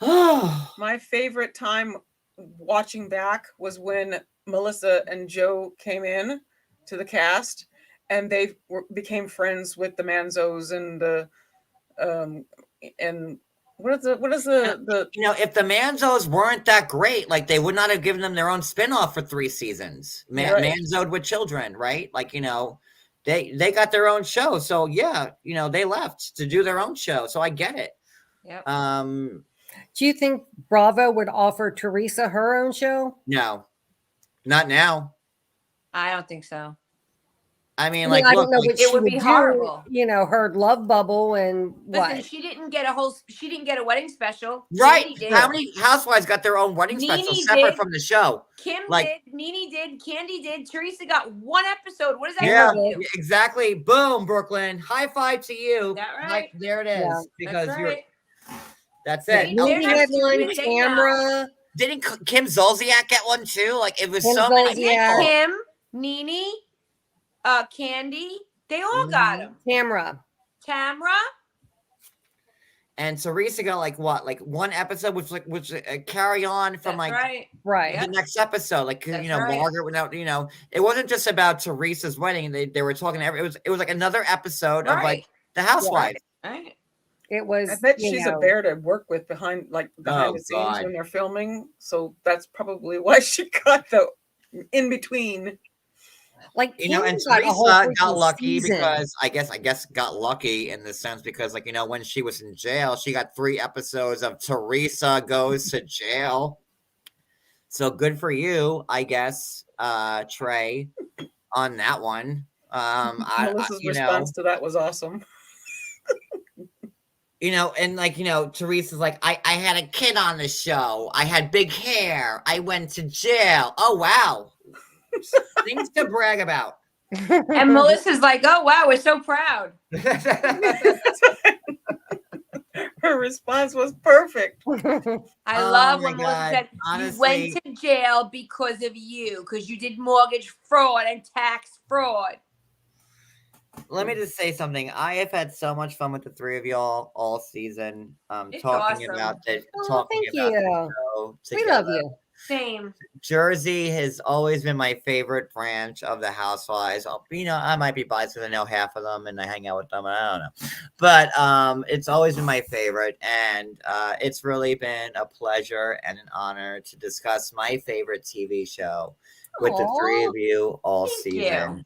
My favorite time watching back was when Melissa and Joe came in to the cast and they became friends with the Manzos and the and what is the if the Manzos weren't that great, like they would not have given them their own spinoff for 3 seasons. Right. Manzoed with children, right? Like, they got their own show. So yeah, they left to do their own show. So I get it. Yep. Do you think Bravo would offer Teresa her own show? No, not now. I don't think so. I mean, I don't know look, what she would be do, horrible. Her love bubble and Listen, what? she didn't get a wedding special. right? Candy did. How many housewives got their own wedding special Nene separate did. from the show? Kim Like- did, Nene did, Candy did, Teresa got one episode. What does that Yeah, tell you? exactly. Boom, Brooklyn. High five to you. That right? Like, there it is. Yeah. Because That's you're. right. That's Yeah, it. they're Movie not headline stupid, they know. camera. Didn't Kim Zolciak get one too? Like, it was Kim so many Zolciak. people. Kim, Nene, Candy, they all got them. Camera. Tamra, And Teresa got like what? Like one episode, which carry on from that's right. Right. the next episode. Like, That's right. Margaret without, it wasn't just about Teresa's wedding. They were talking, it was like another episode of like Right. the housewives. Right. It was. I bet she's a bear to work with behind Oh, the scenes God. when they're filming. So that's probably why she got the in between. Like, And Kim's got a whole Teresa got freaking lucky season. because I guess got lucky in the sense because when she was in jail, she got 3 episodes of Teresa Goes to Jail. So good for you, I guess, Trey, on that one. Melissa's response to that was awesome. And Teresa's like, I had a kid on the show. I had big hair. I went to jail. Oh, wow. Things to brag about. And Melissa's like, oh, wow, we're so proud. Her response was perfect. I Oh love my when Melissa God. said, Honestly. you went to jail because of you, because you did mortgage fraud and tax fraud. Let me just say something. I have had so much fun with the 3 of y'all all season. It's Talking awesome. about the Oh, talking thank about the you. show We love together. you. Same. Jersey has always been my favorite branch of the Housewives. I might be biased because I know half of them and I hang out with them. I don't know, but it's always been my favorite, and it's really been a pleasure and an honor to discuss my favorite TV show with the 3 of you all Thank season.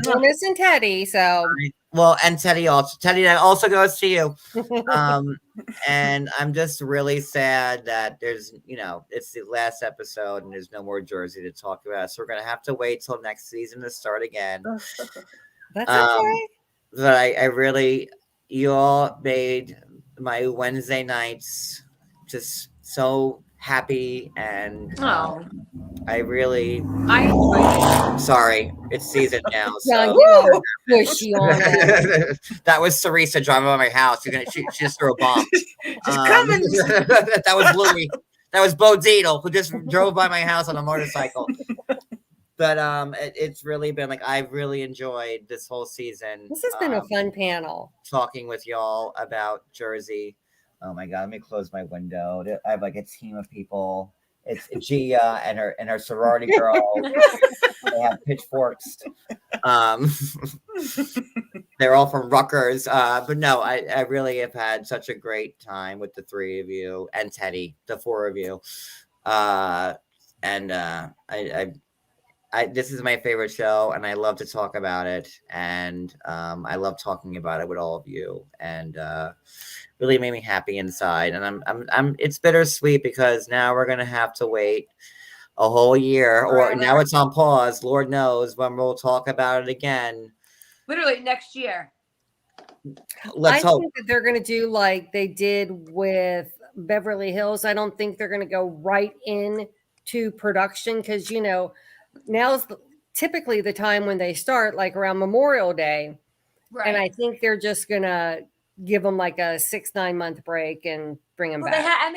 We're missing Teddy, so And Teddy that also goes to you. And I'm just really sad that there's, it's the last episode and there's no more Jersey to talk about. So we're gonna have to wait till next season to start again. that's okay. But I really, you all made my Wednesday nights just so happy, and Oh, I really I enjoyed it. sorry, it's season now. Yeah, So. you know, squishy on it. That was Teresa driving by my house. She just threw a bomb. coming. That was Louis. That was Bo Dietl, who just drove by my house on a motorcycle. But it's really been like I've really enjoyed this whole season. This has been a fun panel. Talking with y'all about Jersey. Oh my God, let me close my window. I have like a team of people. It's Gia and her sorority girl. They have pitchforks. They're all from Rutgers. But no, I really have had such a great time with the 3 of you and Teddy, the 4 of you. This is my favorite show, and I love to talk about it. And I love talking about it with all of you, and really made me happy inside. And I'm it's bittersweet because now we're gonna have to wait a whole year, or now it's on pause. Lord knows when we'll talk about it again. Literally next year. Let's I hope. think that they're going to do like they did with Beverly Hills. I don't think they're going to go right into production because, now's typically the time when they start, like around Memorial Day. Right. And I think they're just going to give them like a 6-9 month break and bring them Well, back.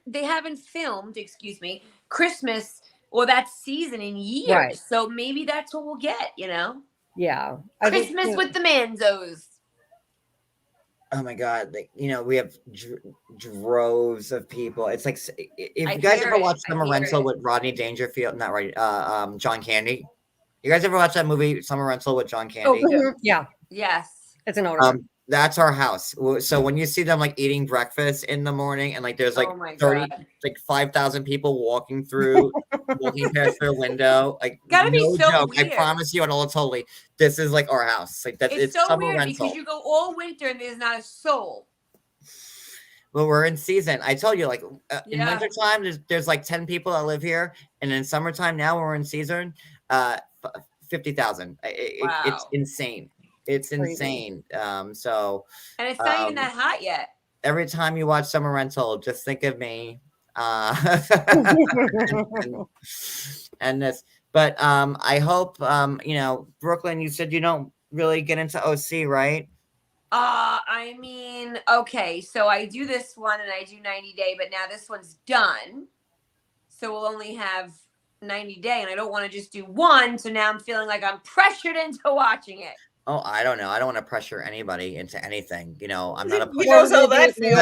they haven't filmed, excuse me, Christmas or that season in years. Right. So maybe that's what we'll get, Yeah. I think, Christmas with the Manzos. Oh my God! We have droves of people. It's like if I you guys hear ever it. watched I Summer hear Rental it. with Rodney Dangerfield, not Rodney, John Candy. You guys ever watch that movie Summer Rental with John Oh, Candy? yeah. Yes. It's an older one. That's our house. So when you see them like eating breakfast in the morning and like there's like Oh my 30, God. like 5,000 people walking past their window, like Gotta be no so joke. I weird. promise you, and totally, this is like our house. Like that's It's so summer weird rental. because you go all winter and there's not a soul. Well, we're in season. I told you, like in Yeah. wintertime, there's like 10 people that live here, and in summertime now we're in season, 50,000. It's Wow. insane. It's Crazy. insane. So And it's not even that hot yet. every time you watch Summer Rental, just think of me. And this, but I hope you know, Brooklyn, you said you don't really get into OC, right? I mean, okay, so I do this one and I do 90 Day, but now this one's done. So we'll only have 90 Day, and I don't want to just do one. So now I'm feeling like I'm pressured into watching it. Oh, I don't know. I don't want to pressure anybody into anything. You know, I'm not a You know how that feels.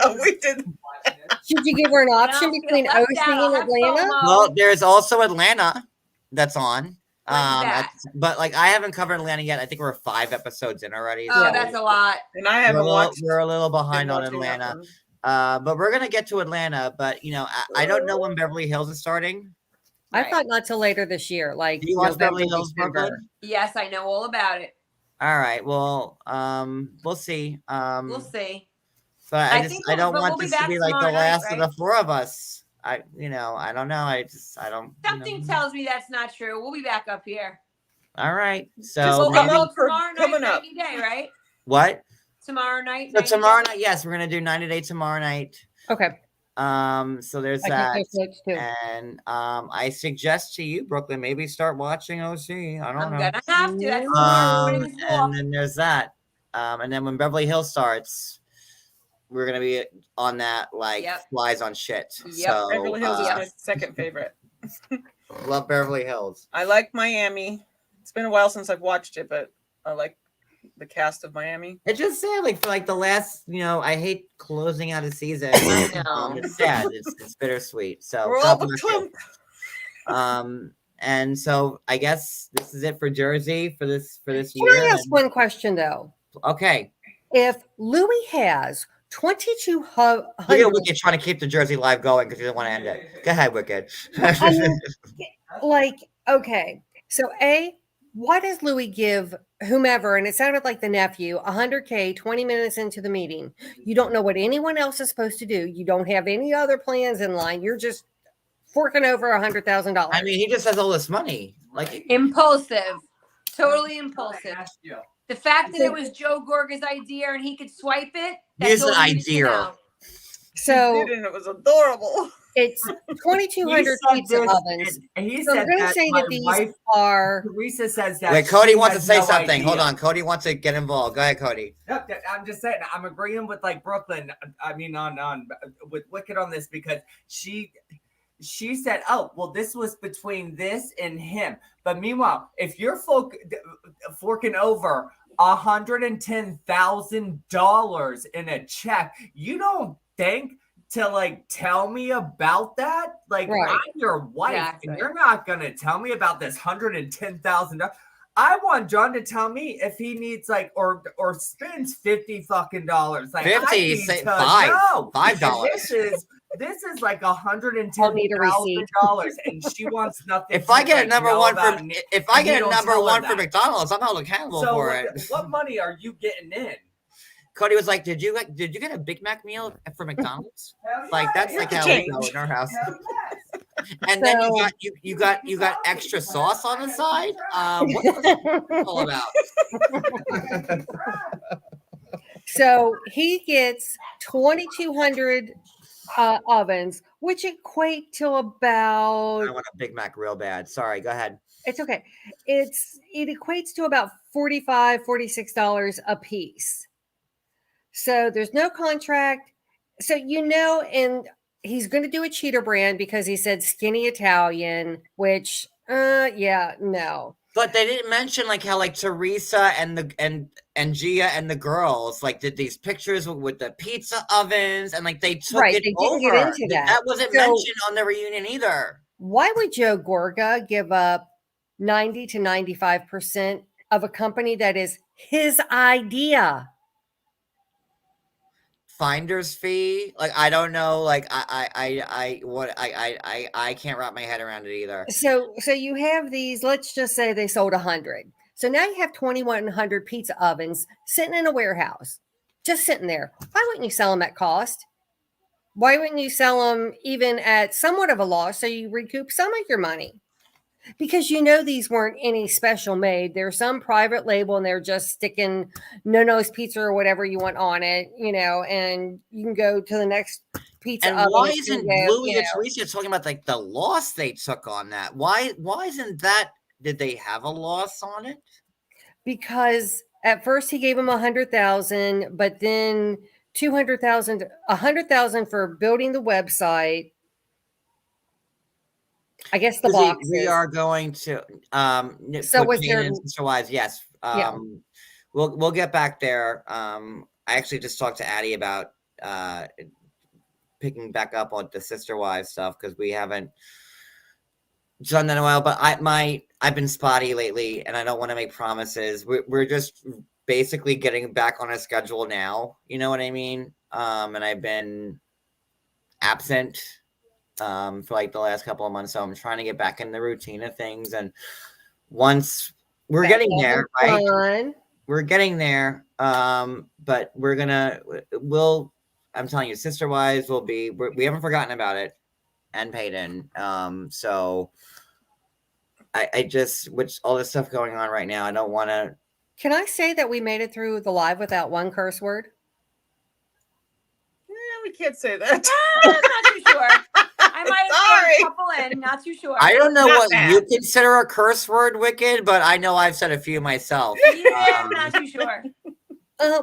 Oh, We did. Should you give her an option I'll feel between left OC out. I'll and have Atlanta? FOMO. Well, there's also Atlanta that's on. When's that? But like I haven't covered Atlanta yet. I think we're 5 episodes in already. Oh, so that's a lot. And I haven't watched. we're a little behind been on watching that Atlanta. one. But we're gonna get to Atlanta. But you know, I don't know when Beverly Hills is starting. I Right. thought not till later this year. Like Do you watch November, Beverly Hills, December. Brooklyn? Yes, I know all about it. All right. Well, we'll see. We'll see. But I think I don't we'll want be this to back be like the tomorrow night, last right? of the 4 of us. I don't know. I don't. Something tells me that's not true. We'll be back up here. All right. Just So Well, come maybe- up for- tomorrow night, coming up. 90 Day, right? what? Tomorrow night. So 90 tomorrow Day? night, yes, we're gonna do 90 Day tomorrow night. Okay. So there's I that. think those notes too. And I suggest to you, Brooklyn, maybe start watching OC. I don't I'm know. gonna have to. That's tomorrow morning's walk. And then there's that. And then when Beverly Hills starts, we're gonna be on that like Yep. flies on shit. Yep. So Beverly Hills is yeah. my second favorite. love Beverly Hills. I like Miami. It's been a while since I've watched it, but I like the cast of Miami. It's just sad, like for like the last, I hate closing out a season. I know. It's sad. It's bittersweet. So We're God all bless you. Trump. And so I guess this is it for Jersey for this Can year. I ask one question though? Okay. If Louis has 2,200, Look at Wicked trying to keep the Jersey live going because he doesn't want to end it. Go ahead, Wicked. I mean, like, okay, so why does Louis give whomever, and it sounded like the nephew, 100K 20 minutes into the meeting? You don't know what anyone else is supposed to do. You don't have any other plans in line. You're just forking over $100,000. I mean, he just has all this money. Like, Impulsive. Totally impulsive. The fact that it was Joe Gorga's idea and he could swipe it. His all you need to idea. know. so Did it and it was adorable. it's 2,200 pizza ovens. He So I'm said going to that say my that these wife, are. Teresa says that. wait, Cody she wants to has say no something. idea. Hold on. Cody wants to get involved. Go ahead, Cody. No, I'm just saying, I'm agreeing with like Brooklyn. I mean, on with Wicked on this because she said, "Oh, well, this was between this and him." But meanwhile, if you're forking over $110,000 in a check, you don't think to like tell me about that? Like, Right. I'm your wife, Exactly. and you're not gonna tell me about this $110,000. I want John to tell me if he needs like or spends $50 fucking dollars. Like 50, I need say to five. know. $5. This is like I'll need a receipt. $110,000, and she wants nothing. If I to, get a like, number know one about for it. if I you get a don't number tell her one for that. McDonald's, I'm held accountable So for it. what money are you getting in? Cody was like, "Did you get a Big Mac meal for McDonald's?" Like that's like how we change. go in our house. Hell yes. And then So- you got extra sauce on the side. What's that all about? So he gets 2,200 ovens, which equate to about. I want a Big Mac real bad. Sorry, go ahead. It's okay. It equates to about $45, $46 a piece. So there's no contract. So and he's going to do a cheater brand because he said skinny Italian, which no. But they didn't mention like how like Teresa and Gia and the girls like did these pictures with the pizza ovens and like they took Right, it they didn't over. get into that. That wasn't So- mentioned on the reunion either. Why would Joe Gorga give up 90 to 95% of a company that is his idea. Finder's fee, like I don't know, like I can't wrap my head around it either. So you have these, let's just say they sold 100. So now you have 2,100 pizza ovens sitting in a warehouse, just sitting there. Why wouldn't you sell them at cost? Why wouldn't you sell them even at somewhat of a loss so you recoup some of your money? Because these weren't any special made. They're some private label and they're just sticking Nono's Pizza or whatever you want on it, and you can go to the next pizza. And why isn't Louis and Teresa talking about like the loss they took on that? Why isn't that? Did they have a loss on it? Because at first he gave him 100,000, but then 200,000, 100,000 for building the website. I guess the boxes. We are going to so was there wise, yes. We'll get back there. I actually just talked to Addie about picking back up on the Sister Wives stuff because we haven't done that in a while. But I've been spotty lately, and I don't want to make promises. We're just basically getting back on a schedule now. You know what I mean? And I've been absent for like the last couple of months, so I'm trying to get back in the routine of things. And once we're getting there, right? We're getting there. But I'm telling you, Sister Wives will be. We haven't forgotten about it, and Payton. So I just, with all this stuff going on right now, I don't want to. Can I say that we made it through the live without one curse word? Yeah, we can't say that. I'm not too sure. I might have thrown a couple in, not too sure. I don't know what you consider a curse word, Wicked, but I know I've said a few myself. Yeah, I'm not too sure.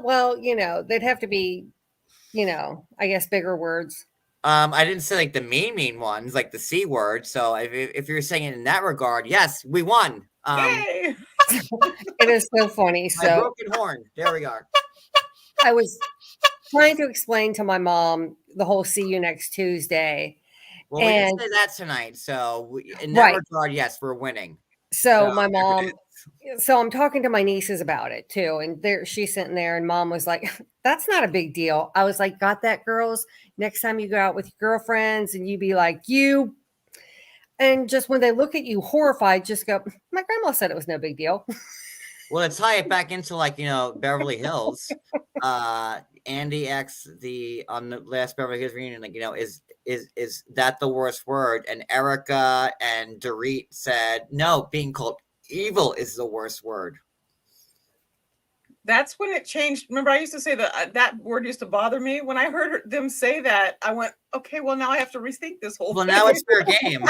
Well, they'd have to be, I guess bigger words. I didn't say like the mean ones, like the C word. So if you're saying it in that regard, yes, we won. Yay! It is so funny. My broken horn. There we go. I was trying to explain to my mom the whole "see you next Tuesday." Well, we didn't say that tonight. So in that regard, yes, we're winning. So my mom. So I'm talking to my nieces about it too, and she's sitting there, and Mom was like, "That's not a big deal." I was like, "Got that, girls? Next time you go out with your girlfriends, and you be like you." And just when they look at you horrified, just go, "My grandma said it was no big deal." Well, to tie it back into Beverly Hills, Andy X on the last Beverly Hills reunion, is that the worst word? And Erica and Dorit said, no, being called evil is the worst word. That's when it changed. Remember, I used to say that word used to bother me. When I heard them say that, I went, okay, well, now I have to rethink this whole thing. Well, now it's fair game.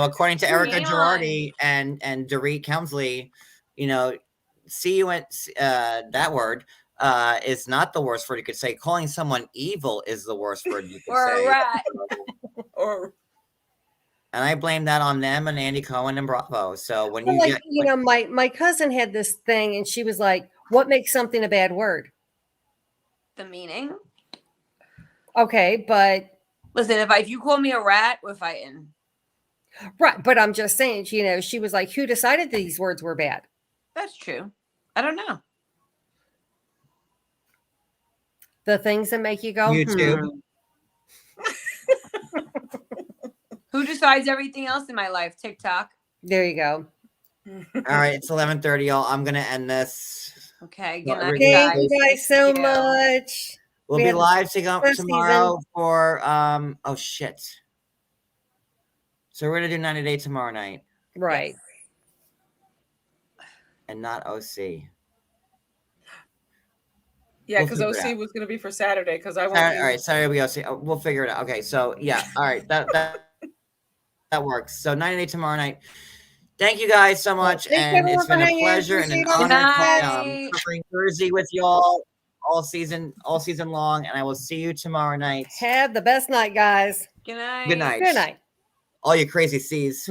According to Erica Girardi and Dorit Kemsley, see you at that word is not the worst word you could say. Calling someone evil is the worst word you could say. Or and I blame that on them and Andy Cohen and Bravo. So when my cousin had this thing, and she was like, "What makes something a bad word?" The meaning. Okay, but listen, if you call me a rat, we're fighting. Right, but I'm just saying, she was like, "Who decided these words were bad?" That's true. I don't know. The things that make you go, YouTube. Who decides everything else in my life? TikTok. There you go. All right, it's 11:30, y'all. I'm gonna end this. Okay. Good night, thank you guys so much. We'll be live tomorrow for oh shit. So we're gonna do 90 Day tomorrow night. Right. Yes. And not OC. Yeah, because OC was gonna be for Saturday because I won't. All right, Saturday we OC. We'll figure it out. Okay, so yeah, all right, that works. So 90 Day tomorrow night. Thank you guys so much, and it's been a pleasure and an honor covering Jersey with y'all all season long. And I will see you tomorrow night. Have the best night, guys. Good night. Good night. Good night. All you crazy C's.